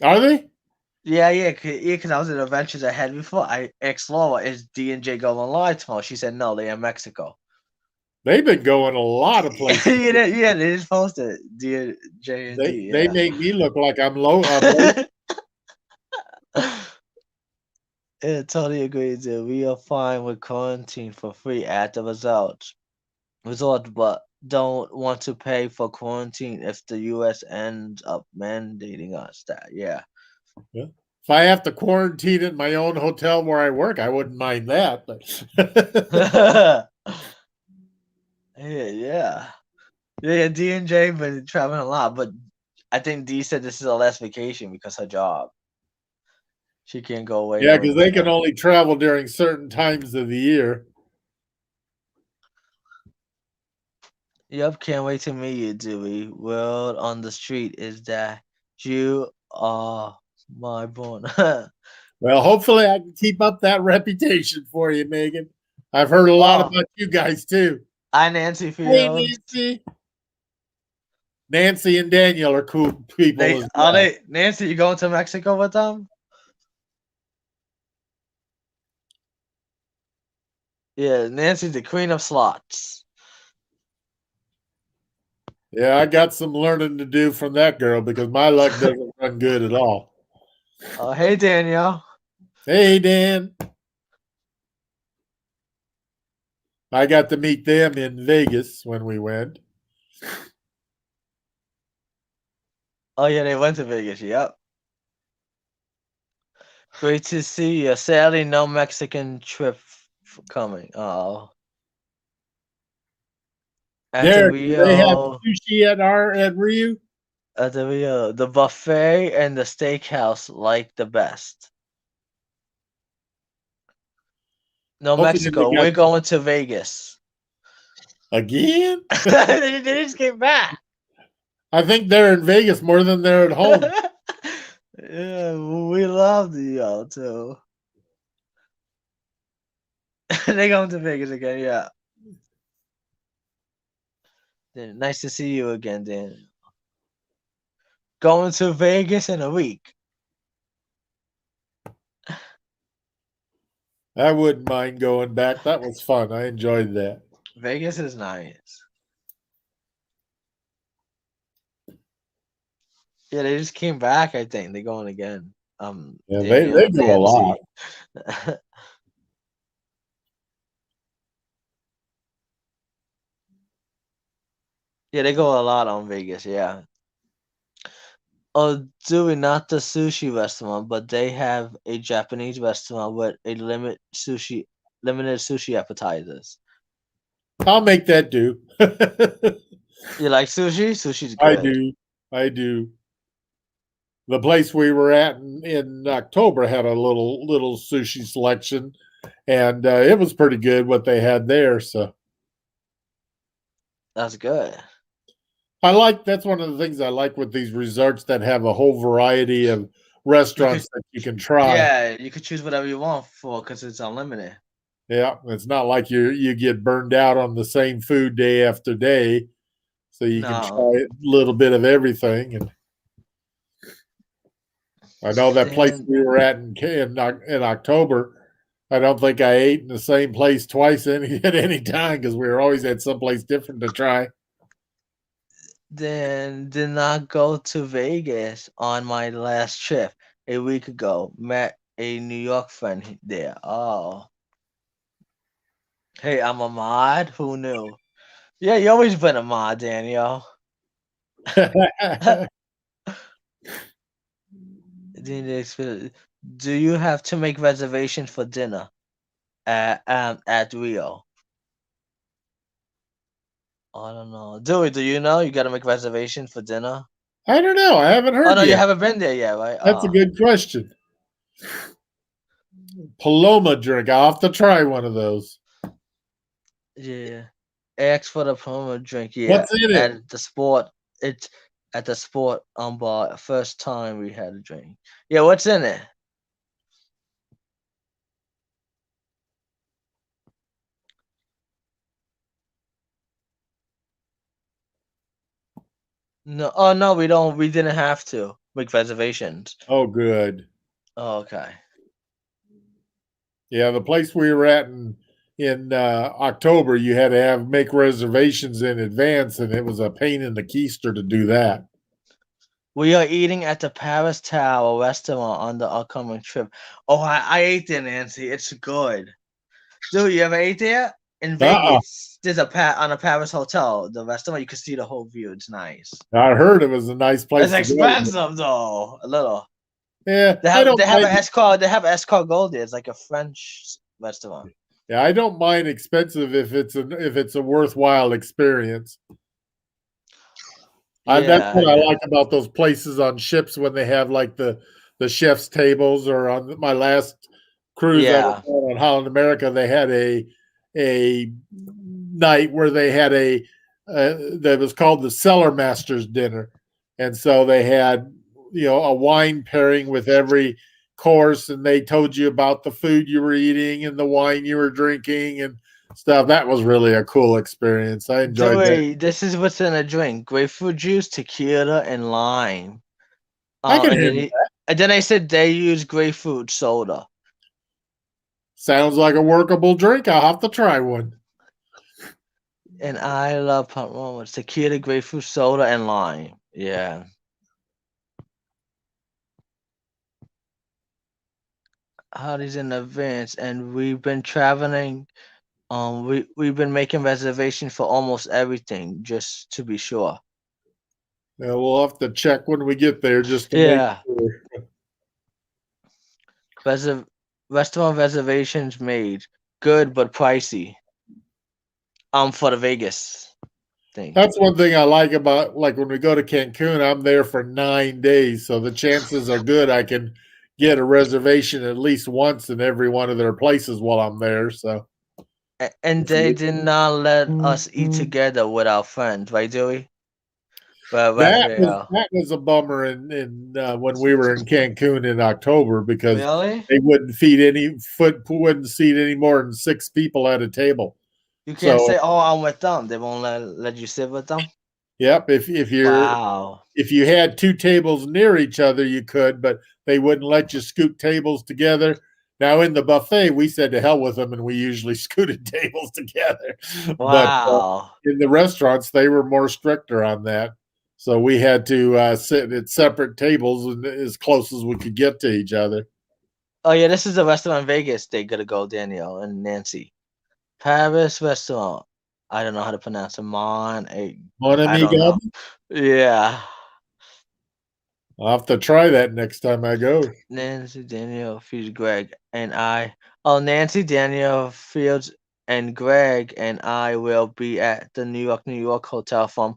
Are they? Yeah, because I was at Adventures Ahead before. I asked Laura, is D and J going live tomorrow? She said no, they're in Mexico. They've been going a lot of places. Yeah, they just posted D J and D. They Yeah. make me look like I'm low. I'm Yeah, totally agree, dude. We are fine with quarantine for free at the resort, but don't want to pay for quarantine if the U.S. ends up mandating us that. Yeah. Yeah. If I have to quarantine at my own hotel where I work, I wouldn't mind that. But Yeah. Yeah, D and J been traveling a lot, but I think D said this is her last vacation because her job. She can't go away yeah, no because they can more. only travel during certain times of the year. Yep, can't wait to meet you, Dewey. Word on the street is that you are my born. Well, hopefully I can keep up that reputation for you, Megan. I've heard a lot Oh, about you guys too. hi Nancy Hey, Fields. Nancy. Nancy and Daniel are cool people as well. Nancy, you going to Mexico with them? Yeah, Nancy's the queen of slots. Yeah, I got some learning to do from that girl because my luck doesn't run good at all. Oh, hey Danielle. Hey, Dan. I got to meet them in Vegas when we went. Oh yeah, they went to Vegas. Yep. Great to see you. Sadly, no Mexican trip coming. Oh. At the Derek, do they have Rio, sushi at Rio? the buffet and the steakhouse like the best. No Hopefully they Mexico. got We're going to Vegas. again. They just came back. I think they're in Vegas more than they're at home. Yeah, we love the too. They going to Vegas again, yeah. Nice to see you again, Dan. Going to Vegas in a week. I wouldn't mind going back. That was fun. I enjoyed that. Vegas is nice. Yeah, they just came back, I think. They're going again. Yeah, Daniel they and go a lot. Nancy. Yeah, they go a lot on Vegas. Yeah. Oh, doing not the sushi restaurant, but they have a Japanese restaurant with a limited sushi appetizers. I'll make that do. You like sushi? Sushi's I good. do. I do. The place we were at in October had a little sushi selection, and it was pretty good what they had there. So That's good. that's one of the things I like with these resorts that have a whole variety of You could, restaurants that you can try. yeah, you could choose whatever you want for because it's unlimited. Yeah, it's not like you get burned out on the same food day after day, so you can try No, a little bit of everything. And I know that place then we were at in October. I don't think I ate in the same place twice at any time because we were always at someplace different to try. then did not go to Vegas on my last trip a week ago. Met a New York friend there. Oh, hey, I'm a mod. Who knew? Yeah, you always been a mod, Daniel. Do you have to make reservation for dinner at Rio? I don't know. Do you know you gotta make reservation for dinner? I don't know. I haven't Oh heard no, you yet. haven't been there yet, right? That's a Oh, good question. Paloma drink. I'll have to try one of those. yeah. Ask for the promo drink. Yeah, What's in it? at the sport. It's at the sport bar. First time we had a drink. Yeah, what's in it? No, oh no, we don't. We didn't have to make reservations. Oh, good. Oh, okay. Yeah, the place we were at in October, you had to make reservations in advance, and it was a pain in the keister to do that. We are eating at the Paris Tower restaurant on the upcoming trip. Oh, I ate there, Nancy. It's good. Dude, you ever ate there? In Uh-uh. Vegas. There's on a Paris hotel. The restaurant, you can see the whole view. It's nice. I heard it was a nice place It's to go. expensive though. A little. Yeah, They I have don't they have mind. an escort. They have escargot there. It's like a French restaurant. Yeah, I don't mind expensive if it's a worthwhile experience. That's Yeah, what I yeah. like about those places on ships when they have like the chef's tables. Or on my last cruise I was Yeah. on Holland America, they had a night where they had that was called the Cellar Masters dinner, and so they had a wine pairing with every course, and they told you about the food you were eating and the wine you were drinking and stuff. That was really a cool experience. I enjoyed that. Wait, this is what's in a drink: grapefruit juice, tequila, and lime. I can And hear then that. and then I said they use grapefruit soda. Sounds like a workable drink. I'll have to try one. And I love Paloma. Tequila, grapefruit soda, and lime. Yeah. Holidays in advance, and we've been traveling. We've been making reservations for almost everything, just to be sure. Yeah, we'll have to check when we get there just to make Yeah. sure. Restaurant reservations made. Good but pricey. For the Vegas thing. That's one thing I like about, like, when we go to Cancun, I'm there for 9 days, so the chances are good I can get a reservation at least once in every one of their places while I'm there. So And they did not let us eat together with our friends, right, Joey? But Raphael. that was a bummer in when we were in Cancun in October, because Really? they wouldn't seat any more than 6 people at a table. You can't So say, "Oh, I'm with them." They won't let you sit with them. yep, Wow. if you had 2 tables near each other, you could, but they wouldn't let you scoot tables together. Now in the buffet, we said to hell with them, and we usually scooted tables together. But Wow. in the restaurants, they were more stricter on that. So we had to sit at separate tables and as close as we could get to each other. Oh yeah, this is the restaurant in Vegas. They gotta go, Danielle and Nancy. Paris restaurant. I don't know how to pronounce it. Mon I don't amigo. know. Yeah. I'll have to try that next time I go. Nancy, Danielle, Fields, Greg, and I. Oh, Nancy, Danielle, Fields, and Greg and I will be at the New York hotel from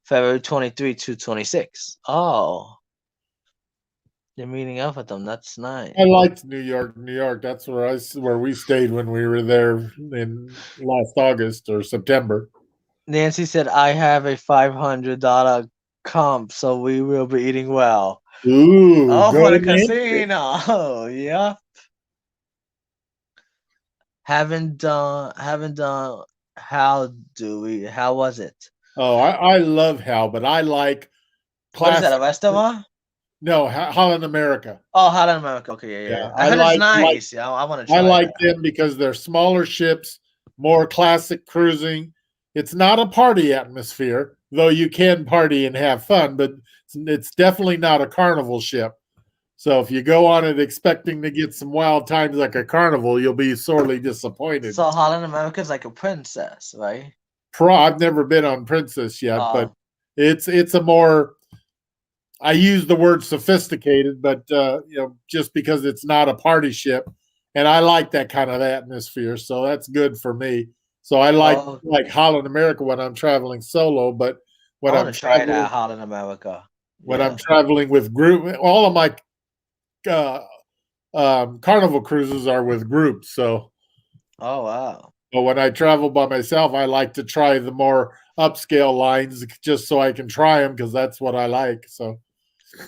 February 23 to 26. Oh, you're meeting up with them. That's nice. I liked New York. That's where we stayed when we were there in last August or September. Nancy said, I have a $500 comp, so we will be eating well. Ooh, Oh, go for the to Nancy. casino. Oh, yeah. Haven't done. How was it? Oh, I love Hal, but I like What is that, a classic. restaurant? No, Holland America. Oh, Holland America. Okay, yeah. Yeah, I heard it's nice. Yeah, I want to try I like that. them because they're smaller ships, more classic cruising. It's not a party atmosphere, though you can party and have fun, but it's definitely not a carnival ship. So if you go on it expecting to get some wild times like a carnival, you'll be sorely disappointed. So Holland America is like a princess, right? I've never been on Princess yet, but Oh. it's a more. I use the word sophisticated, but just because it's not a party ship, and I like that kind of atmosphere, so that's good for me. So I like Holland America when I'm traveling solo, but when I I'm want to try traveling, that Holland America. when I'm traveling with group, all of my carnival cruises are with groups. So, oh wow. But when I travel by myself, I like to try the more upscale lines just so I can try them because that's what I like. So,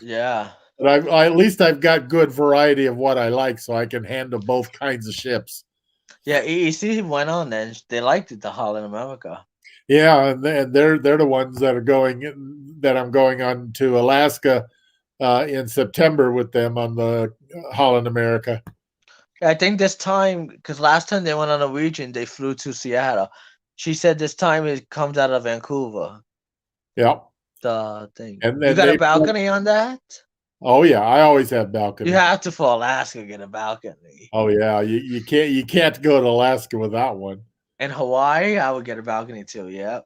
yeah. But at least I've got good variety of what I like, so I can handle both kinds of ships. Yeah, EEC went on and they liked it, the Holland America. Yeah, and they're the ones that I'm going on to Alaska in September with them on the Holland America. I think this time, because last time they went on a region, they flew to Seattle. She said this time it comes out of Vancouver. Yeah. The thing. And you got a balcony on that? Oh yeah, I always have balcony. You have to for Alaska get a balcony. Oh yeah, you can't go to Alaska without one. In Hawaii, I would get a balcony too. Yeah.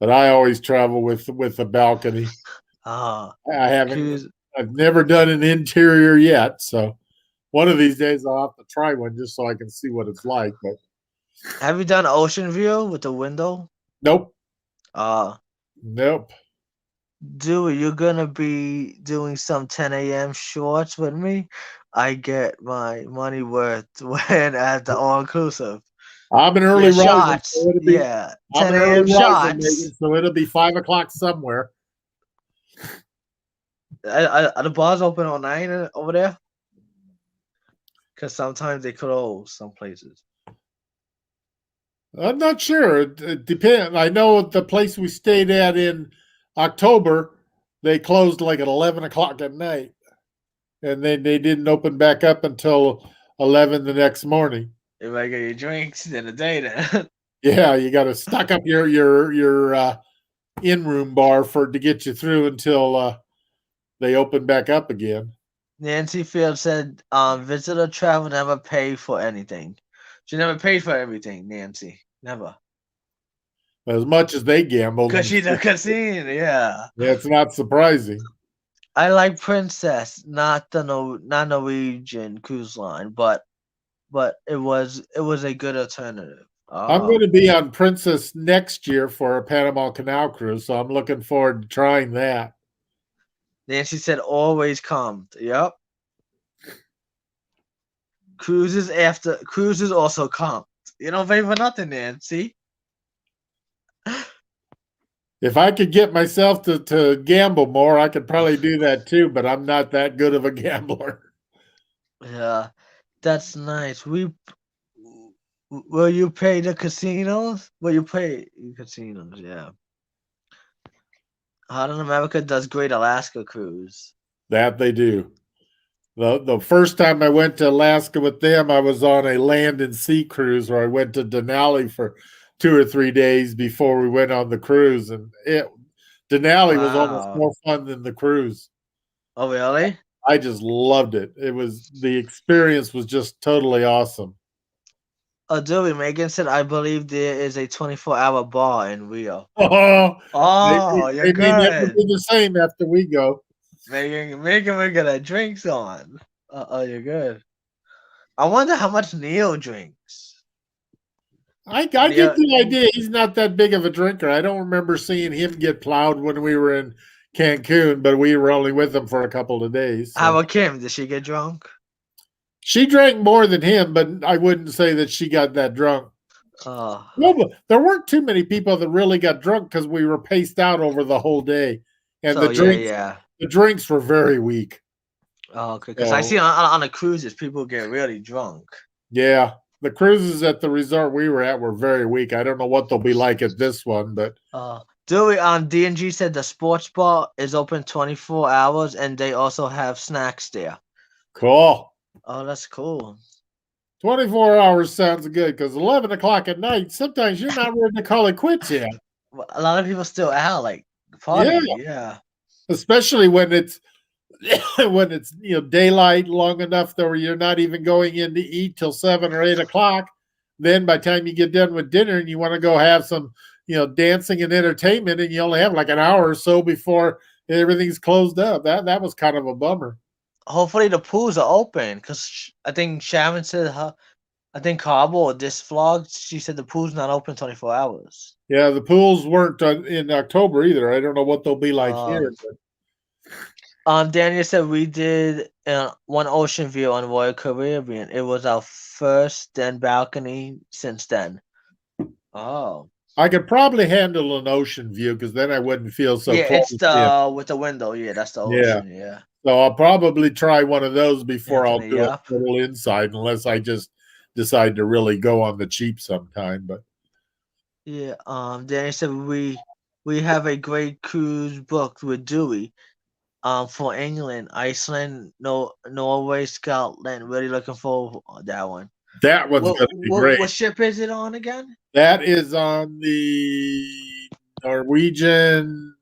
But I always travel with a balcony. I haven't. I've never done an interior yet, so one of these days I'll have to try one just so I can see what it's like. But have you done ocean view with the window? Nope. Nope. Dude, you're gonna be doing some 10 a.m. shorts with me. I get my money worth when at the all inclusive. I'm an early riser. Shots. So 10 a.m. shots. So it'll be 5 o'clock somewhere. Are the bars open all night over there? Because sometimes they close some places. I'm not sure. It depends. I know the place we stayed at in October, they closed like at 11 o'clock at night. And then they didn't open back up until 11 the next morning. You might get your drinks in the day then. Yeah, you got to stock up your in-room bar to get you through until they open back up again. Nancy Field said, visitor travel never paid for anything. She never paid for everything, Nancy. Never. As much as they gamble. Because she's a casino, yeah. Yeah, it's not surprising. I like Princess, not Norwegian cruise line, but it was a good alternative. I'm going to be on Princess next year for a Panama Canal cruise, so I'm looking forward to trying that. Nancy said always come. Yep. Cruises also come. You don't pay for nothing, Nancy. If I could get myself to gamble more, I could probably do that too, but I'm not that good of a gambler. Yeah, that's nice. Will you pay the casinos? Will you pay casinos? Yeah. Holland America does great Alaska cruise. That they do. The first time I went to Alaska with them, I was on a land and sea cruise where I went to Denali for 2 or 3 days before we went on the cruise, and Denali was almost Wow. more fun than the cruise. Oh, really? I just loved it. The experience was just totally awesome. Dewey, Megan said, I believe there is a 24-hour bar in Rio. Oh, Oh, you're they may never good. be the same after we go. Megan, we're gonna drinks on. Oh, you're good. I wonder how much Neil drinks. I get Neil, the idea he's not that big of a drinker. I don't remember seeing him get plowed when we were in Cancun, but we were only with him for a couple of days. how So. about Kim? Did she get drunk? She drank more than him, but I wouldn't say that she got that drunk. Oh, No, but there weren't too many people that really got drunk because we were paced out over the whole day, and so yeah. the drinks were very weak. Oh, okay. Because I So, see on the cruises, people get really drunk. yeah, the cruises at the resort we were at were very weak. I don't know what they'll be like at this one, but Dewey on DNG said the sports bar is open 24 hours and they also have snacks there. cool. Oh, that's cool. 24 hours sounds good because 11 o'clock at night, sometimes you're not ready to call it quits yet. A lot of people still out, like partying. Yeah. Especially when it's when it's daylight long enough that you're not even going in to eat till 7 or 8 o'clock. Then by the time you get done with dinner and you want to go have some dancing and entertainment, and you only have like an hour or so before everything's closed up. That was kind of a bummer. Hopefully the pools are open because I think Sharon said I think Cabo or this vlog, she said the pool's not open 24 hours. Yeah, the pools weren't in October either. I don't know what they'll be like here. But. Daniel said we did one ocean view on Royal Caribbean. It was our first then balcony since then. Oh. I could probably handle an ocean view because then I wouldn't feel so yeah, close. It's the with the window. Yeah, that's the ocean. Yeah. So I'll probably try one of those before Anthony, I'll do a little inside, unless I just decide to really go on the cheap sometime. But yeah, Danny said we have a great cruise booked with Dewey, for England, Iceland, Norway, Scotland. Really looking forward to that one. That one's going to be great. What ship is it on again? That is on the Norwegian.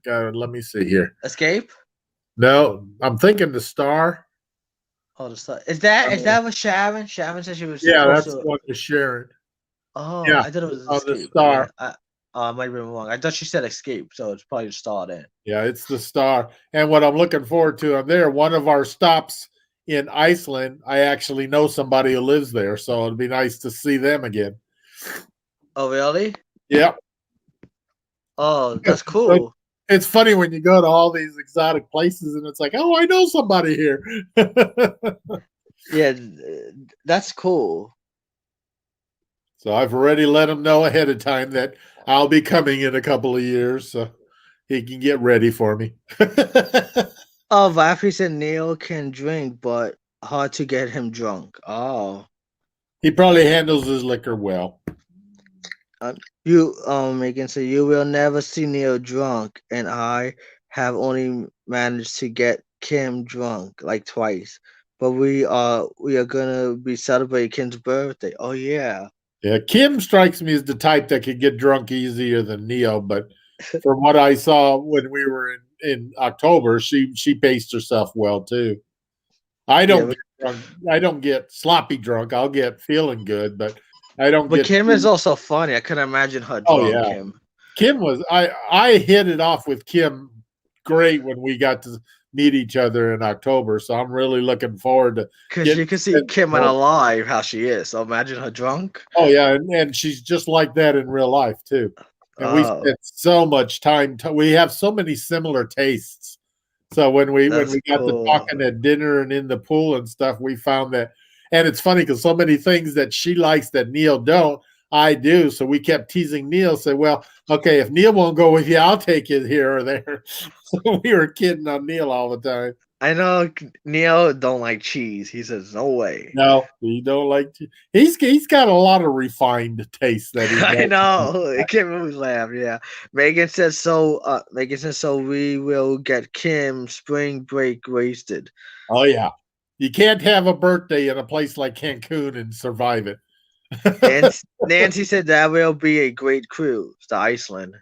God, let me see here. Escape? No, I'm thinking the Star. Oh, the Star. Is that with Sharon? Sharon said she was. Yeah, that's the one with Sharon. Oh, yeah, I thought it was on Escape. the Star. Yeah, I might be wrong. I thought she said Escape, so it's probably the Star then. Yeah, it's the Star. And what I'm looking forward to on there, one of our stops in Iceland, I actually know somebody who lives there, so it'd be nice to see them again. Oh, really? Yep. Oh, that's cool. It's funny when you go to all these exotic places and it's like, oh, I know somebody here. Yeah, that's cool. So I've already let him know ahead of time that I'll be coming in a couple of years, so he can get ready for me. Oh, Vafi said Neil can drink, but hard to get him drunk. Oh. He probably handles his liquor well. Megan said, you will never see Neil drunk, and I have only managed to get Kim drunk like twice. But we are gonna be celebrating Kim's birthday. Oh yeah. Yeah, Kim strikes me as the type that could get drunk easier than Neil, but from what I saw when we were in October, she paced herself well too. I don't get drunk. I don't get sloppy drunk. I'll get feeling good, but I don't get. But Kim is also funny. I couldn't imagine her drunk. Oh yeah, Kim was. I hit it off with Kim great when we got to meet each other in October. So I'm really looking forward to. Because you can see Kim on live how she is. So imagine her drunk. Oh yeah, and she's just like that in real life too. And we spent so much time. We have so many similar tastes. So when we got to talking at dinner and in the pool and stuff, we found that. And it's funny because so many things that she likes that Neil don't, I do. So we kept teasing Neil. Say, well, okay, if Neil won't go with you, I'll take you here or there. So we were kidding on Neil all the time. I know Neil don't like cheese. He says, no way. No, he don't like cheese. He's got a lot of refined taste that he I know. I can't really laugh. Yeah. Megan says so. We will get Kim spring break wasted. Oh yeah. You can't have a birthday in a place like Cancun and survive it. Nancy said that will be a great cruise to Iceland.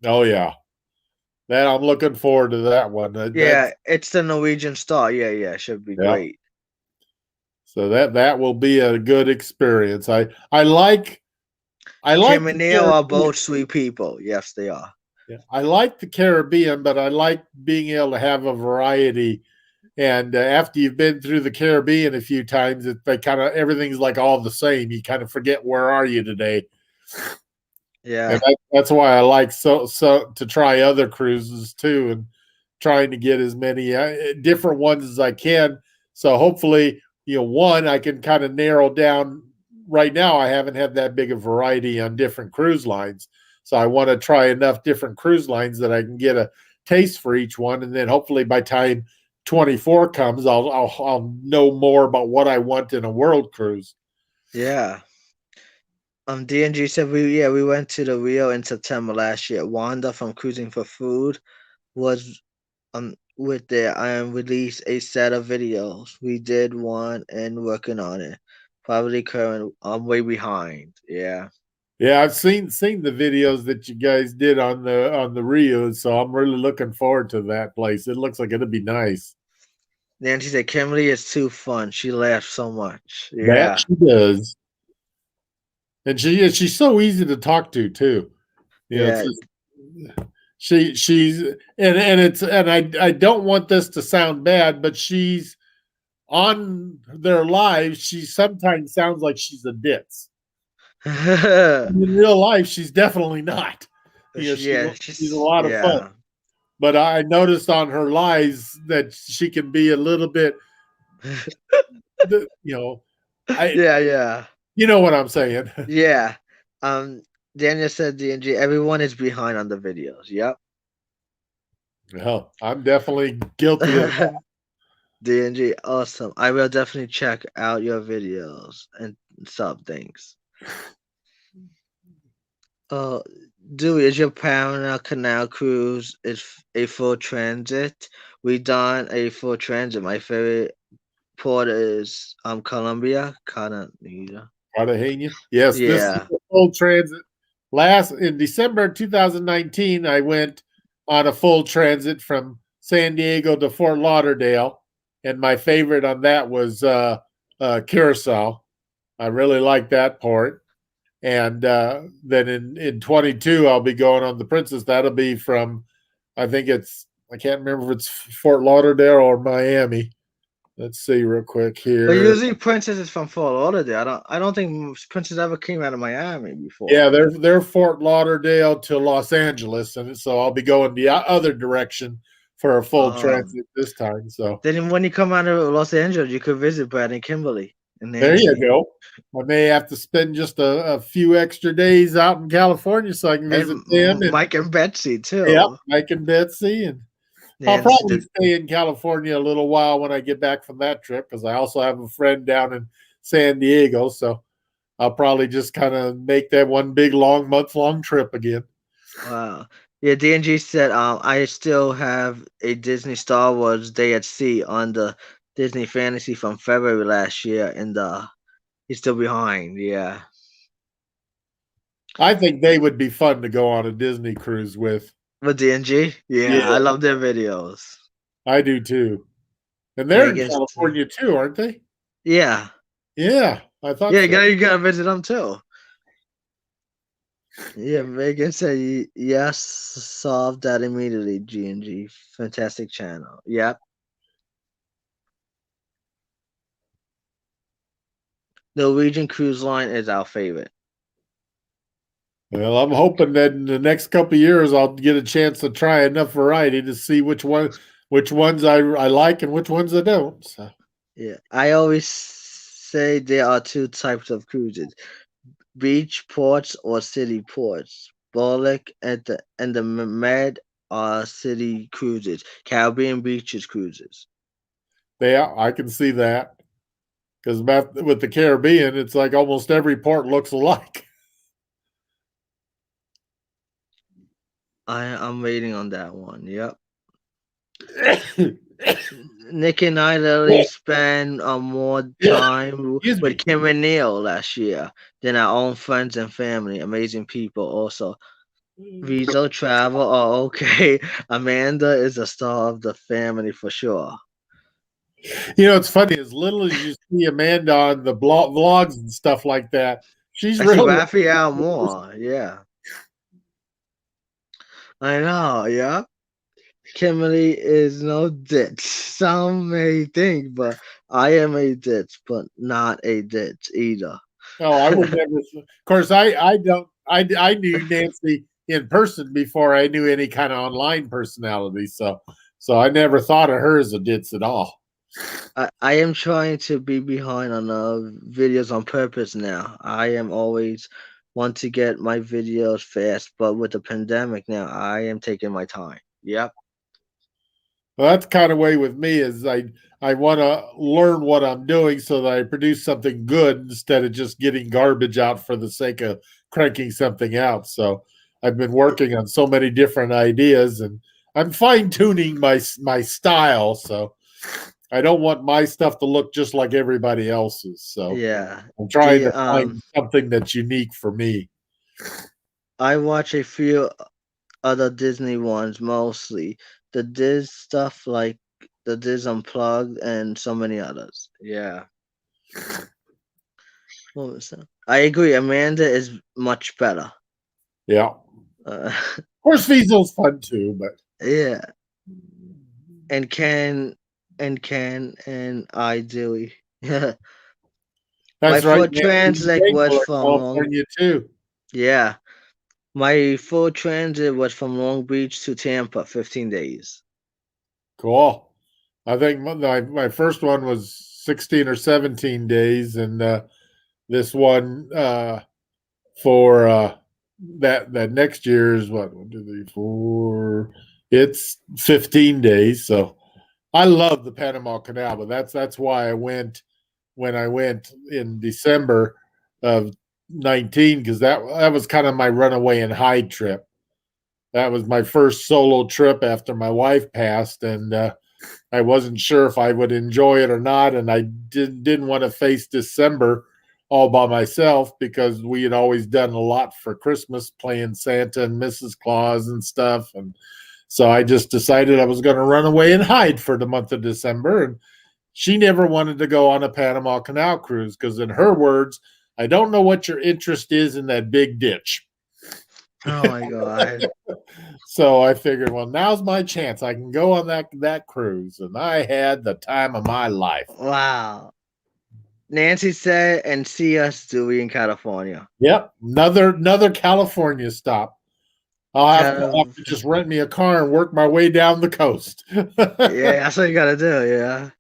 Oh yeah. That I'm looking forward to that one. Yeah, it's the Norwegian Star. Yeah, should be great. So that will be a good experience. I like Kim the and Neil are Caribbean. both sweet people. Yes, they are. Yeah, I like the Caribbean, but I like being able to have a variety. And after you've been through the Caribbean a few times, they kind of everything's like all the same. You kind of forget where are you today. Yeah, And that's why I like so to try other cruises too, and trying to get as many different ones as I can. So hopefully, one I can kind of narrow down. Right now, I haven't had that big a variety on different cruise lines, so I want to try enough different cruise lines that I can get a taste for each one, and then hopefully by time 24 comes, I'll know more about what I want in a world cruise. yeah. DNG said we went to the Rio in September last year. Wanda from Cruising for Food was with there and released a set of videos. We did one and working on it. Probably current. I'm way behind. Yeah. Yeah, I've seen the videos that you guys did on the Rio, so I'm really looking forward to that place. It looks like it'll be nice. Nancy said Kimberly is too fun. She laughs so much. That Yeah. she does, and she's so easy to talk to too. It's Yeah. just, she's and I don't want this to sound bad, but she's on their lives. She sometimes sounds like she's a ditz. In real life, she's definitely not. She's a lot of fun. But I noticed on her lives that she can be a little bit, yeah. You know what I'm saying? Yeah. Daniel said DNG, everyone is behind on the videos. Yep. Well, I'm definitely guilty of that. DNG, awesome. I will definitely check out your videos and sub things. Dewey, is your Panama Canal cruise is a full transit? We done a full transit. My favorite port is Colombia, Cartagena. Cartagena? Yes, Yeah. this is a full transit. In December 2019, I went on a full transit from San Diego to Fort Lauderdale, and my favorite on that was Curacao. I really like that port. And then in 22, I'll be going on the Princess. That'll be from, I can't remember if it's Fort Lauderdale or Miami. Let's see real quick here. But usually Princess is from Fort Lauderdale. I don't think Princess ever came out of Miami before. Yeah, they're Fort Lauderdale to Los Angeles, and so I'll be going the other direction for a full transit this time. So then when you come out of Los Angeles, you could visit Brad and Kimberly. There you go. I may have to spend just a few extra days out in California so I can visit them. And Mike and Betsy too. Yeah, Mike and Betsy, and I'll probably stay in California a little while when I get back from that trip because I also have a friend down in San Diego, so I'll probably just kind of make that one big month-long trip again. Wow. Yeah, DNG said I still have a Disney Star Wars Day at Sea on the Disney Fantasy from February last year, and he's still behind. Yeah. I think they would be fun to go on a Disney cruise with. With DNG? Yeah, I love their videos. I do too. And they're in California too, aren't they? Yeah. Yeah, I thought so. You gotta visit them too. Yeah, Megan said yes, solved that immediately, G&G. Fantastic channel. Yep. Norwegian Cruise Line is our favorite. Well, I'm hoping that in the next couple of years I'll get a chance to try enough variety to see which ones I like and which ones I don't. So. Yeah, I always say there are two types of cruises: beach ports or city ports. Bollock and the Med are city cruises. Caribbean beaches cruises. I can see that. Because with the Caribbean, it's like almost every port looks alike. I'm waiting on that one. Yep. Nick and I literally spent more time with Kim and Neil last year than our own friends and family. Amazing people also. Visa, travel. Oh, okay. Amanda is a star of the family for sure. You know, it's funny. As little as you see Amanda on the vlogs and stuff like that, she's I see really. Raphael more. Yeah, I know. Yeah. Kimberly is no ditch. Some may think, but I am a ditch, but not a ditch either. Oh, I would never. Of course, I don't. I knew Nancy in person before I knew any kind of online personality. So I never thought of her as a ditz at all. I am trying to be behind on videos on purpose now. I am always want to get my videos fast, but with the pandemic now, I am taking my time. Yep. Well, that's kind of way with me is I want to learn what I'm doing so that I produce something good instead of just getting garbage out for the sake of cranking something out. So I've been working on so many different ideas, and I'm fine tuning my style. So I don't want my stuff to look just like everybody else's. So Yeah. I'm trying The to find something that's unique for me. I watch a few other Disney ones mostly. The Diz stuff like the Diz Unplugged and so many others. Yeah. What was that? I agree. Amanda is much better. Yeah. Uh, Of course, Viesel's fun too, but yeah. And Ken and I Dewey. Yeah. My that's right. full Nancy transit and was Daniel are from Long. California too. Yeah. My full transit was from Long Beach to Tampa, 15 days. Cool. I think my first one was 16 or 17 days, and this one for that next year is what 1, 2, 3, 4. It's 15 days. So I love the Panama Canal, but that's why I went when I went in December of 19 because that was kind of my runaway and hide trip. That was my first solo trip after my wife passed, and I wasn't sure if I would enjoy it or not, and I didn't want to face December all by myself because we had always done a lot for Christmas, playing Santa and Mrs. Claus and stuff, and so I just decided I was going to run away and hide for the month of December. And she never wanted to go on a Panama Canal cruise because, in her words, I don't know what your interest is in that big ditch. Oh my god. So I figured, well, now's my chance. I can go on that cruise, and I had the time of my life. Wow. Nancy said, and see us, Dewey, in California. Yep, another California stop. I'll have to just rent me a car and work my way down the coast. Yeah, that's what you gotta do. Yeah.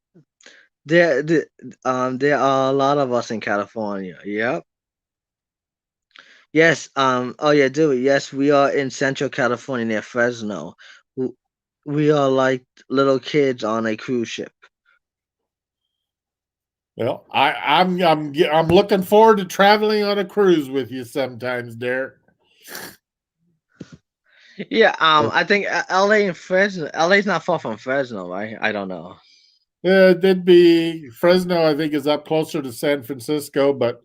There are a lot of us in California. Yep. Yes. Oh yeah, Dewey. Yes, we are in Central California near Fresno. We are like little kids on a cruise ship. Well, I'm looking forward to traveling on a cruise with you sometimes, Derek. Yeah. I think LA and Fresno. LA's not far from Fresno, right? I don't know. It'd be Fresno. I think is up closer to San Francisco, but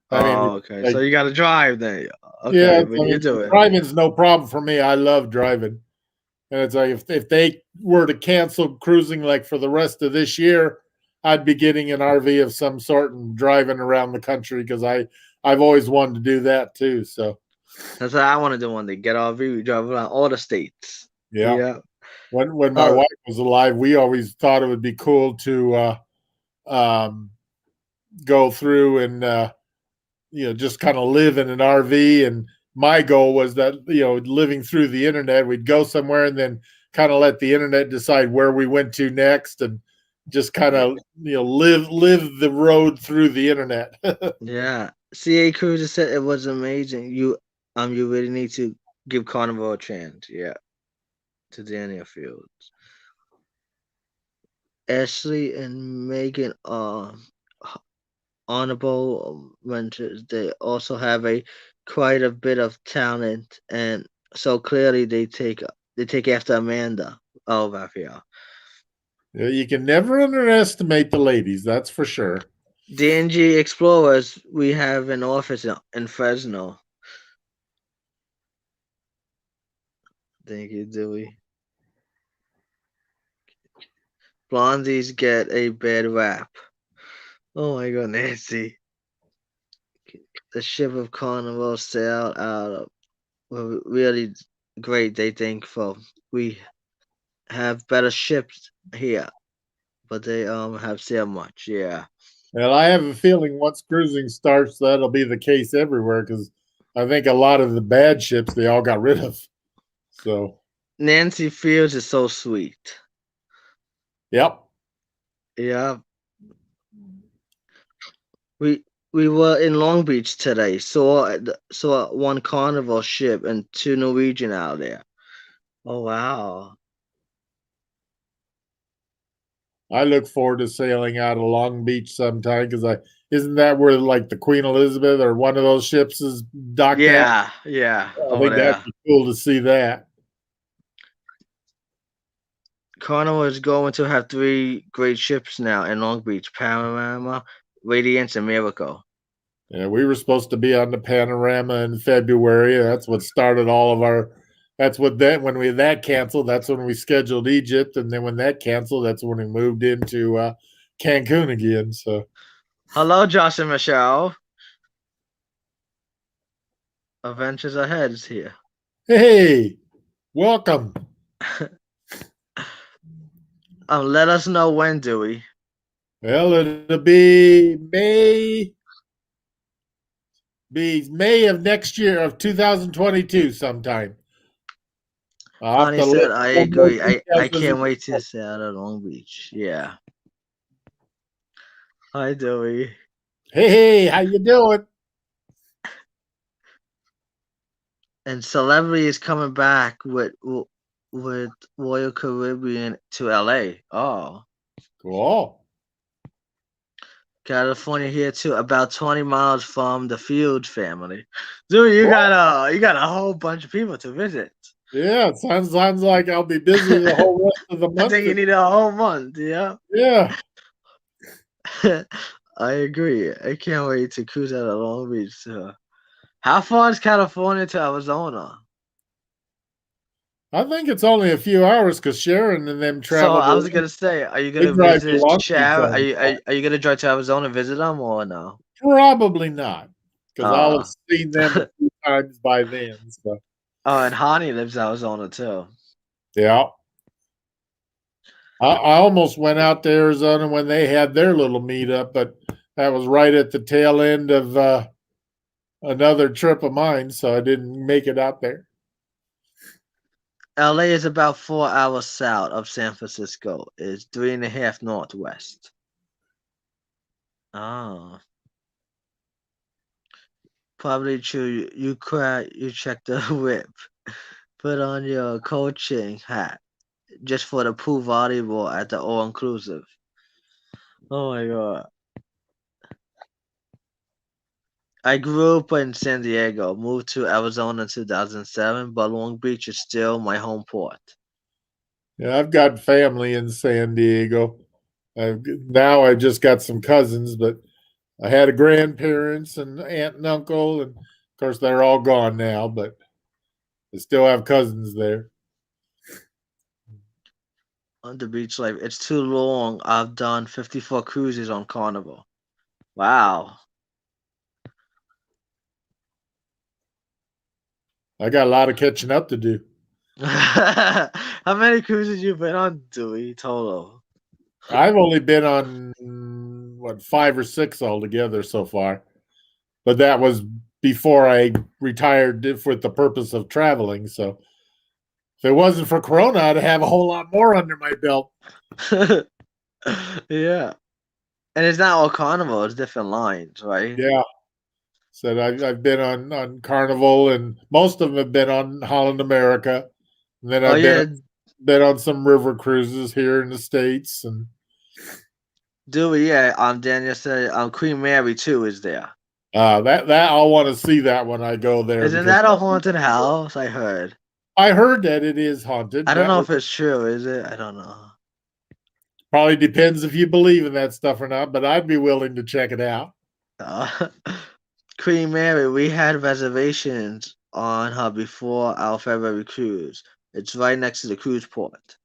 I mean, Okay. So you got to drive then. Okay, yeah, but you do it. driving's no problem for me. I love driving, and it's like if they were to cancel cruising like for the rest of this year, I'd be getting an RV of some sort and driving around the country because I've always wanted to do that too. So that's what I want to do one day. Get RV, drive around all the states. yeah. When my wife was alive, we always thought it would be cool to go through and just kind of live in an RV. And my goal was that living through the internet, we'd go somewhere and then kind of let the internet decide where we went to next, and just kind of live the road through the internet. Yeah, CA Cruiser said it was amazing. You really need to give Carnival a chance. Yeah, to Daniel Fields. Ashley and Megan are honorable mentors. They also have quite a bit of talent, and so clearly they take after Amanda. Oh, Raphael. You can never underestimate the ladies, that's for sure. DNG Explorers, we have an office in Fresno. Thank you, Dewey. Blondies get a bad rap. Oh my god, Nancy. The ship of Carnival sailed out of were really great, they think, for we have better ships here, but they have sailed much, yeah. Well, I have a feeling once cruising starts, that'll be the case everywhere because I think a lot of the bad ships they all got rid of. So, Nancy Fields is so sweet. yep. Yeah. We were in Long Beach today. Saw one Carnival ship and two Norwegian out there. Oh wow. I look forward to sailing out of Long Beach sometime because isn't that where like the Queen Elizabeth or one of those ships is docked at? Yeah, I over think that'd there. be cool to see that. Carnival is going to have three great ships now in Long Beach: Panorama, Radiance, and Miracle. Yeah, we were supposed to be on the Panorama in February. That's what started all of our. That's what that when we that canceled. That's when we scheduled Egypt, and then when that canceled, that's when we moved into Cancun again. So, Hello, Josh and Michelle. Adventures Ahead is here. hey, welcome. Let us know when, Dewey. Well, it'll be May of next year of 2022 sometime. I'll have Honey to said, look I for more agree. I details as can't we wait go. to stay out of Long Beach. Yeah. Hi, Dewey. Hey, how you doing? And Celebrity is coming back with Royal Caribbean to LA. Oh, Cool. California here too, about 20 miles from the Fields family. Dude, you got a whole bunch of people to visit. Yeah, it sounds like I'll be busy the whole rest of the I month. think you need a whole month, yeah. Yeah. I agree. I can't wait to cruise out of Long Beach. How far is California to Arizona? I think it's only a few hours because Sharon and them So traveled. I was gonna say, are you They gonna drive to visit Long Beach Sharon? all the time. Are you gonna drive to Arizona and visit them or no? Probably not because I'll have Uh seen them a few times by then. So, oh, and Hani lives in Arizona too. yeah. I almost went out to Arizona when they had their little meetup, but that was right at the tail end of another trip of mine, so I didn't make it out there. LA is about 4 hours south of San Francisco. It's 3.5 northwest. Oh, probably true. You cry. You check the whip. Put on your coaching hat just for the pool volleyball at the all inclusive. Oh my god. I grew up in San Diego, moved to Arizona in 2007, but Long Beach is still my home port. Yeah, I've got family in San Diego. Now I just got some cousins, but I had a grandparents and aunt and uncle, and of course they're all gone now, but I still have cousins there. On the beach life, it's too long. I've done 54 cruises on Carnival. Wow. I got a lot of catching up to do. How many cruises you been on, Dewey, total? I've only been on 5 or 6 altogether so far, but that was before I retired for the purpose of traveling. So if it wasn't for Corona, I'd have a whole lot more under my belt. Yeah. And it's not all Carnival, it's different lines, right? Yeah. Said I've been on Carnival, and most of them have been on Holland America. And then Oh I've yeah, been on some river cruises here in the States. And Dewey, yeah. Daniel said Queen Mary too is there. that I'll want to see that when I go there Isn't because that a haunted house? I heard. I heard that it is haunted. I don't That know was, if it's true, is it? I don't know. probably depends if you believe in that stuff or not, but I'd be willing to check it out. Queen Mary, we had reservations on her before our February cruise. It's right next to the cruise port.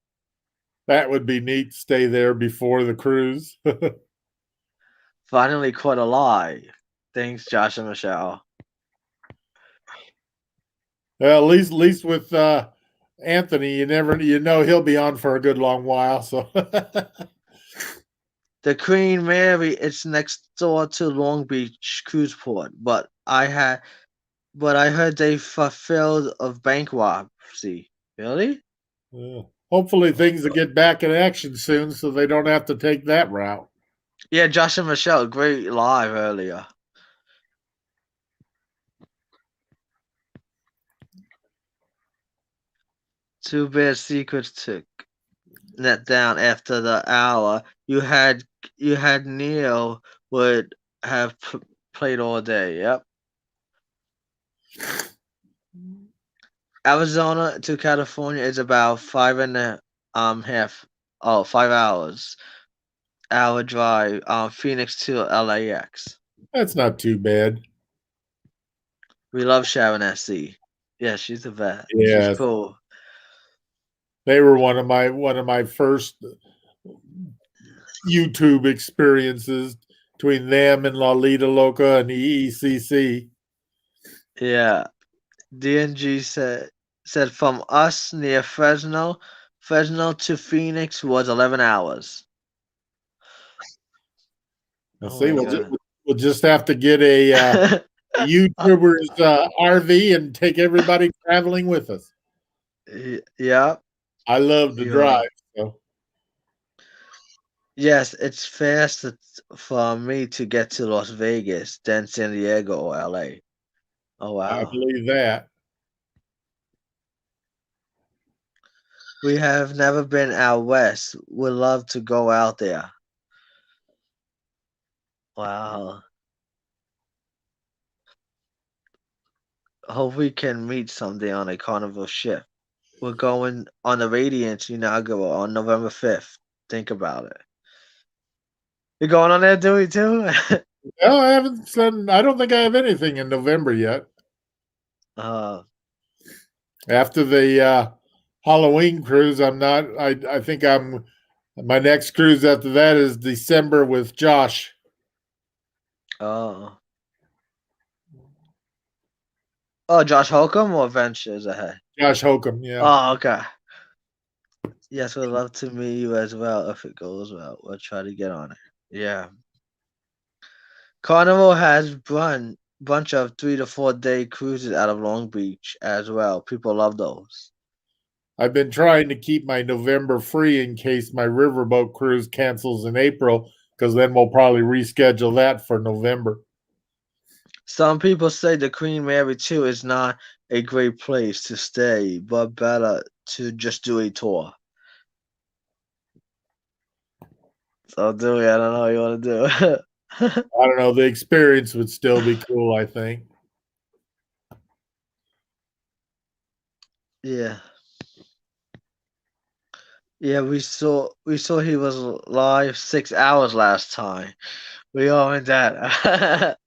That would be neat. Stay there before the cruise. Finally caught a lie. Thanks, Josh and Michelle. Well, at least with Anthony, you know he'll be on for a good long while. So The Queen Mary, it's next door to Long Beach cruise port, but I heard they fulfilled of bankruptcy. Really? hopefully things will get back in action soon, so they don't have to take that route. Yeah, Josh and Michelle, great live earlier. Too bad Secrets took that down after the hour. You had Neil would have played all day. Yep. Arizona to California is about 5 hours. Hour drive. Phoenix to LAX. That's not too bad. We love Sharon SC. Yeah, she's the best. Yes. She's cool. They were one of my first YouTube experiences between them and Lolita Loca and the EECC. Yeah. DNG said from us near Fresno to Phoenix was 11 hours. Now, Oh see, my we'll just have to get a YouTuber's RV and take everybody traveling with us. Yeah. I love to drive. So. Yes, it's faster for me to get to Las Vegas than San Diego or LA. Oh wow. I believe that. We have never been out west. Would love to go out there. Wow. Hope we can meet someday on a carnival ship. We're going on the Radiant inaugural on November 5th. Think about it. You're going on there, Dewey, too? No, I haven't said. I don't think I have anything in November yet. After the Halloween cruise, I'm not. I think I'm. My next cruise after that is December with Josh. Oh, Josh Holcomb or Ventures Ahead? Josh Holcomb, yeah. Oh, okay. Yes, we'd love to meet you as well if it goes well. We'll try to get on it. Yeah. Carnival has bunch of 3 to 4 day cruises out of Long Beach as well. People love those. I've been trying to keep my November free in case my riverboat cruise cancels in April, because then we'll probably reschedule that for November. Some people say the Queen Mary 2 is not a great place to stay, but better to just do a tour. So, Dewey, I don't know what you want to do. I don't know. The experience would still be cool, I think. Yeah. Yeah, we saw he was live 6 hours last time. We all in that.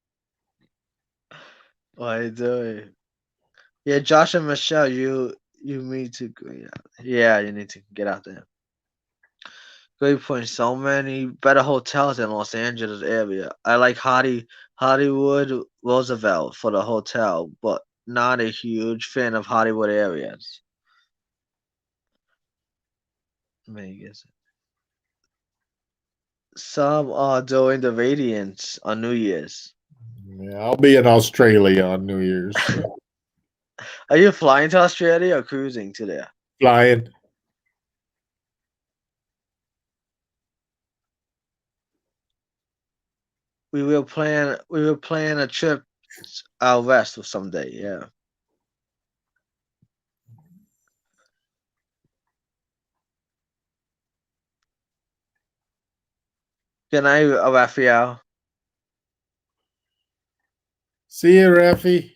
What are you doing? Yeah, Josh and Michelle, you need to go. Yeah, you need to get out there. Great point. So many better hotels in Los Angeles area. I like Hollywood Roosevelt for the hotel, but not a huge fan of Hollywood areas. Vegas. Some are doing the Radiance on New Year's. Yeah, I'll be in Australia on New Year's. Are you flying to Australia or cruising to there? Flying. We will plan a trip out west someday, yeah. Good night, Raphael. See you, Raffy.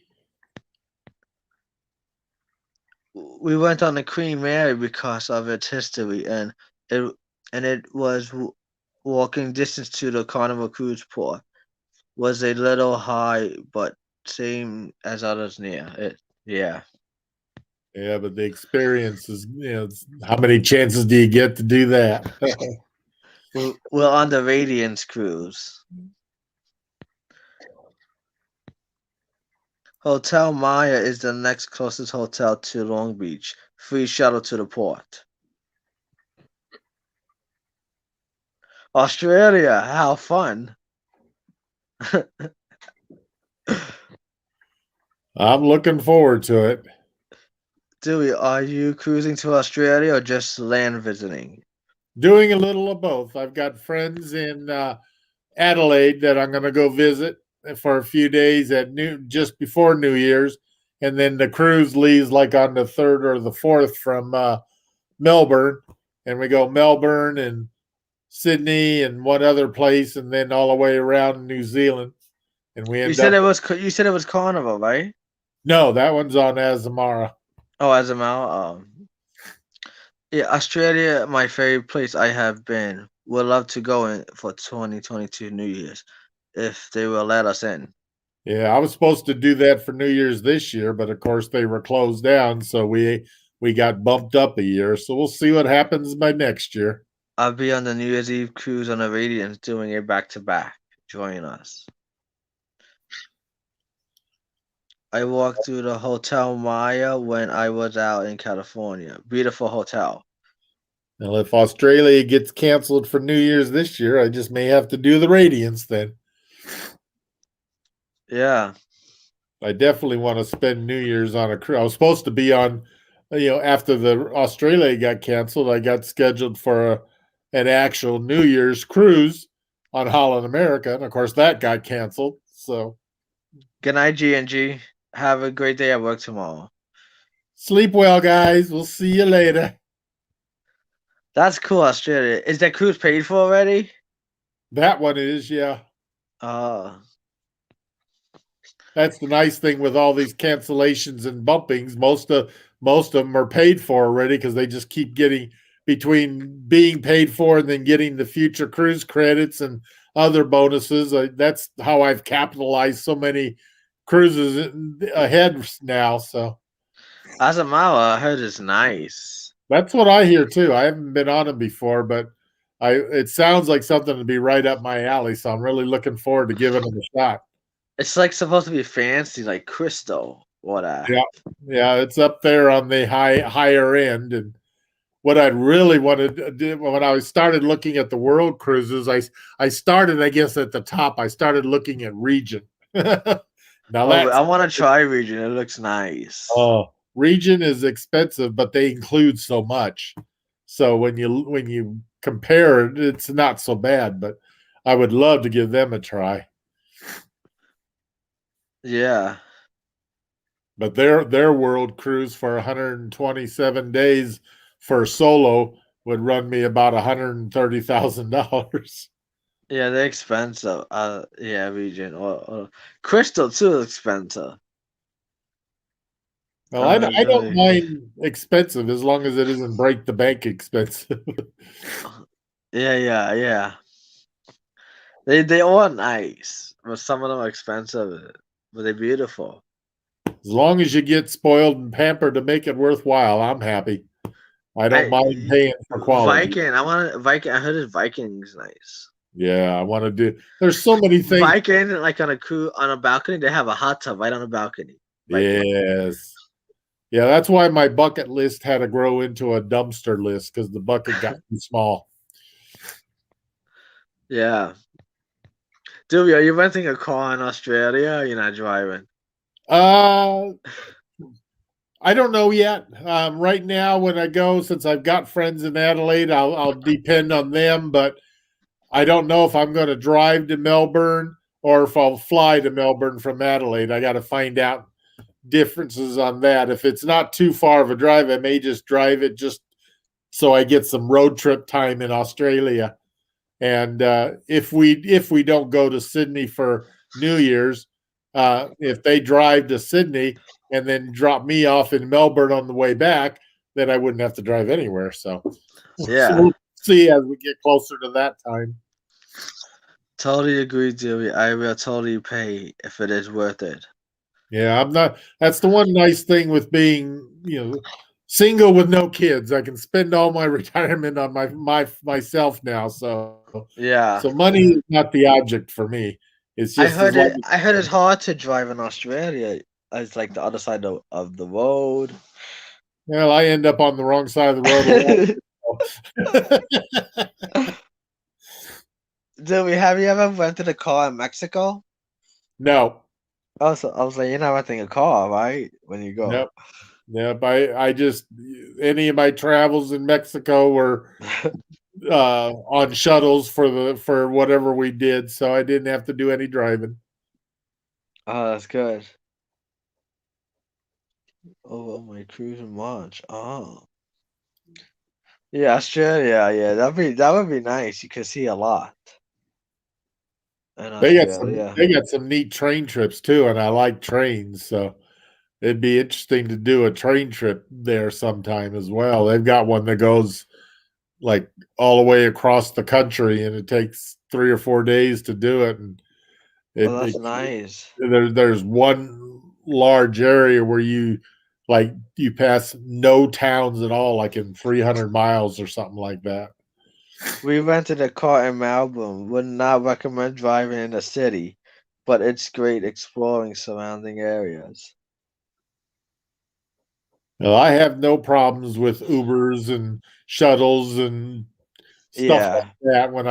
We went on the Queen Mary because of its history, and it was walking distance to the Carnival cruise port. Was a little high, but same as others near it. Yeah. Yeah, but the experience is, how many chances do you get to do that? We're on the Radiance cruise. Hotel Maya is the next closest hotel to Long Beach. Free shuttle to the port. Australia, how fun. I'm looking forward to it. Dewey, are you cruising to Australia or just land visiting? Doing a little of both. I've got friends in Adelaide that I'm going to go visit for a few days just before New Year's, and then the cruise leaves like on the 3rd or the 4th from Melbourne, and we go Melbourne and Sydney and one other place, and then all the way around New Zealand, and we You said it was Carnival, right? No, that one's on Azamara. Oh, Azamara. Yeah, Australia, my favorite place I have been. Would love to go in for 2022 New Year's if they will let us in. Yeah, I was supposed to do that for New Year's this year, but of course they were closed down, so we got bumped up a year. So we'll see what happens by next year. I'll be on the New Year's Eve cruise on the Radiance doing it back to back. Join us. I walked through the Hotel Maya when I was out in California. Beautiful hotel. Well, if Australia gets canceled for New Year's this year, I just may have to do the Radiance then. Yeah. I definitely want to spend New Year's on a cruise. I was supposed to be on, after the Australia got canceled, I got scheduled for an actual New Year's cruise on Holland America, and of course that got canceled. So, Good night, G&G. Have a great day at work tomorrow. sleep well, guys. We'll see you later. That's cool, Australia. Is that cruise paid for already? That one is, yeah. That's the nice thing with all these cancellations and bumpings. Most of them are paid for already because they just keep getting between being paid for and then getting the future cruise credits and other bonuses. That's how I've capitalized so many cruises ahead now. So Azamara, I heard is nice. that's what I hear too. I haven't been on them before, but it sounds like something to be right up my alley. So I'm really looking forward to giving them a shot. It's like supposed to be fancy, like crystal. Yeah, it's up there on the higher end. And what I really wanted to do when I started looking at the world cruises, I started, I guess, at the top. I started looking at Region. Now I want to try Region. It looks nice. Region is expensive, but they include so much. So when you compare it, it's not so bad. But I would love to give them a try. Yeah. But their world cruise for 127 days for solo would run me about $130,000. Yeah, they're expensive. Yeah, Region or Crystal too is expensive. Well, I don't mind expensive as long as it isn't break the bank expensive. Yeah. They are nice, but some of them are expensive, but they're beautiful. As long as you get spoiled and pampered to make it worthwhile, I'm happy. I don't mind paying for quality. Viking. I heard his Viking is nice. Yeah, I want to do. There's so many things. Viking, like on a balcony, they have a hot tub right on the balcony. Viking. Yes. Yeah, that's why my bucket list had to grow into a dumpster list because the bucket got too small. Yeah. Dude, are you renting a car in Australia or you're not driving? I don't know yet. Right now, when I go, since I've got friends in Adelaide, I'll depend on them. But I don't know if I'm going to drive to Melbourne or if I'll fly to Melbourne from Adelaide. I got to find out differences on that. If it's not too far of a drive, I may just drive it just so I get some road trip time in Australia. And if we don't go to Sydney for New Year's, if they drive to Sydney and then drop me off in Melbourne on the way back, then I wouldn't have to drive anywhere. So we'll see as we get closer to that time. Totally agree, Dewey. I will totally pay if it is worth it. Yeah, I'm not. That's the one nice thing with being, single with no kids. I can spend all my retirement on myself now. So Yeah. money is not the object for me. It's I just as heard it. long I heard it's hard to drive in Australia. It's like the other side of the road. well, I end up on the wrong side of the road a lot. Dude, have you ever rented a car in Mexico? No, Also, I was like, you're not renting a car, right? When you go. nope, nope. I just any of my travels in Mexico were on shuttles for whatever we did, so I didn't have to do any driving. Oh, that's good. Oh, my cruise in March. Oh, yeah, Australia. Yeah, that would be nice. You could see a lot in Australia. They got some neat train trips too, and I like trains, so it'd be interesting to do a train trip there sometime as well. They've got one that goes like all the way across the country, and it takes 3 or 4 days to do it. And Oh, it, that's it nice. there's one large area where you pass no towns at all, like in 300 miles or something like that. We rented a car in Melbourne. Would not recommend driving in the city, but it's great exploring surrounding areas. Well, I have no problems with Ubers and shuttles and stuff like Yeah. that when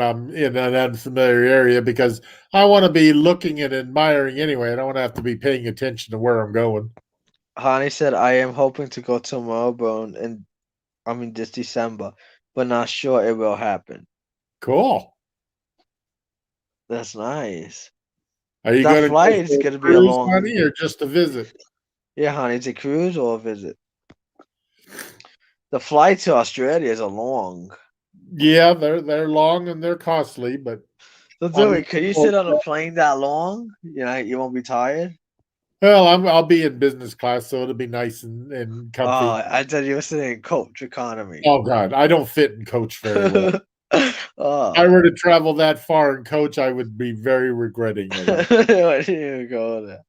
I'm in an unfamiliar area because I want to be looking and admiring anyway. I don't want to have to be paying attention to where I'm going. Hani said, I am hoping to go to Melbourne this December, but not sure it will happen. Cool. That's nice. Are you That going to go flight is for a gonna be a cruise, long. honey, or just a visit? Yeah, honey, it's a cruise or a visit. The flight to Australia is a long. Yeah, they're long and they're costly, but So, I'm Dewey, looking could you forward sit on to a that. plane that long? You won't be tired. Well, I'll be in business class, so it'll be nice and comfy. Oh, I thought you were sitting in coach economy. Oh God, I don't fit in coach very well. If I Oh, were to travel that far in coach, I would be very regretting it. why didn't you go there?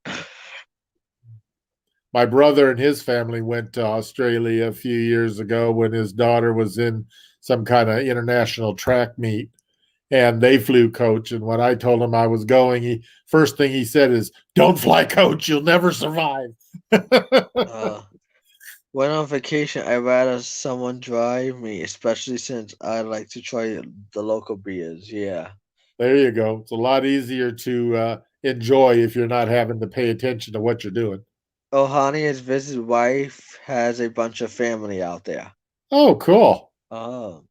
My brother and his family went to Australia a few years ago when his daughter was in some kind of international track meet, and they flew coach. And when I told him I was going, first thing he said is, "Don't fly coach; you'll never survive." Uh, when on vacation, I'd rather someone drive me, especially since I like to try the local beers. Yeah. There you go. It's a lot easier to enjoy if you're not having to pay attention to what you're doing. Ohani, his visit wife, has a bunch of family out there. Oh, cool. Oh,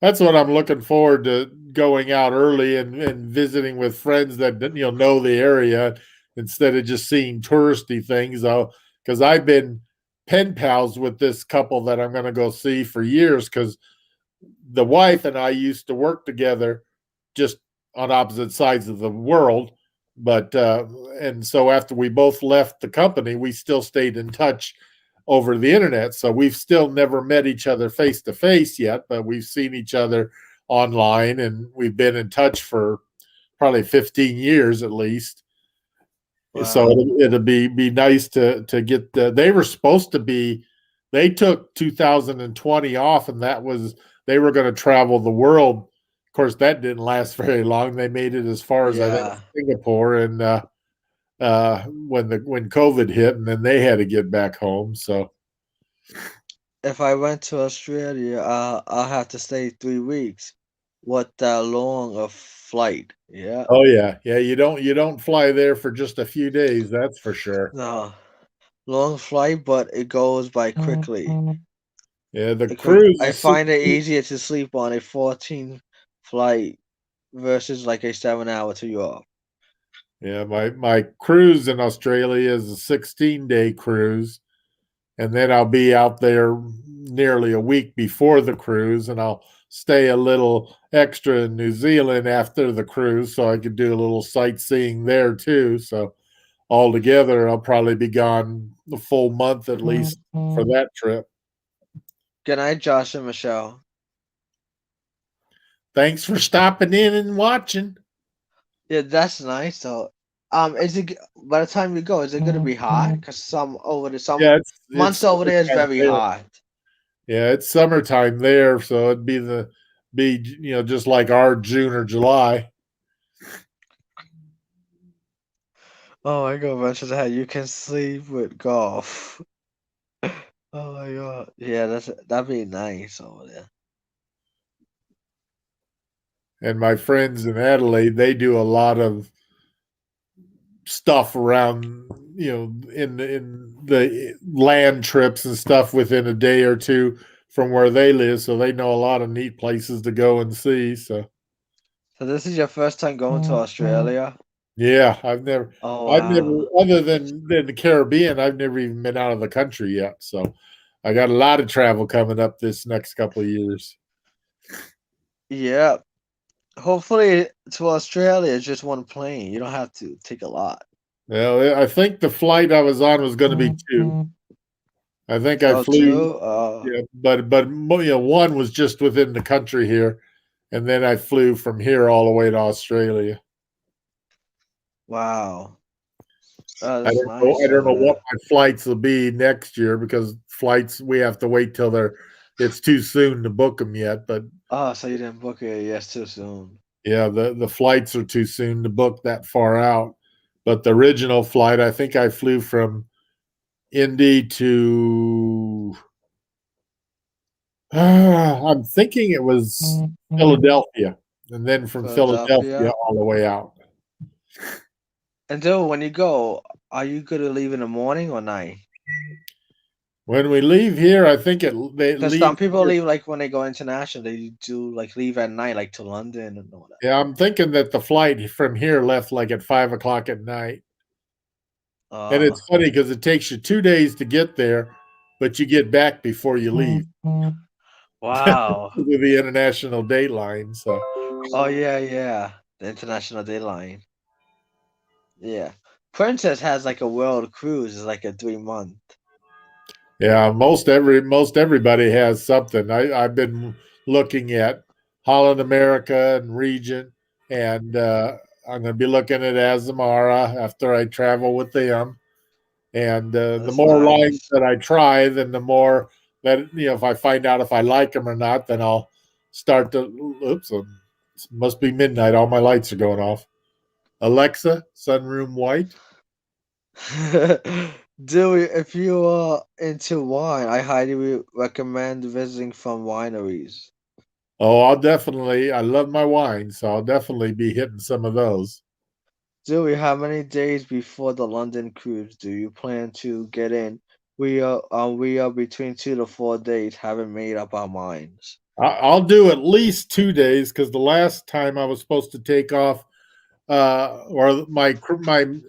That's what I'm looking forward to, going out early and visiting with friends that know the area instead of just seeing touristy things. Because I've been pen pals with this couple that I'm going to go see for years. Because the wife and I used to work together, just on opposite sides of the world. But and so after we both left the company, we still stayed in touch over the internet. So we've still never met each other face to face yet, but we've seen each other online and we've been in touch for probably 15 years at least. So wow. it'll be nice to get they were supposed to be, they took 2020 off, and that was, they were going to travel the world. Of course, that didn't last very long. They made it as far as, I think, Yeah. Singapore, and when COVID hit, and then they had to get back home. So If I went to Australia, I'll have to stay 3 weeks. What that long a flight? Yeah. oh yeah, you don't fly there for just a few days, that's for sure. No, long flight, but it goes by quickly. Yeah, the Because cruise I is find it 16. easier to sleep on a 14 flight versus like a 7 hour to Europe. Yeah, my cruise in Australia is a 16-day cruise, and then I'll be out there nearly a week before the cruise, and I'll stay a little extra in New Zealand after the cruise so I could do a little sightseeing there too. So altogether, I'll probably be gone the full month at least for that trip. Good night, Josh and Michelle. Thanks for stopping in and watching. Yeah, that's nice though. Is it by the time you go? Is it gonna be hot? Because some Yeah, months it's over there is summertime very there. hot. Yeah, it's summertime there, so it'd be just like our June or July. Oh my god, mention that you can sleep with golf. Oh my god. Yeah, that'd be nice over there. And my friends in Adelaide, they do a lot of stuff around, in the land trips and stuff within a day or two from where they live, so they know a lot of neat places to go and see. So So this is your first time going to Australia? yeah, Oh I've never, wow. other than the Caribbean, I've never even been out of the country yet. So I got a lot of travel coming up this next couple of years. Yeah. Hopefully to Australia is just one plane. You don't have to take a lot. Well, I think the flight I was on was going to be two. I think I Oh, flew, two? yeah, one was just within the country here, and then I flew from here all the way to Australia. Wow. I That's don't know. nice I don't over know what there. my flights will be next year because flights we have to wait till it's too soon to book them yet. But Oh, so you didn't book it? Yes, too soon. yeah, the flights are too soon to book that far out. But the original flight, I think I flew from Indy to. I'm thinking it was Philadelphia, and then from Philadelphia Philadelphia. all the way out. And then when you go, are you gonna leave in the morning or night? When we leave here, I think they Because leave some people here. leave like when they go international, they do like leave at night, like to London and all that. Yeah, I'm thinking that the flight from here left like at 5 o'clock at night. And Uh, it's funny because it takes you 2 days to get there, but you get back before you leave wow. with the international date line. So Oh yeah, yeah. The international dayline. Yeah. Princess has like a world cruise, is like a 3 month. yeah, most everybody has something. I've been looking at Holland America and Regent, and I'm going to be looking at Azamara after I travel with them. And the That's more lines nice. that I try, then the more that if I find out if I like them or not, then I'll start to. Oops, it must be midnight. All my lights are going off. Alexa, sunroom white. Dewey, if you are into wine, I highly recommend visiting from wineries. Oh, I'll definitely. I love my wine, so I'll definitely be hitting some of those. Dewey, how many days before the London cruise do you plan to get in? We are between 2 to 4 days, haven't made up our minds. I'll do at least 2 days because the last time I was supposed to take off, or my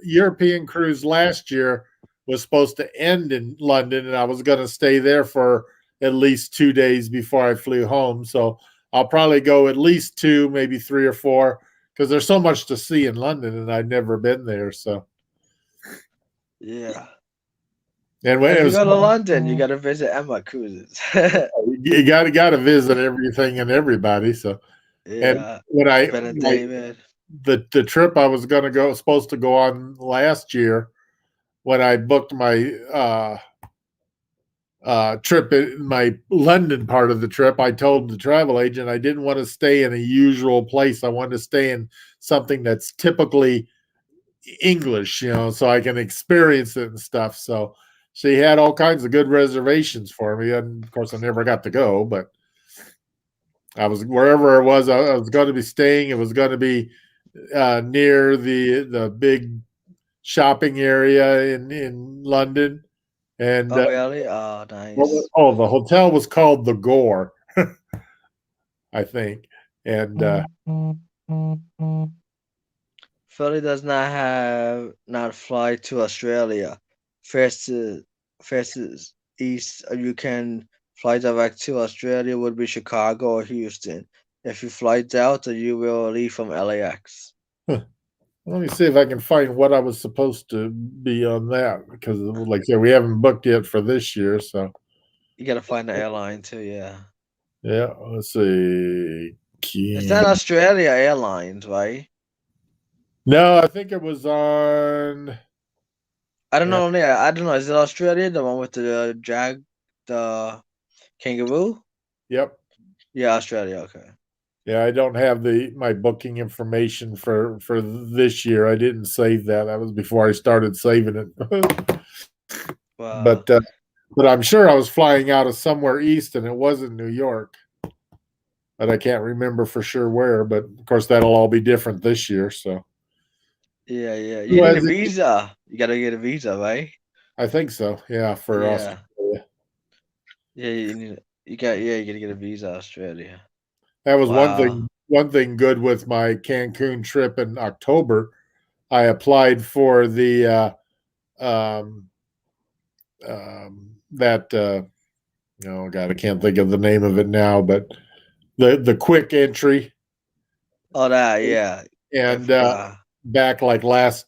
European cruise last year was supposed to end in London, and I was going to stay there for at least 2 days before I flew home. So I'll probably go at least two, maybe three or four, because there's so much to see in London, and I'd never been there. So Yeah. and when it If you was, go to London, you gotta visit Emma Cruises. you got to visit everything and everybody. So and Yeah. when I Ben and my David. the trip I was going to go supposed to go on last year when I booked my trip, my London part of the trip, I told the travel agent I didn't want to stay in a usual place. I wanted to stay in something that's typically English, so I can experience it and stuff. So she had all kinds of good reservations for me. And of course, I never got to go, but I was wherever it was, I was going to be staying. It was going to be near the big shopping area in London. And Oh really? Oh nice. the hotel was called the Gore, I think. And Philly does not fly to Australia. First first is east you can fly direct to Australia would be Chicago or Houston. If you fly Delta, you will leave from LAX. let me see if I can find what I was supposed to be on that because, like I said, we haven't booked yet for this year. So You gotta find the airline too, yeah. yeah, let's see. It's not Australia Airlines, right? No, I think it was on. I don't Yeah. know. Yeah, I don't know. Is it Australia? The one with the the kangaroo? Yep. Yeah, Australia. Okay. Yeah, I don't have my booking information for this year. I didn't save that. That was before I started saving it. Wow. but but I'm sure I was flying out of somewhere east, and it wasn't New York. But I can't remember for sure where. But of course, that'll all be different this year. So Yeah, yeah. You need a was it? visa. You gotta get a visa, right? I think so. Yeah, for Yeah. Australia. Yeah, you need you got yeah, you gotta get a visa, Australia. That was one Wow. thing. One thing good with my Cancun trip in October. I applied for the um, that oh god, I can't think of the name of it now, but the quick entry, Oh that, yeah. and If back like last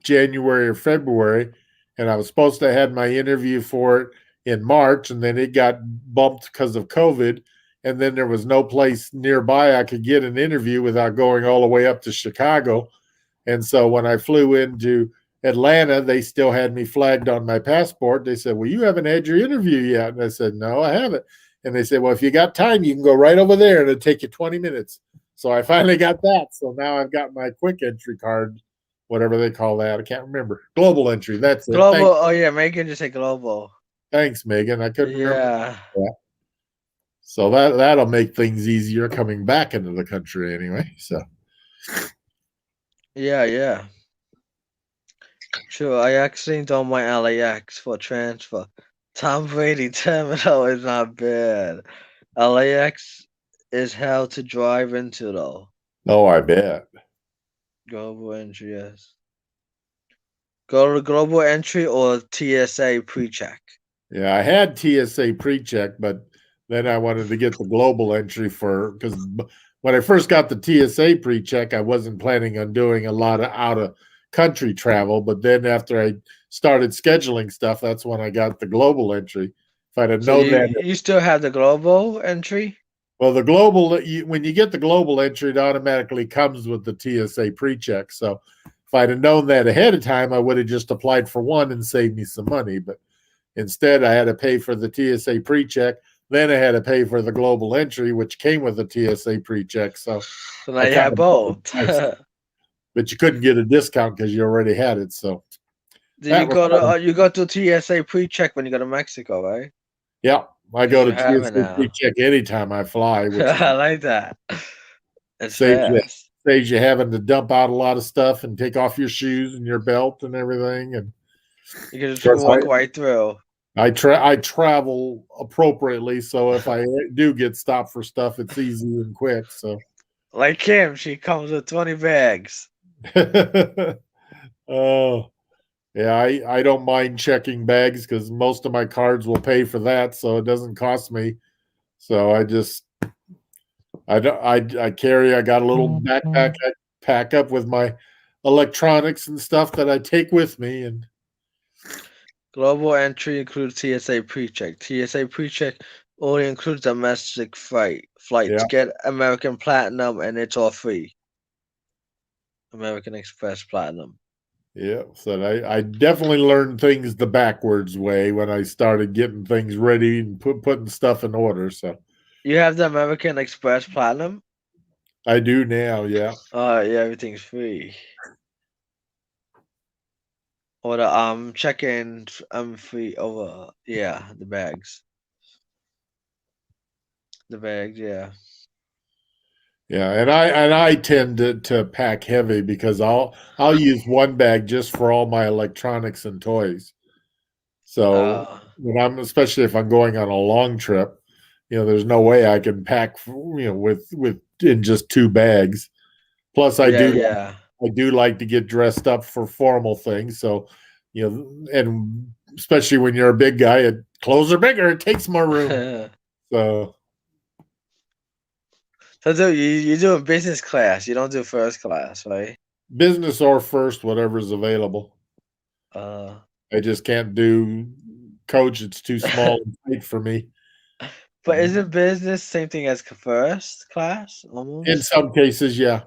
January or February, and I was supposed to have my interview for it in March, and then it got bumped because of COVID, and then there was no place nearby I could get an interview without going all the way up to Chicago. And so when I flew into Atlanta, they still had me flagged on my passport. They said, "Well, you haven't had your interview yet." And I said, "No, I haven't." And they said, "Well, if you got time, you can go right over there and it'll take you 20 minutes." So I finally got that. So now I've got my quick entry card, whatever they call that. I can't remember. Global entry. That's it. global, oh yeah, Megan just say global. Thanks, Megan. I couldn't remember Yeah. that. So that'll make things easier coming back into the country anyway. So Yeah, yeah. Sure, I actually done my LAX for transfer. Tom Brady terminal is not bad. LAX is hell to drive into though. oh, I bet. Global entry, yes. Go to global entry or TSA pre-check. Yeah, I had TSA pre-check, but then I wanted to get the global entry for because when I first got the TSA pre-check, I wasn't planning on doing a lot of out of country travel. But then after I started scheduling stuff, that's when I got the global entry. If I'd have So known that, you still have the global entry? well, the global when you get the global entry, it automatically comes with the TSA pre-check. So if I'd have known that ahead of time, I would have just applied for one and saved me some money. But instead, I had to pay for the TSA pre-check. Then I had to pay for the global entry, which came with the TSA pre-check. So So now I you kind have of, both. but you couldn't get a discount because you already had it. So Do that was, you go to TSA pre-check when you go to Mexico, right? yeah. I Yeah, go you to have it TSA now. pre-check anytime I fly, which is I like that. It's saves you fast. saves you having to dump out a lot of stuff and take off your shoes and your belt and everything. And You can of just course, walk right through. I travel appropriately, so if I do get stopped for stuff, it's easy and quick. So. Like Kim, she comes with 20 bags. Oh, yeah, I don't mind checking bags because most of my cards will pay for that, so it doesn't cost me. So I just I don't I carry I got a little backpack I pack up with my electronics and stuff that I take with me, and Global entry includes TSA pre-check. TSA pre-check only includes domestic flights. yeah, Get American Platinum and it's all free. American Express Platinum. yeah. So I definitely learned things the backwards way when I started getting things ready and putting stuff in order. So You have the American Express Platinum? I do now, yeah. Yeah, everything's free. Or the check-in free over the bags. The bags, yeah. Yeah, and I tend to pack heavy because I'll use one bag just for all my electronics and toys. So Uh when I'm especially if I'm going on a long trip, there's no way I can pack with in just two bags. Plus yeah, yeah. I do like to get dressed up for formal things. So, and especially when you're a big guy, clothes are bigger, it takes more room. So So you're doing business class. You don't do first class, right? business or first, whatever's available. Uh, I just can't do coach. It's too small and tight for me. but isn't business same thing as first class In almost? some cases, yeah.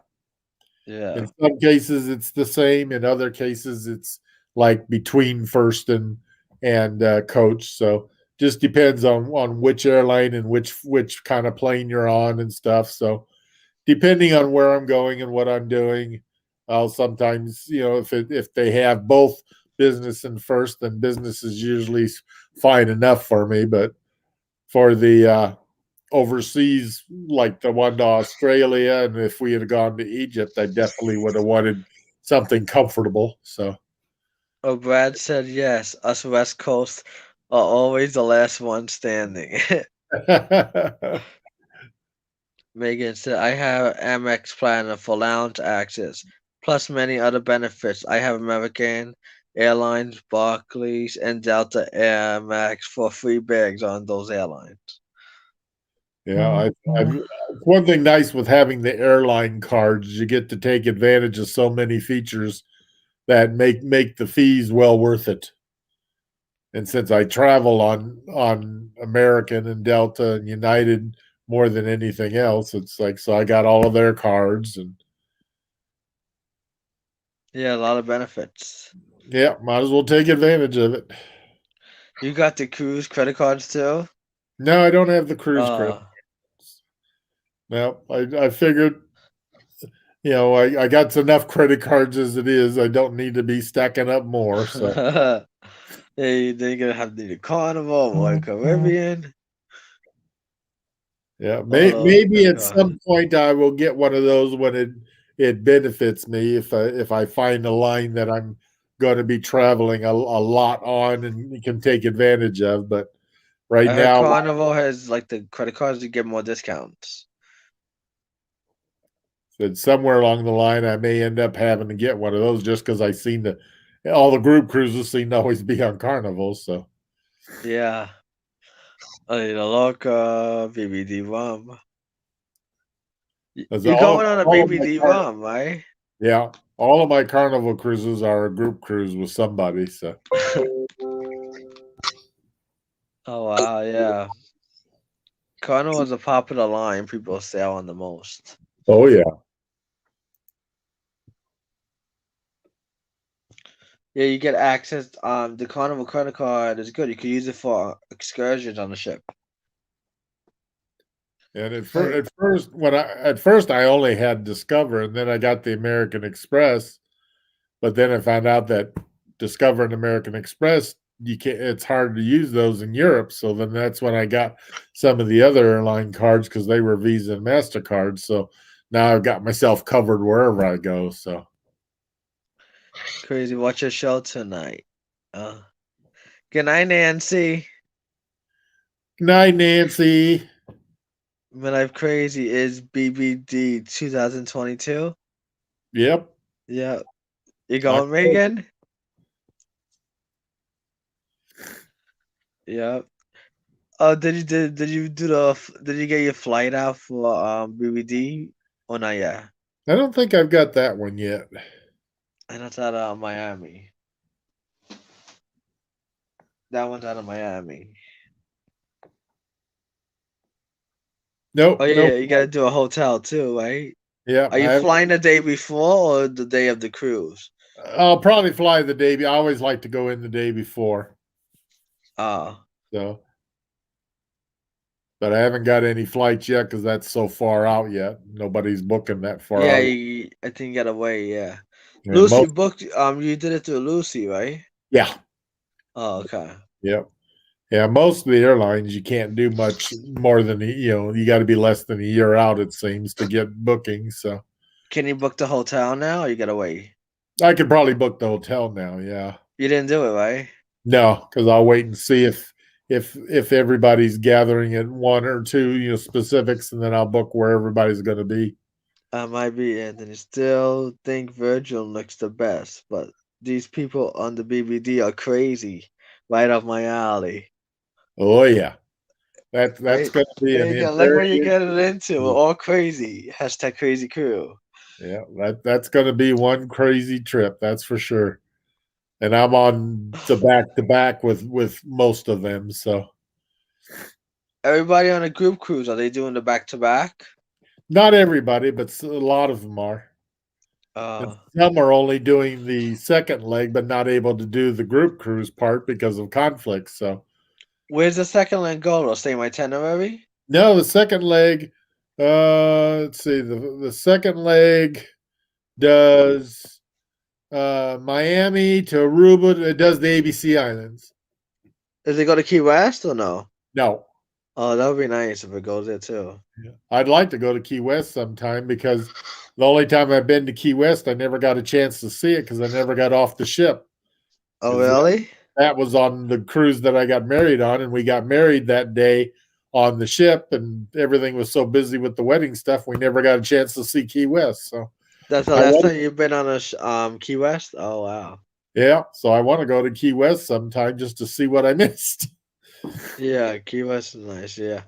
Yeah. In some cases, it's the same. In other cases, it's like between first and coach. So just depends on which airline and which kind of plane you're on and stuff. So depending on where I'm going and what I'm doing, I'll sometimes, if they have both business and first, then business is usually fine enough for me. But for the overseas, like the one to Australia, and if we had gone to Egypt, I definitely would have wanted something comfortable. So, Oh, Brad said yes. Us West Coast are always the last one standing. Megan said, I have Amex Platinum for lounge access, plus many other benefits. I have American Airlines, Barclays, and Delta Air Max for free bags on those airlines. yeah, one thing nice with having the airline cards, you get to take advantage of so many features that make the fees well worth it. And since I travel on American and Delta and United more than anything else, it's like, so I got all of their cards, and Yeah, a lot of benefits. yeah, might as well take advantage of it. You got the cruise credit cards too? No, I don't have the cruise credit. Uh, No, I figured, I got enough credit cards as it is. I don't need to be stacking up more. So hey, they're gonna have the Carnival or Caribbean. yeah, All those maybe credit at some cards. point I will get one of those when it benefits me, if I find a line that I'm going to be traveling a lot on and can take advantage of. But right I heard now, Carnival has like the credit cards to get more discounts. that somewhere along the line I may end up having to get one of those just because I seen all the group cruises seem to always be on Carnival. So Yeah. La Loca, BBD Rum. that's You're all going on a all of my BBD Rum, right? yeah, all of my Carnival cruises are a group cruise with somebody. So Oh wow, yeah. Carnival is a popular line people sail on the most. oh yeah. Yeah, you get access. The Carnival credit card is good. You can use it for excursions on the ship. And at first I only had Discover, and then I got the American Express. But then I found out that Discover and American Express, you can't. It's hard to use those in Europe. So then that's when I got some of the other airline cards because they were Visa and Mastercard. So now I've got myself covered wherever I go. So Crazy. Watch your show tonight. Good night, Nancy. good night, Nancy. Midlife Crazy is BBD 2022. Yep. Yeah. You going, Megan? Yeah. Oh, did you get your flight out for BBD or not yet? I don't think I've got that one yet. And that's out of Miami. That one's out of Miami. Nope. Oh yeah, Nope. you gotta do a hotel too, right? Yeah. Are you flying the day before or the day of the cruise? I'll probably fly the day. I always like to go in the day before. Oh. So, but I haven't got any flights yet because that's so far out yet. Nobody's booking that far Yeah, out. I think you gotta wait, yeah. And Lucy booked you did it through Lucy, right? yeah. Oh, okay. Yep. Yeah, most of the airlines you can't do much more than you got to be less than a year out, it seems, to get bookings. So Can you book the hotel now or you gotta wait? I could probably book the hotel now. Yeah. You didn't do it, right? No, because I'll wait and see if everybody's gathering at one or two specifics, and then I'll book where everybody's going to be. I might be Anthony. Still think Virgil looks the best, but these people on the BBD are crazy. Right up my alley. Oh yeah, that's Hey, going to be there you go. Look what you're getting into. We're all crazy. Hashtag crazy crew. yeah, that's going to be one crazy trip. That's for sure. And I'm on to back with most of them. So Everybody on a group cruise, are they doing the back to back? not everybody, but a lot of them are. Uh, Some are only doing the second leg, but not able to do the group cruise part because of conflicts. So, where's the second leg go? To same itinerary? no, the second leg. Let's see. The second leg does Miami to Aruba. It does the ABC Islands. Does it go to Key West or no? No, Oh, that would be nice if it goes there too. I'd like to go to Key West sometime because the only time I've been to Key West, I never got a chance to see it because I never got off the ship. Oh, 'Cause really? that was on the cruise that I got married on, and we got married that day on the ship, and everything was so busy with the wedding stuff, we never got a chance to see Key West. So That's the I last want, time you've been on a Key West? Oh, wow. yeah, so I want to go to Key West sometime just to see what I missed. Yeah, Key West is nice. Yeah.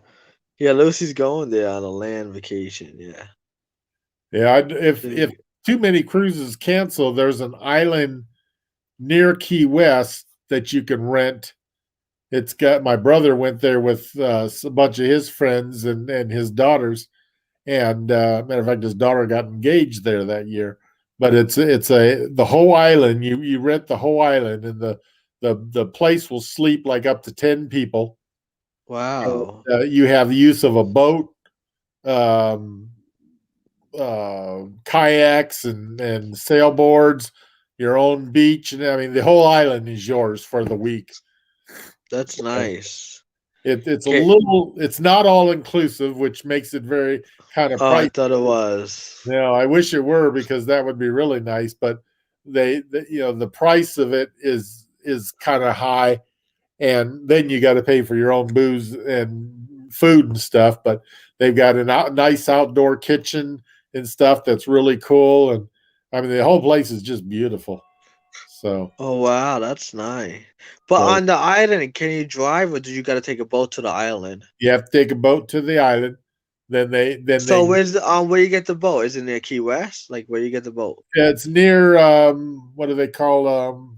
Yeah, Lucy's going there on a land vacation. Yeah. Yeah, if too many cruises cancel, there's an island near Key West that you can rent. It's got my brother went there with a bunch of his friends and his daughters, and matter of fact, his daughter got engaged there that year. But it's the whole island. You rent the whole island, and the place will sleep like up to 10 people. Wow. You have the use of a boat, kayaks and sailboards, your own beach, and I mean the whole island is yours for the week. That's nice. It's a Okay. little, it's not all inclusive, which makes it very kind of Oh, I pricey. thought it was. I wish it were because that would be really nice. But the price of it is kind of high, and then you got to pay for your own booze and food and stuff. But they've got a nice outdoor kitchen and stuff that's really cool, and I mean the whole place is just beautiful. So, Oh, wow. That's nice. But on the island, can you drive or do you got to take a boat to the island? you have to take a boat to the island. So where's the where you get the boat? Is it near Key West? Like where you get the boat? it's near what do they call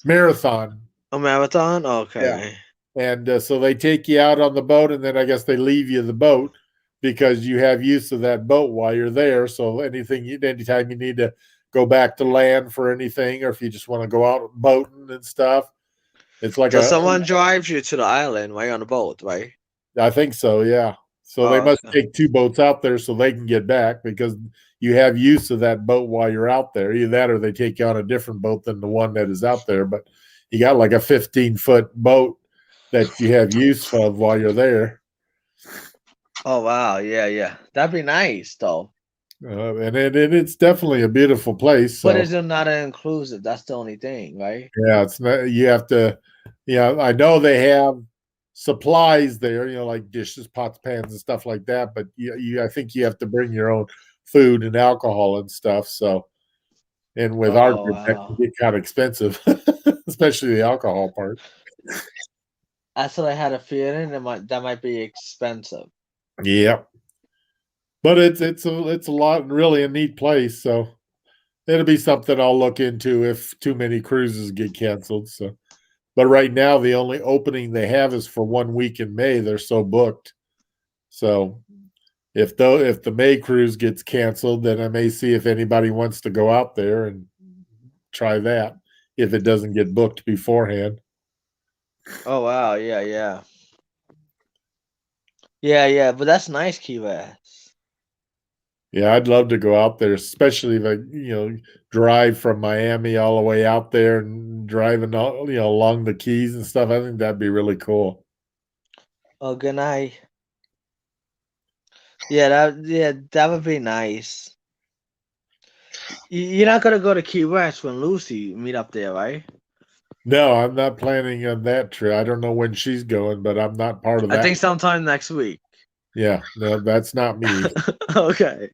Marathon. A marathon? Yeah. Okay. And so they take you out on the boat, and then I guess they leave you the boat because you have use of that boat while you're there. So anytime you need to go back to land for anything, or if you just want to go out boating and stuff, it's like So someone drives you to the island while you're on the boat, right? I think so, yeah. So they must take two boats out there so they can get back because you have use of that boat while you're out there. Either that or they take you on a different boat than the one that is out there. But you got like a 15-foot boat that you have use of while you're there. Oh, wow. Yeah, yeah. That'd be nice, though. And it's definitely a beautiful place. So. But it's not inclusive. That's the only thing, right? Yeah, it's not. You have to. I know they have supplies there. Like dishes, pots, pans, and stuff like that. But I think you have to bring your own food and alcohol and stuff. So, and with our group, that can get kind of expensive, especially the alcohol part. That's what I had a feeling. That might be expensive. Yeah, but it's a lot, really a neat place. So it'll be something I'll look into if too many cruises get canceled. So, but right now the only opening they have is for 1 week in May. They're so booked. So if the May cruise gets canceled, then I may see if anybody wants to go out there and try that if it doesn't get booked beforehand. Oh wow, yeah, yeah. Yeah, yeah, but that's nice, Key West. Yeah, I'd love to go out there, especially if I, drive from Miami all the way out there and driving along the Keys and stuff. I think that'd be really cool. Oh, good night. Yeah, that would be nice. You're not gonna go to Key West when Lucy meet up there, right? No, I'm not planning on that trip. I don't know when she's going, but I'm not part of that. I think sometime next week. Yeah, no, that's not me. Okay.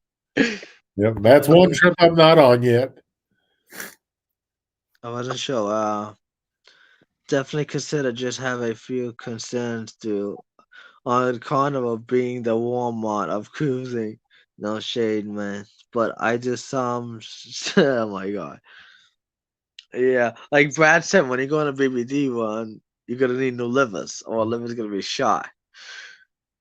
Yep, that's one trip I'm not on yet. I wasn't sure. Definitely consider just have a few concerns to on Carnival being the Walmart of cruising. No shade, man. But I just oh my god. Yeah, like Brad said, when you go on a BBD run, you're gonna need new livers, or livers gonna be shot.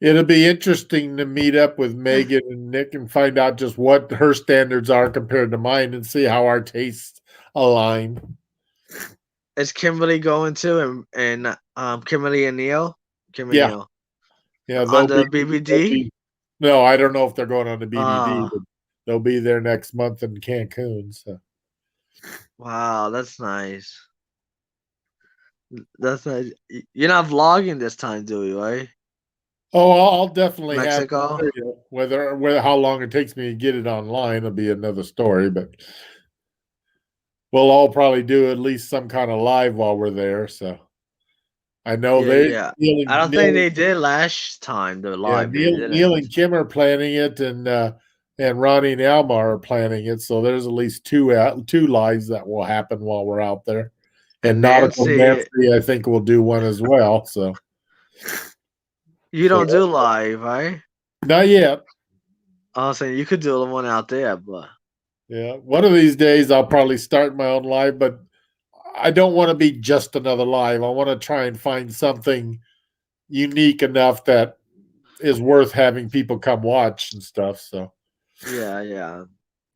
It'll be interesting to meet up with Megan and Nick and find out just what her standards are compared to mine and see how our tastes align. Is Kimberly going to and Kimberly and Neil? Kim and Yeah. Neil. Yeah, On the BBD? No, I don't know if they're going on the BBD, Ah. but they'll be there next month in Cancun. So Wow, that's nice. That's nice. You're not vlogging this time, do you, right? oh, I'll definitely have Mexico? material. Whether how long it takes me to get it online will be another story, but we'll all probably do at least some kind of live while we're there. So I know Yeah. I don't think they did last time, the live. They Neil didn't. and Kim are planning it, and Ronnie and Almar are planning it. So there's at least two lives that will happen while we're out there. And Nautical Nancy, Nancy, I think, will do one as well. So you don't do live, right? not yet. I was saying you could do the one out there, but Yeah, one of these days I'll probably start my own live, but I don't want to be just another live. I want to try and find something unique enough that is worth having people come watch and stuff. So yeah.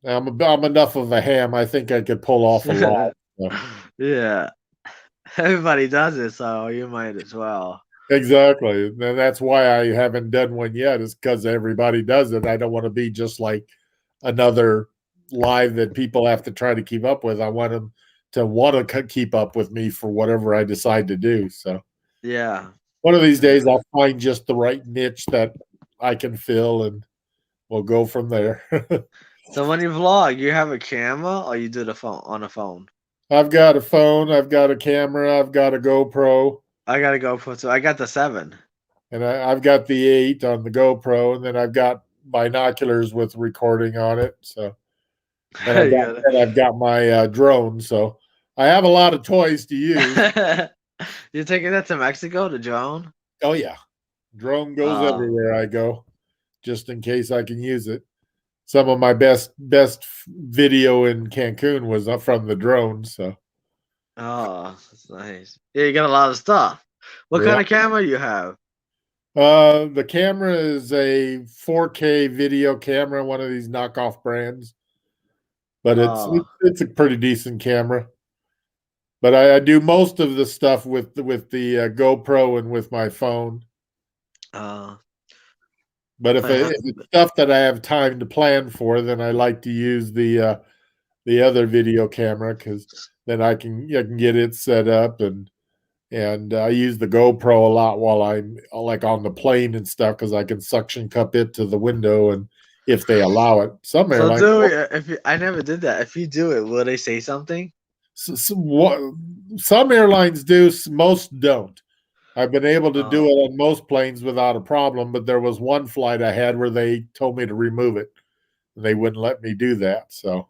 I'm enough of a ham. I think I could pull off a lot. So. Yeah. Everybody does it, so you might as well. Exactly. And that's why I haven't done one yet, is because everybody does it. I don't want to be just like another live that people have to try to keep up with. I want them to want to keep up with me for whatever I decide to do. So Yeah. one of these days I'll find just the right niche that I can fill, and we'll go from there. So when you vlog, you have a camera or you do the phone on a phone? I've got a phone, I've got a camera, I've got a GoPro, I gotta go for I got the 7. and I've got the 8 on the GoPro, and then I've got binoculars with recording on it. So, and I've got my drone. So I have a lot of toys to use. You're taking that to Mexico, the drone? Oh yeah, drone goes everywhere I go, just in case I can use it. Some of my best video in Cancun was from the drone. So Oh, that's nice. Yeah, you got a lot of stuff. What kind of camera you have? The camera is a 4K video camera, one of these knockoff brands, but it's a pretty decent camera. But I do most of the stuff with the GoPro and with my phone. But if it's stuff that I have time to plan for, then I like to use the other video camera, because then I can get it set up, and I use the GoPro a lot while I'm like on the plane and stuff, because I can suction cup it to the window, and if they allow it. Some airlines. I never did that. If you do it, will they say something? Some airlines do, most don't. I've been able to do it on most planes without a problem, but there was one flight I had where they told me to remove it, and they wouldn't let me do that. So,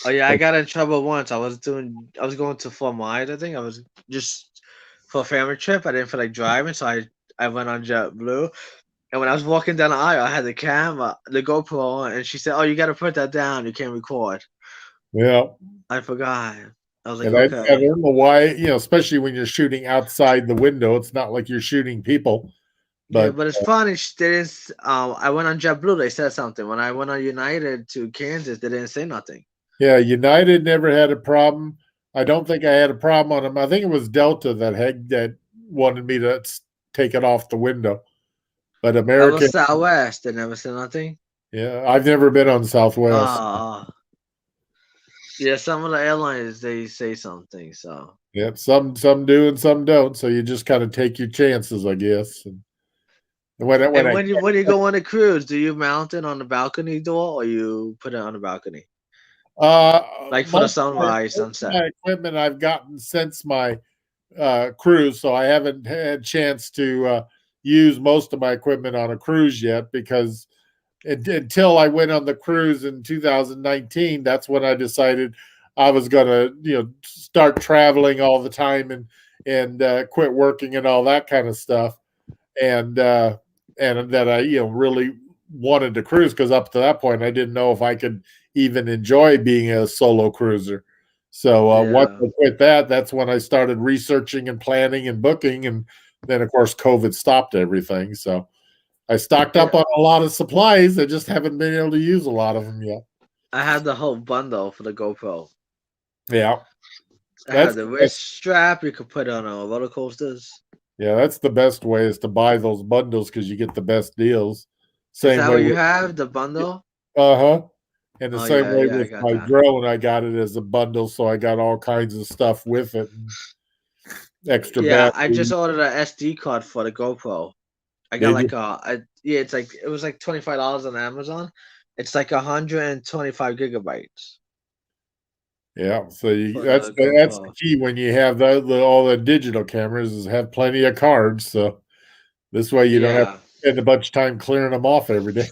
oh yeah, I got in trouble once. I was going to Fort Myers. I think I was just for a family trip. I didn't feel like driving, so I went on JetBlue. And when I was walking down the aisle, I had the camera, the GoPro on, and she said, "Oh, you got to put that down. You can't record." Yeah, I forgot. I was like, and okay. I don't know why, especially when you're shooting outside the window, it's not like you're shooting people. But, yeah, but it's funny. They didn't. I went on JetBlue. They said something. When I went on United to Kansas, they didn't say nothing. Yeah, United never had a problem. I don't think I had a problem on them. I think it was Delta that wanted me to take it off the window. But American, was Southwest. They never said nothing. Yeah, I've never been on Southwest. Yeah, some of the airlines they say something. So yeah, some do and some don't. So you just kind of take your chances, I guess. And when you go on a cruise, do you mount it on the balcony door or you put it on the balcony? Like for the sunrise, sunset. My equipment I've gotten since my cruise, so I haven't had a chance to use most of my equipment on a cruise yet, because until I went on the cruise in 2019, that's when I decided I was going to start traveling all the time and quit working and all that kind of stuff, and that I really wanted to cruise, because up to that point I didn't know if I could even enjoy being a solo cruiser. So once I quit that's when I started researching and planning and booking, and then of course COVID stopped everything. So I stocked up on a lot of supplies. I just haven't been able to use a lot of them yet. I had the whole bundle for the GoPro. Yeah. I That's had the the wrist best. strap you could put on roller coasters. Yeah, that's the best way is to buy those bundles because you get the best deals. Is Same that way what you with have, the bundle? uh-huh. And the Oh same yeah, way I with got my that. drone, I got it as a bundle, so I got all kinds of stuff with it. And extra Yeah, I just battery. ordered a SD card for the GoPro. I got Did like you? yeah, it was like $25 on Amazon. It's like 125 gigabytes Yeah, so for that's the that's the GoPro. key when you have all the digital cameras is have plenty of cards. So this way you don't have to Yeah. spend a bunch of time clearing them off every day.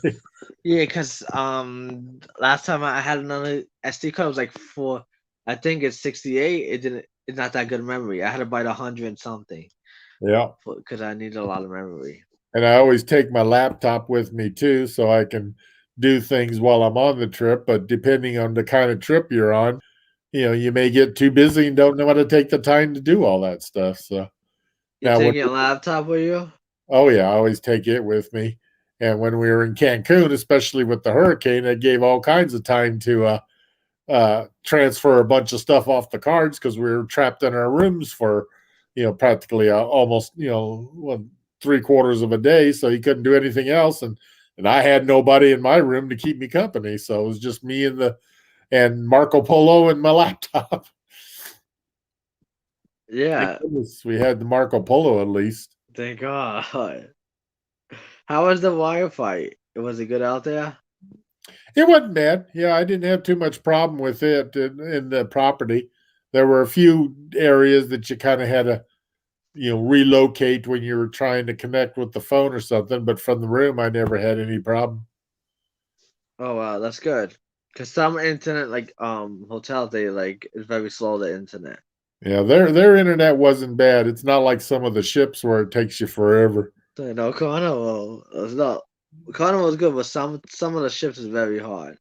Yeah, because last time I had another SD card, it was like I think it's 68. It's not that good memory. I had to buy the 100 and something Yeah. because I needed a lot of memory. And I always take my laptop with me too, so I can do things while I'm on the trip. But depending on the kind of trip you're on, you may get too busy and don't know how to take the time to do all that stuff. So You now, taking your laptop with you? oh yeah, I always take it with me. And when we were in Cancun, especially with the hurricane, it gave all kinds of time to transfer a bunch of stuff off the cards because we were trapped in our rooms for, practically almost, 3/4 of a day. So he couldn't do anything else. And I had nobody in my room to keep me company. So it was just me and Marco Polo and my laptop. Thank Yeah, goodness we had the Marco Polo at least. thank God. How was the Wi-Fi? Was it good out there? It wasn't bad. Yeah, I didn't have too much problem with it in the property. There were a few areas that you kind of had to, relocate when you were trying to connect with the phone or something. But from the room, I never had any problem. Oh wow, that's good. Cause some internet like hotels they like it's very slow the internet. Yeah, their internet wasn't bad. It's not like some of the ships where it takes you forever. So, no, Carnival is not. Carnival is good, but some of the ships is very hard.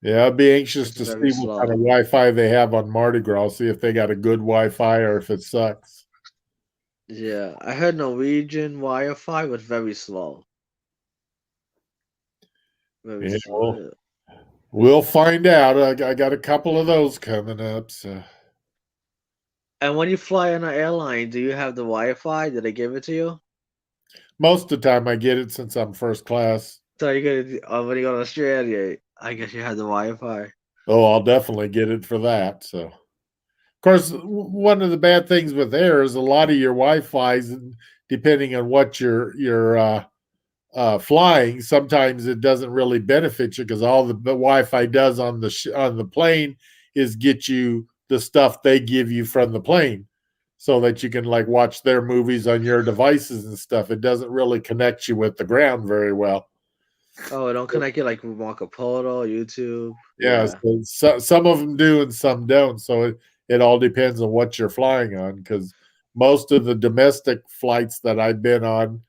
Yeah, I'd be anxious It's to very see what kind of slow. Wi-Fi they have on Mardi Gras. See if they got a good Wi-Fi or if it sucks. Yeah, I heard Norwegian Wi-Fi was very slow. Very Yeah, slow. Yeah. we'll find out. I got a couple of those coming up. So And when you fly on an airline, do you have the Wi-Fi? Did they give it to you? most of the time, I get it since I'm first class. So you gonna when you go to Australia, I guess you have the Wi-Fi. Oh, I'll definitely get it for that. So, of course, one of the bad things with air is a lot of your Wi-Fi's, depending on what you're flying, sometimes it doesn't really benefit you because all the Wi-Fi does on the plane is get you the stuff they give you from the plane, so that you can like watch their movies on your devices and stuff. It doesn't really connect you with the ground very well. Oh, don't connect it like with Marco Polo, YouTube. Yeah, Yeah. so some of them do and some don't. So it all depends on what you're flying on. Because most of the domestic flights that I've been on,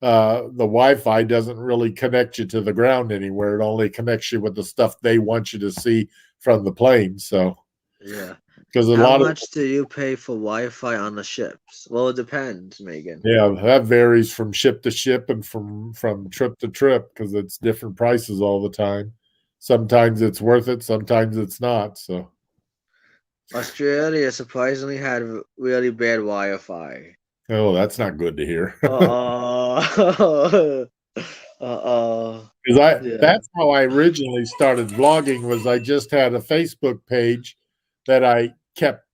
the Wi-Fi doesn't really connect you to the ground anywhere. It only connects you with the stuff they want you to see from the plane. So Yeah. because a How lot of much do you pay for Wi-Fi on the ships? Well, it depends, Megan. yeah, that varies from ship to ship and from trip to trip because it's different prices all the time. Sometimes it's worth it, sometimes it's not. So Australia surprisingly had really bad Wi-Fi. oh, that's not good to hear. Uh-oh. Uh-oh. Because Yeah. that's how I originally started vlogging was I just had a Facebook page that I kept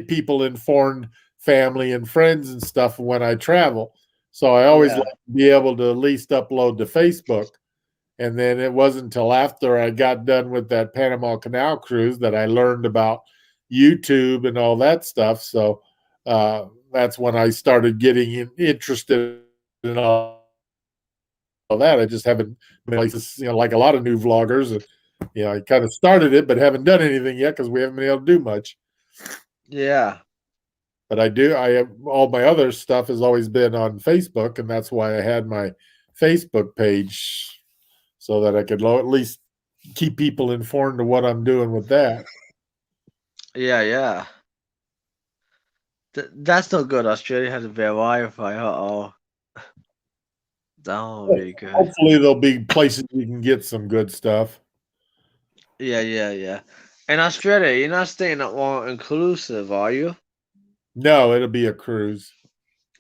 people informed, family and friends and stuff when I travel. So I always like Yeah. to be able to at least upload to Facebook. And then it wasn't until after I got done with that Panama Canal cruise that I learned about YouTube and all that stuff. So that's when I started getting interested in all that. I just haven't been places, like a lot of new vloggers. And, I kind of started it, but haven't done anything yet because we haven't been able to do much. Yeah. But I have all my other stuff has always been on Facebook, and that's why I had my Facebook page so that I could at least keep people informed of what I'm doing with that. Yeah, yeah. That's no good. Australia has a bad Wi-Fi. Uh-oh. That won't be good. Hopefully, there'll be places you can get some good stuff. Yeah. In Australia, you're not staying at all inclusive, are you? No, it'll be a cruise.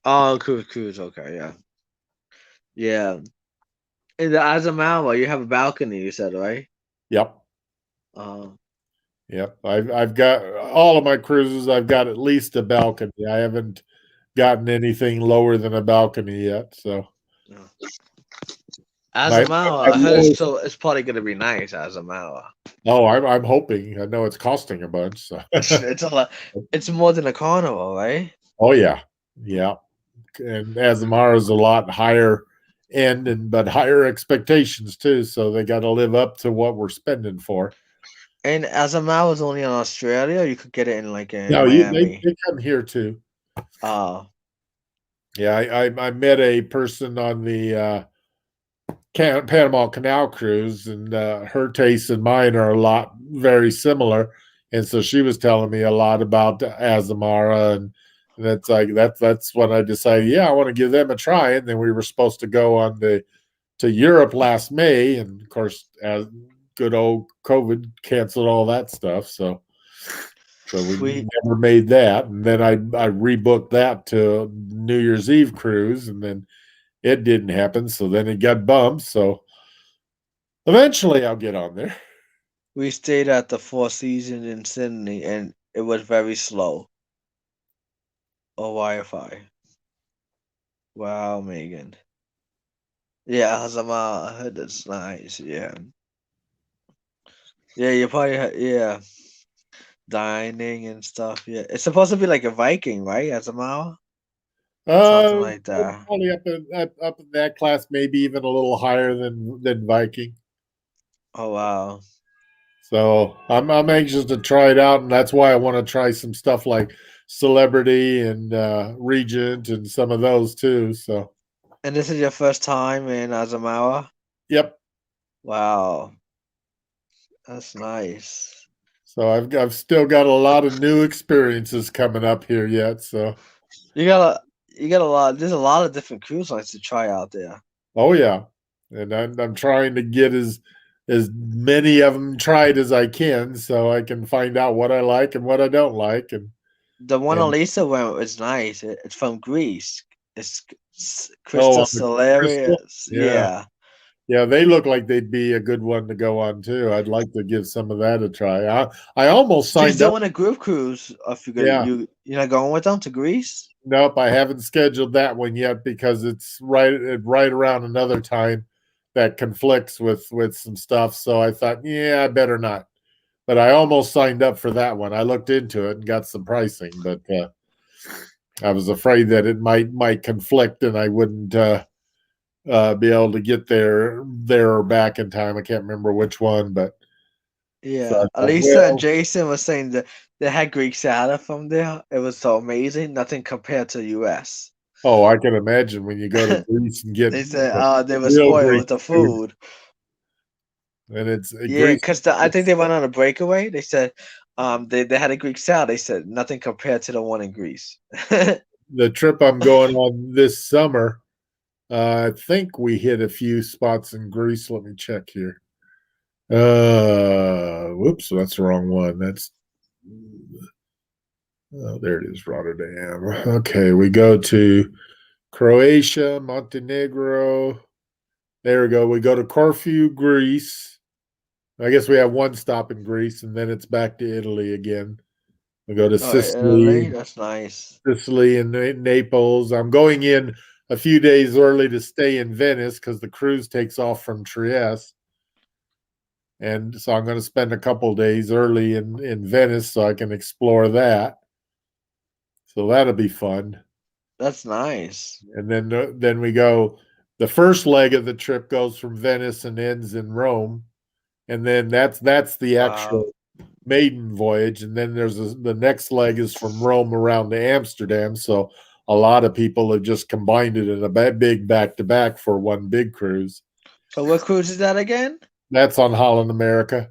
Oh, cruise. Okay, yeah. Yeah. In the Azamawa, you have a balcony, you said, right? Yep. Oh. Yep. I've got all of my cruises. I've got at least a balcony. I haven't gotten anything lower than a balcony yet. So Yeah. my Azamawa, I heard it's probably gonna be nice, Azamawa. I'm hoping. I know it's costing a bunch. So It's a lot. It's more than a carnival, right? oh yeah, yeah. And Azamara's a lot higher end but higher expectations too. So they got to live up to what we're spending for. And Azamawa is only in Australia. Or you could get it in like in No, Miami. they come here too. Oh. Yeah, I met a person on the Panama Canal cruise, and her tastes and mine are a lot very similar. And so she was telling me a lot about Azamara, and that's like that's when I decided, yeah, I want to give them a try. And then we were supposed to go to Europe last May, and of course, as good old COVID canceled all that stuff. So we never made that. And then I rebooked that to New Year's Eve cruise, and then it didn't happen. So then it got bumped. So eventually I'll get on there. We stayed at the Four Seasons in Sydney, and it was very slow. Or Wi-Fi. Wow, Megan. Yeah, Azamara, I heard that's nice. Yeah. Yeah, you probably yeah. Dining and stuff. Yeah, it's supposed to be like a Viking, right? Azamara, something like that. Probably up in that class, maybe even a little higher than Viking. Oh wow. So I'm anxious to try it out, and that's why I want to try some stuff like Celebrity and Regent and some of those too. So. And this is your first time in Azamara? Yep. Wow, that's nice. So I've still got a lot of new experiences coming up here yet. So You got a lot. There's a lot of different cruise lines to try out there. oh yeah, and I'm trying to get as many of them tried as I can, so I can find out what I like and what I don't like. And The one Elisa went is nice. It's from Greece. It's oh, Crystal Crystal, Solarius. yeah. Yeah. Yeah, they look like they'd be a good one to go on too. I'd like to give some of that a try. I almost She's signed up. doing a group cruise. If you're Yeah. you're not going with them to Greece? Nope, I haven't scheduled that one yet because it's right around another time that conflicts with some stuff. So I thought, yeah, I better not. But I almost signed up for that one. I looked into it and got some pricing, but I was afraid that it might conflict and I wouldn't be able to get there or back in time. I can't remember which one, but Yeah. so Elisa and Jason was saying that they had Greek salad from there. It was so amazing. Nothing compared to US. oh, I can imagine when you go to Greece and get They said they were real spoiled Greek with the food. and it's Yeah, Greece. because I think they went on a breakaway. They said they had a Greek salad. They said nothing compared to the one in Greece. The trip I'm going on this summer, I think we hit a few spots in Greece. Let me check here. Whoops, that's the wrong one. That's there it is, Rotterdam. Okay, we go to Croatia, Montenegro. There we go. We go to Corfu, Greece. I guess we have one stop in Greece, and then it's back to Italy again. We go to Italy, Sicily, that's nice. and Naples. I'm going in a few days early to stay in Venice because the cruise takes off from Trieste. And so I'm going to spend a couple days early in Venice so I can explore that. So that'll be fun. That's nice. And then we go. The first leg of the trip goes from Venice and ends in Rome, and then that's the actual maiden voyage. And then there's the next leg is from Rome around to Amsterdam. So a lot of people have just combined it in a big back to back for one big cruise. So what cruise is that again? That's on Holland America.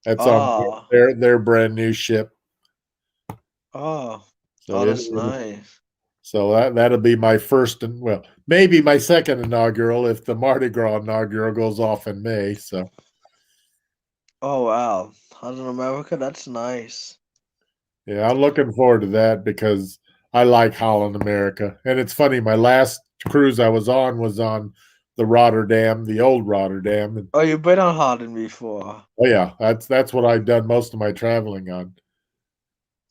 That's on their brand new ship. Oh. So Oh, that's nice. So that'll be my first and maybe my second inaugural if the Mardi Gras inaugural goes off in May. So Oh wow, Holland America, that's nice. yeah, I'm looking forward to that because I like Holland America. And it's funny, my last cruise I was on the Rotterdam, the old Rotterdam. And, Oh, you've been on Holland before. oh yeah, that's what I've done most of my traveling on.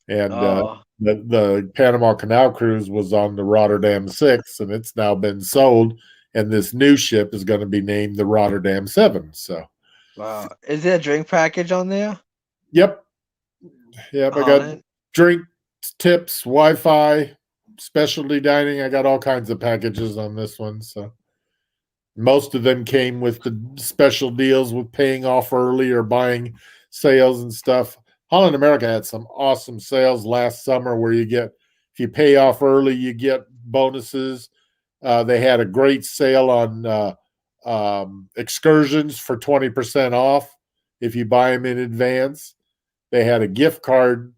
And Oh, the Panama Canal cruise was on the Rotterdam 6, and it's now been sold. And this new ship is going to be named the Rotterdam 7. So, wow. Is there a drink package on there? yep, I got Holland? drink tips, Wi-Fi, specialty dining. I got all kinds of packages on this one. So, most of them came with the special deals with paying off early or buying sales and stuff. Holland America had some awesome sales last summer where if you pay off early, you get bonuses. They had a great sale on excursions for 20% off if you buy them in advance. They had a gift card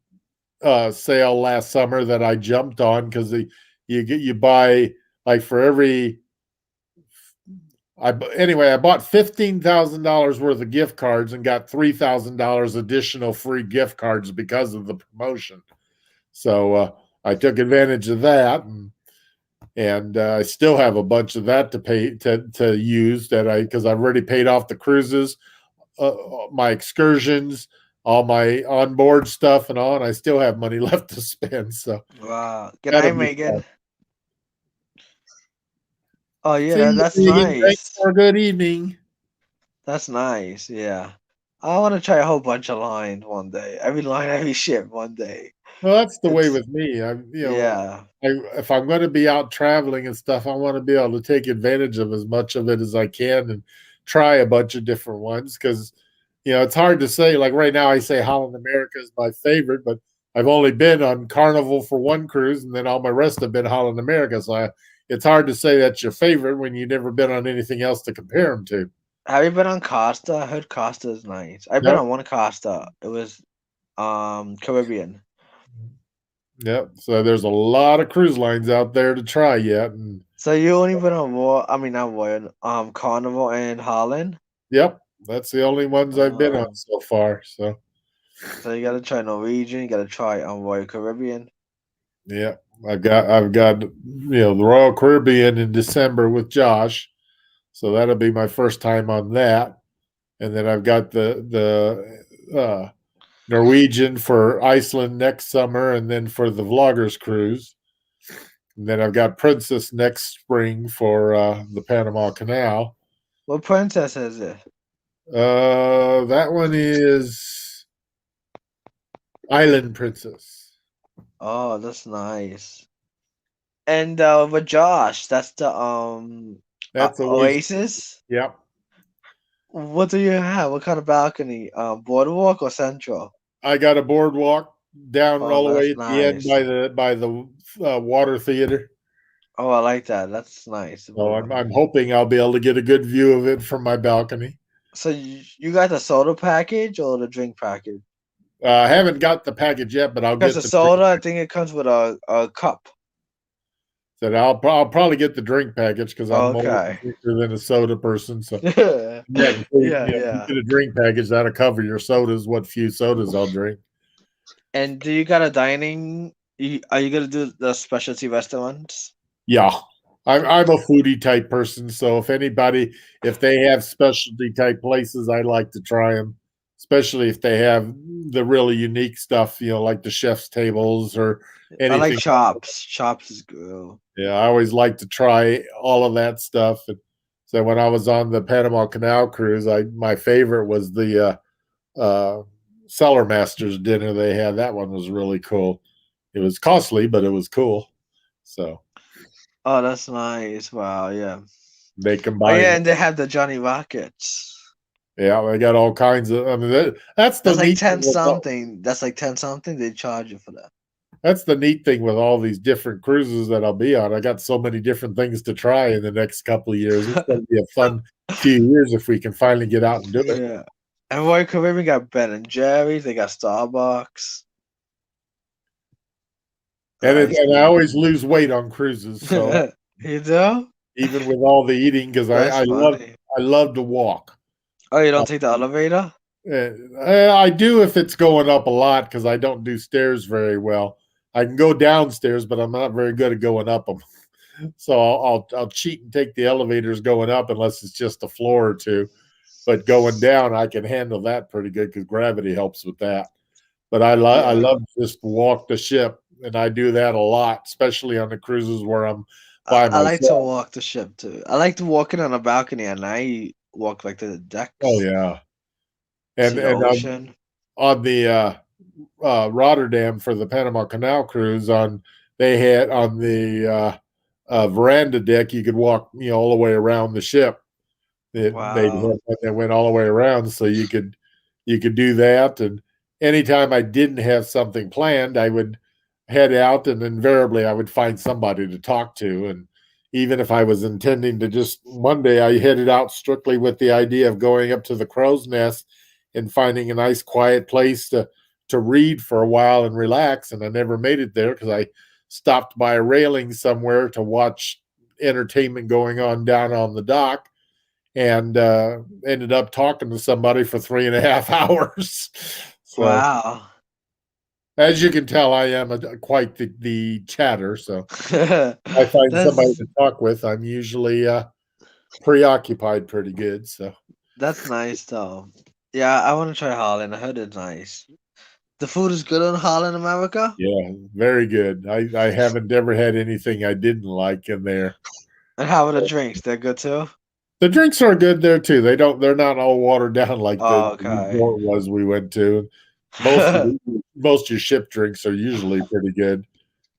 sale last summer that I jumped on because you buy like for every I bought $15,000 worth of gift cards and got $3,000 additional free gift cards because of the promotion. So I took advantage of that, and I still have a bunch of that to pay to use because I've already paid off the cruises, my excursions, all my onboard stuff, and all, and I still have money left to spend. So Wow. Good night, Megan. Oh yeah, see you, that's Megan. Thanks nice. for a good evening. That's nice. Yeah, I want to try a whole bunch of line one day. Every line, every ship one day. Well, that's the way It's with me. yeah. If I'm going to be out traveling and stuff, I want to be able to take advantage of as much of it as I can and try a bunch of different ones because, it's hard to say. Like right now, I say Holland America is my favorite, but I've only been on Carnival for one cruise, and then all my rest have been Holland America. So it's hard to say that's your favorite when you've never been on anything else to compare them to. Have you been on Costa? I heard Costa is nice. I've been on one Costa. It was Caribbean. Yep. So there's a lot of cruise lines out there to try yet. And so you only been on not Royal, Carnival and Holland? Yep. That's the only ones I've been on so far. So you gotta try Norwegian, you gotta try Royal Caribbean. Yeah. I've got the Royal Caribbean in December with Josh. So that'll be my first time on that. And then I've got the Norwegian for Iceland next summer, and then for the Vloggers cruise. And then I've got Princess next spring for the Panama Canal. What princess is it? That one is Island Princess. Oh, that's nice. And with Josh, that's the Oasis. Yep. What do you have? What kind of balcony? Boardwalk or central? I got a boardwalk down all the way at the end by the water theater. Oh, I like that. That's nice. So I'm hoping I'll be able to get a good view of it from my balcony. So you got the soda package or the drink package? I haven't got the package yet, but I'll get the soda. I think it comes with a cup. So I'll probably get the drink package because I'm more than a soda person. So yeah. Get a drink package that'll cover your sodas. What few sodas I'll drink. And do you got a dining? Are you gonna do the specialty restaurants? Yeah, I'm a foodie type person. So if they have specialty type places, I like to try them. Especially if they have the really unique stuff, like the chef's tables or anything. I like Chops. Chops is good. Yeah, I always like to try all of that stuff. And so when I was on the Panama Canal cruise, my favorite was the Cellar Masters dinner they had. That one was really cool. It was costly, but it was cool. So. Oh, that's nice. Wow, yeah. They combine. Oh, yeah, and they have the Johnny Rockets. Yeah, they got all kinds of. I mean, that's like 10 something. That's like 10 something. They charge you for that. That's the neat thing with all these different cruises that I'll be on. I got so many different things to try in the next couple of years. It's going to be a fun few years if we can finally get out and do it. Yeah, and Royal Caribbean got Ben and Jerry's. They got Starbucks. And I always lose weight on cruises. So You do? even with all the eating, because That's funny. I love to walk. Oh, you don't take the elevator? I do if it's going up a lot because I don't do stairs very well. I can go downstairs, but I'm not very good at going up them. So I'll cheat and take the elevators going up unless it's just a floor or two. But going down, I can handle that pretty good because gravity helps with that. But I Yeah. love just to walk the ship, and I do that a lot, especially on the cruises where I'm by I like to myself. walk the ship too. I like to walk in on a balcony at night, walk like to the Oh decks, yeah, see the and ocean. on the Rotterdam for the Panama Canal cruise, they had on the veranda deck you could walk all the way around the ship. They had Wow. one that went all the way around, so you could do that. And anytime I didn't have something planned, I would head out, and invariably I would find somebody to talk to. And even if I was intending to just one day, I headed out strictly with the idea of going up to the crow's nest and finding a nice quiet place to read for a while and relax. And I never made it there because I stopped by a railing somewhere to watch entertainment going on down on the dock, and ended up talking to somebody for 3.5 hours. So Wow. as you can tell, I am quite the chatter. So I find somebody That's to talk with. I'm usually preoccupied pretty good. So that's nice though. Yeah, I want to try Holland. I heard it's nice. The food is good in Holland, America. yeah, very good. I haven't ever had anything I didn't like in there. And how are the drinks? They're good too. The drinks are good there too. They're not all watered down like the Oh, okay. resort was we went to. Most of your ship drinks are usually pretty good,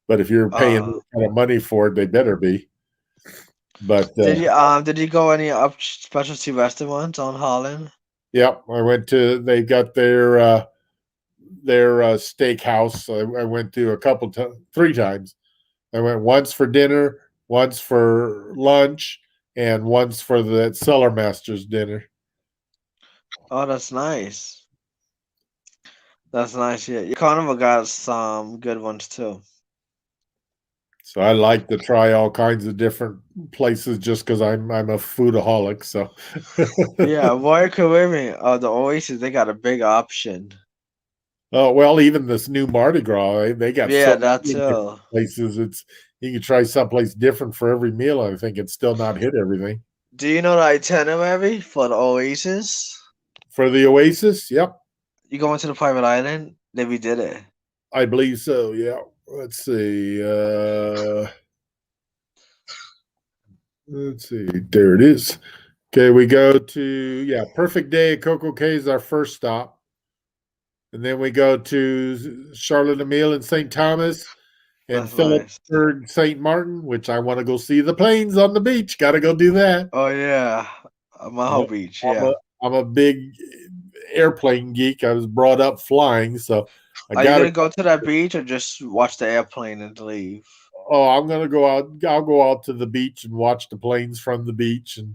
but if you're paying uh, that kind of money for it, they better be. But did you go any up specialty restaurants on Holland? yep, I went to. They got their steakhouse. I went to three times. I went once for dinner, once for lunch, and once for the cellar master's dinner. Oh, that's nice. That's nice. Yeah, Carnival got some good ones too. So I like to try all kinds of different places just because I'm a foodaholic. So Yeah, Royal Caribbean, the Oasis, they got a big option. oh well, even this new Mardi Gras, they got Yeah, so that many different too. places. It's you can try someplace different for every meal. I think it's still not hit everything. Do you know the itinerary for the Oasis? For the Oasis, yep, You go into the private island, they redid it. I believe so. Yeah, let's see. Let's see. There it is. Okay, we go to Perfect Day at Coco Cay is our first stop, and then we go to Charlotte Emile and St. Thomas, and That's nice. Philipsburg, St. Martin, which I want to go see the planes on the beach. Got to go do that. Oh yeah, I'm a, Maho Beach. I'm a, Yeah. I'm a big airplane geek. I was brought up flying, so I Are you got to. gonna go to that beach or just watch the airplane and leave? Oh, I'm gonna go out. I'll go out to the beach and watch the planes from the beach and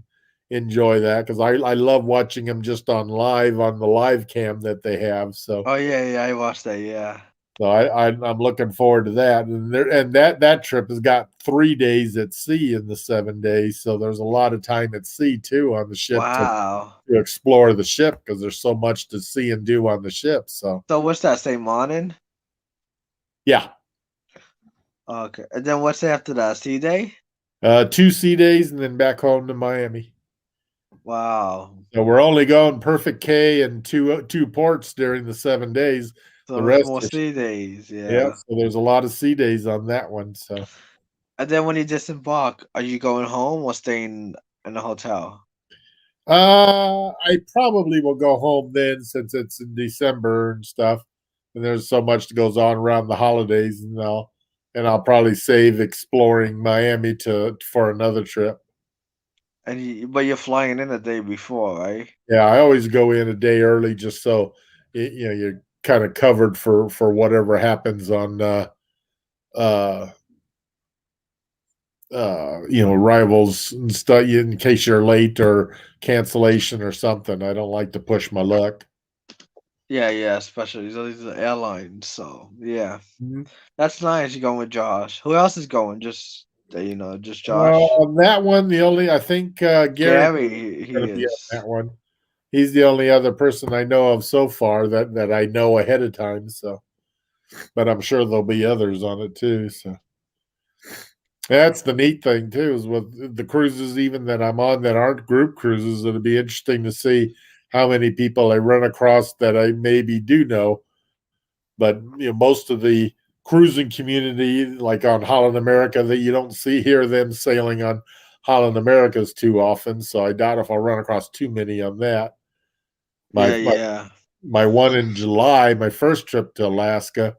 enjoy that because I love watching them just on the live cam that they have. So Oh yeah, I watched that. Yeah. I'm looking forward to that. And that trip has got 3 days at sea in the 7 days. So there's a lot of time at sea too on the ship Wow. to explore the ship because there's so much to see and do on the ship. So So what's that? St. Martin? yeah, Okay. And then what's after that? Sea Day? 2 sea days and then back home to Miami. Wow. So we're only going Perfect K and two ports during the 7 days. So The there's rest more are sea days. yeah. Yeah. So there's a lot of sea days on that one. So And then when you disembark, are you going home or staying in the hotel? I probably will go home then since it's in December and stuff, and there's so much that goes on around the holidays, and I'll probably save exploring Miami to for another trip. But you're flying in the day before, right? Yeah, I always go in a day early just so you're kind of covered for whatever happens on uh arrivals and stuff in case you're late or cancellation or something. I don't like to push my luck. Yeah, especially these are airlines. So yeah, Mhm. that's nice. You're going with Josh. Who else is going? Just just Josh. On that one, I think Gary's Gary, he going to be on is. that one. He's the only other person I know of so far that I know ahead of time. So, but I'm sure there'll be others on it too. So that's the neat thing too, is with the cruises even that I'm on that aren't group cruises. It'll be interesting to see how many people I run across that I maybe do know. But most of the cruising community, like on Holland America, that you don't hear them sailing on Holland Americas too often. So I doubt if I'll run across too many on that. My Yeah, my yeah. my one in July, my first trip to Alaska,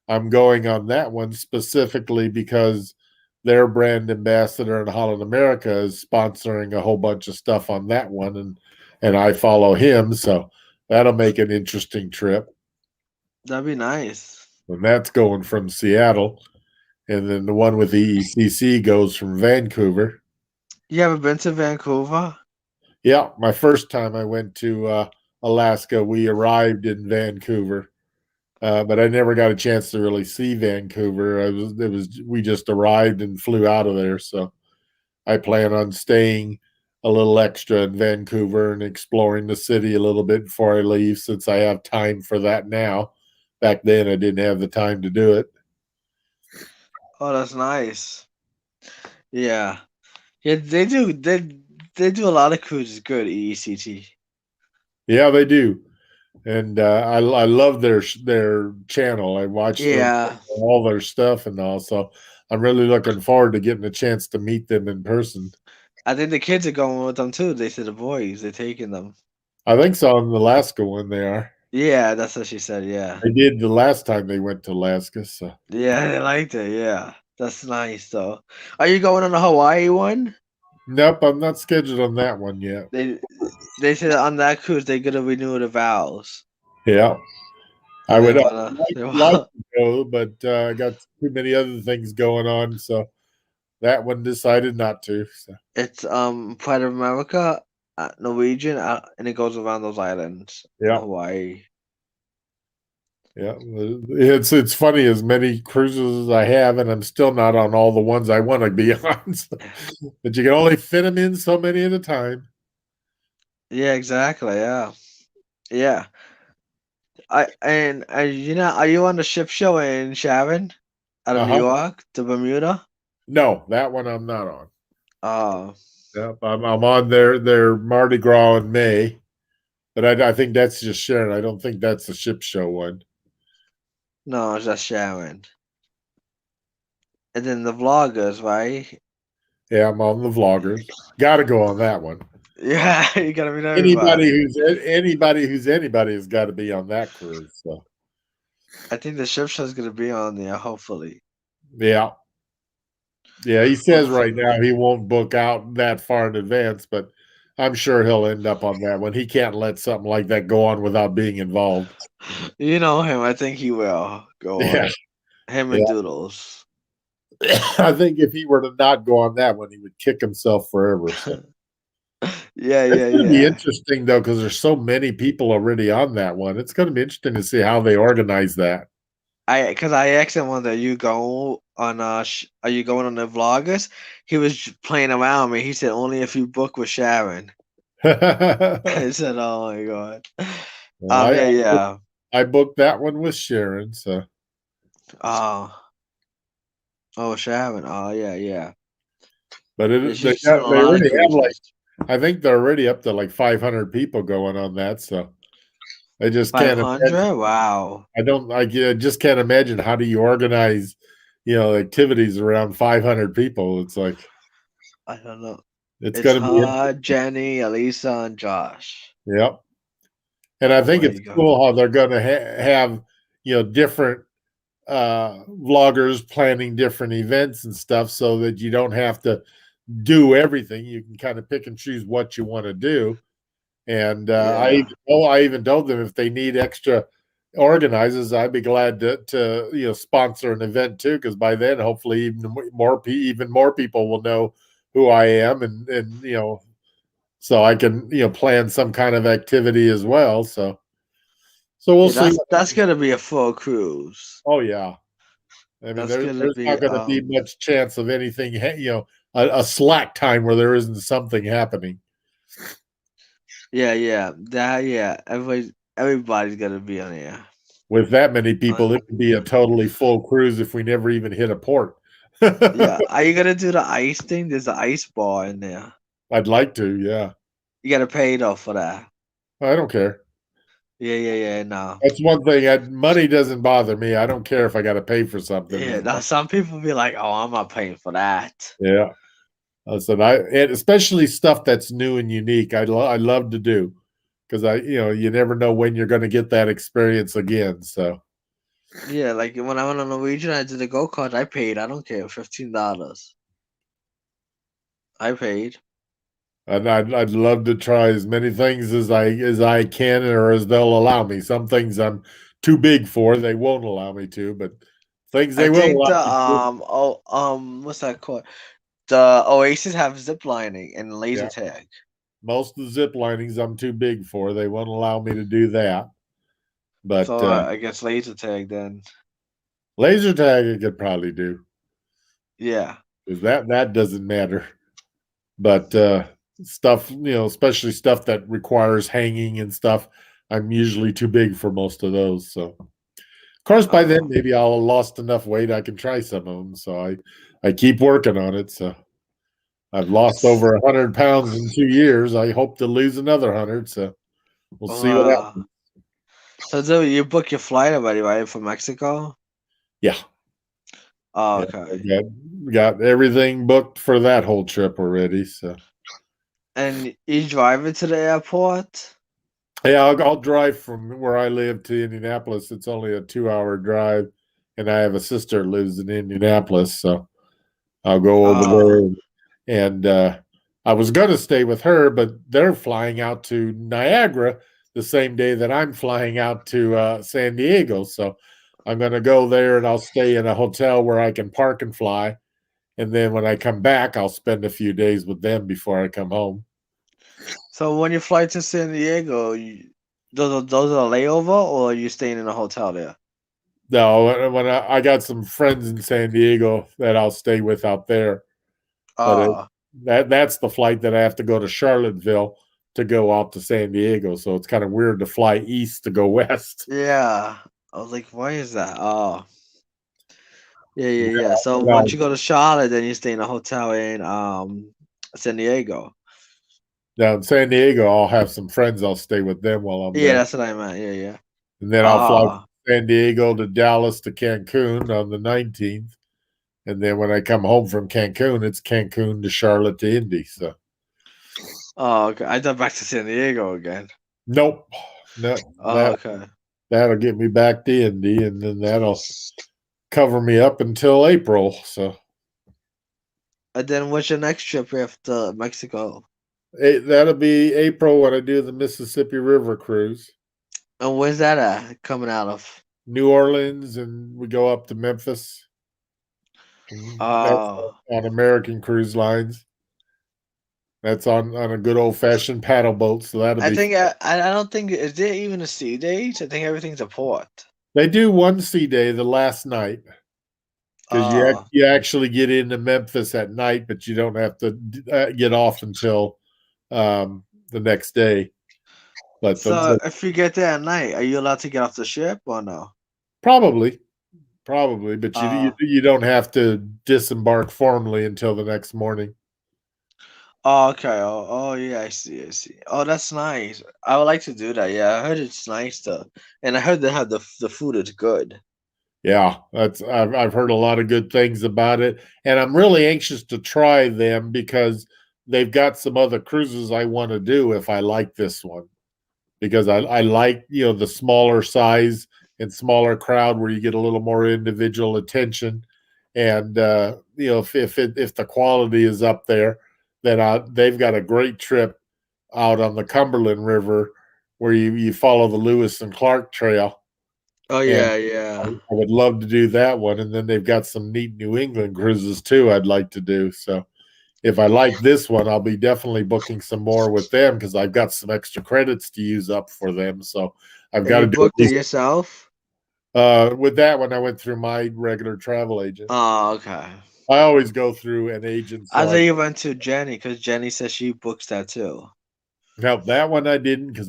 I'm going on that one specifically because their brand ambassador in Holland America is sponsoring a whole bunch of stuff on that one, and I follow him, so that'll make an interesting trip. That'd be nice. And that's going from Seattle, and then the one with the ECC goes from Vancouver. You ever been to Vancouver? Yeah, my first time I went to Alaska, we arrived in Vancouver. But I never got a chance to really see Vancouver. We just arrived and flew out of there. So I plan on staying a little extra in Vancouver and exploring the city a little bit before I leave, since I have time for that now. Back then, I didn't have the time to do it. Oh, that's nice. Yeah, yeah. They do a lot of cruises. Good EECT. Yeah, they do, and I love their channel. I watch Yeah, all their stuff and all. So I'm really looking forward to getting a chance to meet them in person. I think the kids are going with them too. They said the boys. They're taking them. I think so in Alaska when they are. Yeah, that's what she said. Yeah, They did the last time they went to Alaska. So yeah. They liked it. Yeah, that's nice though. Are you going on the Hawaii one? nope, I'm not scheduled on that one yet. They they said on that cruise they're gonna renew the vows. Yeah, I So they would wanna. They like want, to go, but I got too many other things going on, so that one decided not to. So it's Pride of America, Norwegian, and it goes around those islands in yeah, Hawaii. yeah, it's funny as many cruises as I have, and I'm still not on all the ones I want to be on. So, but you can only fit them in so many at a time. Yeah, exactly. Yeah, yeah. Are you on the ship show in Sharon, out of Uh New huh. York to Bermuda? No, that one I'm not on. Uh, Yep, I'm on their Mardi Gras in May. But I think that's just Sharon. I don't think that's the ship show one. no, it's just Sharon. And then the vloggers, right? Yeah, I'm on the vloggers. Got to go on that one. Yeah, you gotta meet Anybody everybody. who's anybody has got to be on that cruise. So I think the ship show's gonna be on there, hopefully. yeah, yeah. He says right Hopefully. now he won't book out that far in advance, but I'm sure he'll end up on that one. He can't let something like that go on without being involved. You know him. I think he will go Yeah, on. Him and yeah. Doodles. I think if he were to not go on that one, he would kick himself forever. So. Yeah, It's yeah, going to be yeah. interesting though, because there's so many people already on that one. It's going to be interesting to see how they organize that. Because I asked him one, are you going on the vloggers? He was playing around with me. He said only if you book with Sharon. I said, oh my god. Well, I, Yeah, yeah. I booked that one with Sharon, so Oh, oh, Sharon. Oh, yeah, yeah. but Yeah, they she's doing a they lot of already have like cruises. I think they're already up to like 500 people going on that. So I just can't imagine. 500? Wow. I just can't imagine how do you organize, activities around 500 people. It's like I don't know. it's It's going to be her, Jenny, Elisa, and Josh. yep. And I Oh think my it's god. cool how they're going to have different vloggers planning different events and stuff, so that you don't have to do everything. You can kind of pick and choose what you want to do. And Yeah. I even told them if they need extra organizers, I'd be glad to sponsor an event too, because by then hopefully even more people will know who I am, and so I can plan some kind of activity as well. So So we'll Yeah, see. that's gonna be a full cruise. Oh yeah. I mean, That's gonna there's be not going to be much chance of anything, a slack time where there isn't something happening. yeah. Everybody's gonna be on here. With that many people, it could be a totally full cruise if we never even hit a port. Yeah, are you gonna do the ice thing? There's an ice bar in there. I'd like to, yeah. You gotta pay though for that. I don't care. Yeah. No. That's one thing. Money doesn't bother me. I don't care if I got to pay for something. Yeah. Now some people be like, "Oh, I'm not paying for that." Yeah. I said, and especially stuff that's new and unique. I love to do because you never know when you're going to get that experience again. So Yeah, like when I went on Norwegian, I did the go kart. I paid. I don't care. $15. I paid. and I'd love to try as many things as I can or as they'll allow me. Some things I'm too big for, they won't allow me to, but things they I will think allow me to. what's that called? The Oasis have zip lining and laser Yeah. tag. Most of the zip linings I'm too big for. They won't allow me to do that. But So I guess laser tag then. laser tag I could probably do. Yeah. Because that doesn't matter. But stuff, especially stuff that requires hanging and stuff, I'm usually too big for most of those. So, of course, by then maybe I'll have lost enough weight I can try some of them. So I keep working on it. So I've lost over 100 pounds in 2 years. I hope to lose another 100. So we'll see what happens. So you book your flight already, right, for Mexico? Yeah. Oh, okay. Yeah, got everything booked for that whole trip already. So, and you drive it to the airport? Yeah, I'll drive from where I live to Indianapolis. It's only a 2-hour drive, and I have a sister that lives in Indianapolis, so I'll go over there. And I was going to stay with her, but they're flying out to Niagara the same day that I'm flying out to San Diego. So I'm going to go there and I'll stay in a hotel where I can park and fly. And then when I come back, I'll spend a few days with them before I come home. So when you fly to San Diego, those are layover, or are you staying in a hotel there? No, when I got some friends in San Diego that I'll stay with out there. But that's the flight that I have to go to Charlottesville to go out to San Diego. So it's kind of weird to fly east to go west. Yeah. I was like, why is that? Oh. Yeah. So once you go to Charlotte, then you stay in a hotel in San Diego. Now in San Diego, I'll have some friends. I'll stay with them while I'm there. Yeah, that's what I meant. Yeah. And then I'll fly from San Diego to Dallas to Cancun on the 19th. And then when I come home from Cancun, it's Cancun to Charlotte to Indy. So. Oh, okay. I thought back to San Diego again. Nope. No. Okay. That'll get me back to Indy, and then that'll cover me up until April. So. And then what's your next trip after Mexico? That'll be April when I do the Mississippi River cruise. And where's that at? Coming out of New Orleans, and we go up to Memphis. On American Cruise Lines. That's on a good old fashioned paddle boat. So that'll be. I don't think is there even a sea days? I think everything's a port. They do one sea day the last night because you actually get into Memphis at night, but you don't have to get off until the next day. But so if you get there at night, are you allowed to get off the ship or no? Probably, but you don't have to disembark formally until the next morning. Oh, okay. Yeah, I see. Oh, that's nice. I would like to do that. Yeah, I heard it's nice though, and I heard they have the food is good. Yeah, I've heard a lot of good things about it, and I'm really anxious to try them because they've got some other cruises I want to do if I like this one, because I like the smaller size and smaller crowd where you get a little more individual attention, and if the quality is up there, then they've got a great trip out on the Cumberland River where you follow the Lewis and Clark Trail. Oh yeah. I would love to do that one, and then they've got some neat New England cruises too I'd like to do. So if I like this one, I'll be definitely booking some more with them because I've got some extra credits to use up for them. So I've And got you to do booked it yourself? with that one. I went through my regular travel agent. Oh, okay. I always go through an agent. I So thought you went to Jenny because Jenny says she books that too. now that one I didn't because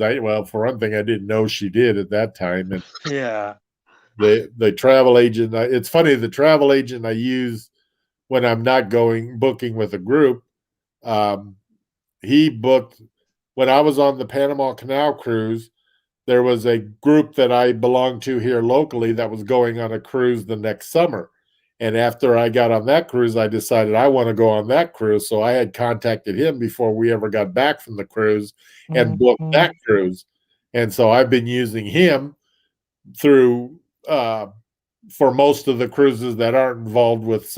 for one thing, I didn't know she did at that time. And Yeah. the travel agent, it's funny, the travel agent I use when I'm not booking with a group, he booked when I was on the Panama Canal cruise. There was a group that I belonged to here locally that was going on a cruise the next summer. And after I got on that cruise, I decided I want to go on that cruise. So I had contacted him before we ever got back from the cruise and booked that cruise. And so I've been using him through for most of the cruises that aren't involved with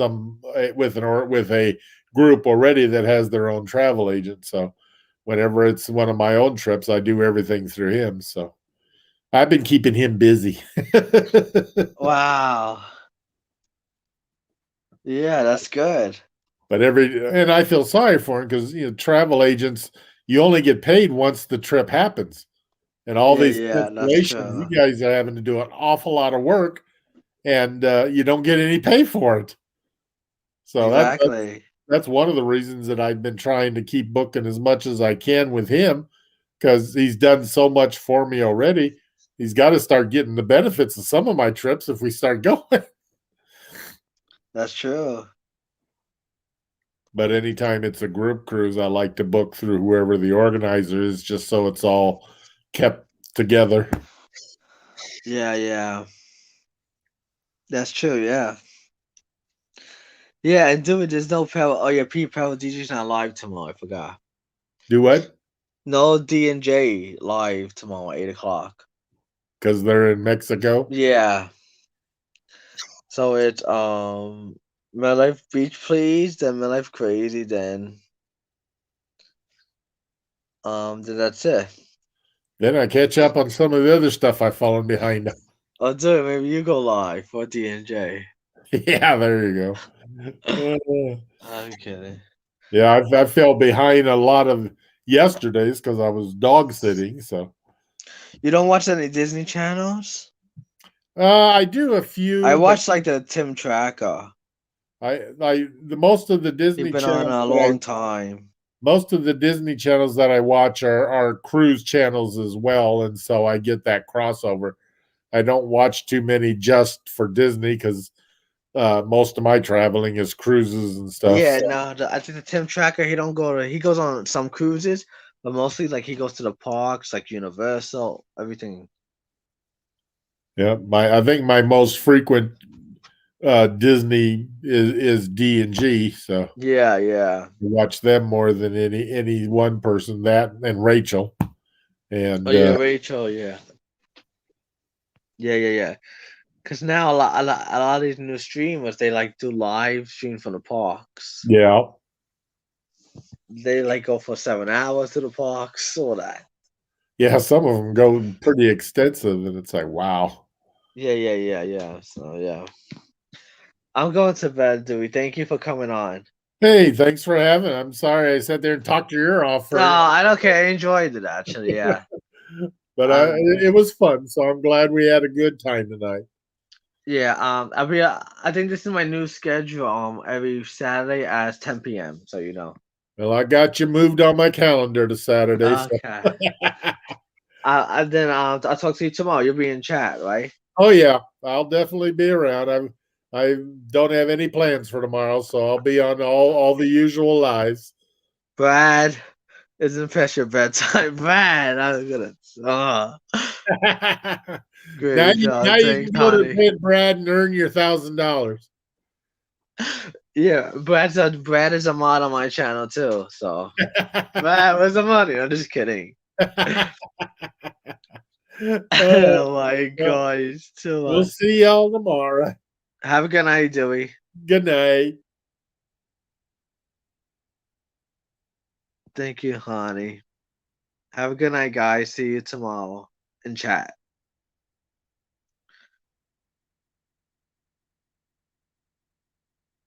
with a group already that has their own travel agent. So whenever it's one of my own trips, I do everything through him. So I've been keeping him busy. Wow. Yeah, that's good. But and I feel sorry for him because travel agents, you only get paid once the trip happens. And all these Yeah, that's cancellations, you true. guys are having to do an awful lot of work and you don't get any pay for it. So Exactly. that's one of the reasons that I've been trying to keep booking as much as I can with him because he's done so much for me already. He's got to start getting the benefits of some of my trips if we start going. That's true. But anytime it's a group cruise, I like to book through whoever the organizer is just so it's all kept together. Yeah, yeah. That's true, yeah. Yeah, and dude, there's no power. Oh, yeah, P-Power DJ's not live tomorrow. I forgot. Do what? No D&J live tomorrow at 8 o'clock. Because they're in Mexico? Yeah. So it's My Life Beach Please, then My Life Crazy, then that's it. Then I catch up on some of the other stuff I've fallen behind on. Oh, dude, maybe you go live for D&J. Yeah, there you go. I'm kidding. Yeah, I fell behind a lot of yesterdays because I was dog sitting. So You don't watch any Disney channels? I do a I few, but watch like the Tim Tracker. the most of the He's Disney been on channels a long time. most of the Disney channels that I watch are cruise channels as well, and so I get that crossover. I don't watch too many just for Disney because most of my traveling is cruises and stuff. Yeah, So, no, I think the Tim Tracker, he goes on some cruises, but mostly like he goes to the parks, like Universal, everything. yeah, I think my most frequent Disney is D&G. So Yeah, yeah. I watch them more than any one person. That and Rachel. Oh And yeah, Rachel, yeah. Yeah. Because now a lot of these new streamers, they like do live stream from the parks. yeah, They like go for 7 hours to the parks, all that. yeah, some of them go pretty extensive, and it's like, wow. Yeah. So yeah. I'm going to bed, Dewey. Thank you for coming on. Hey, thanks for having. I'm sorry I sat there and talked your ear off No, for, I don't care. I enjoyed it actually, yeah. but it was fun. So I'm glad we had a good time tonight. Yeah, I think this is my new schedule. Every Saturday at 10 p.m. So you know. Well, I got you moved on my calendar to Saturday. Okay. So. Then I'll talk to you tomorrow. You'll be in chat, right? Oh yeah, I'll definitely be around. I don't have any plans for tomorrow, so I'll be on all the usual lives. Brad, isn't past your bedtime, Brad. I'm gonna. now Great you job. now you Thanks, can go to honey. bed, Brad, and earn your $1,000. Yeah, Brad is a mod on my channel too. So Brad, where's the money? I'm just kidding. Oh my Well, god, it's too we'll much. see y'all tomorrow. Have a good night, Dewey. Good night. Thank you, honey. Have a good night, guys. See you tomorrow in chat.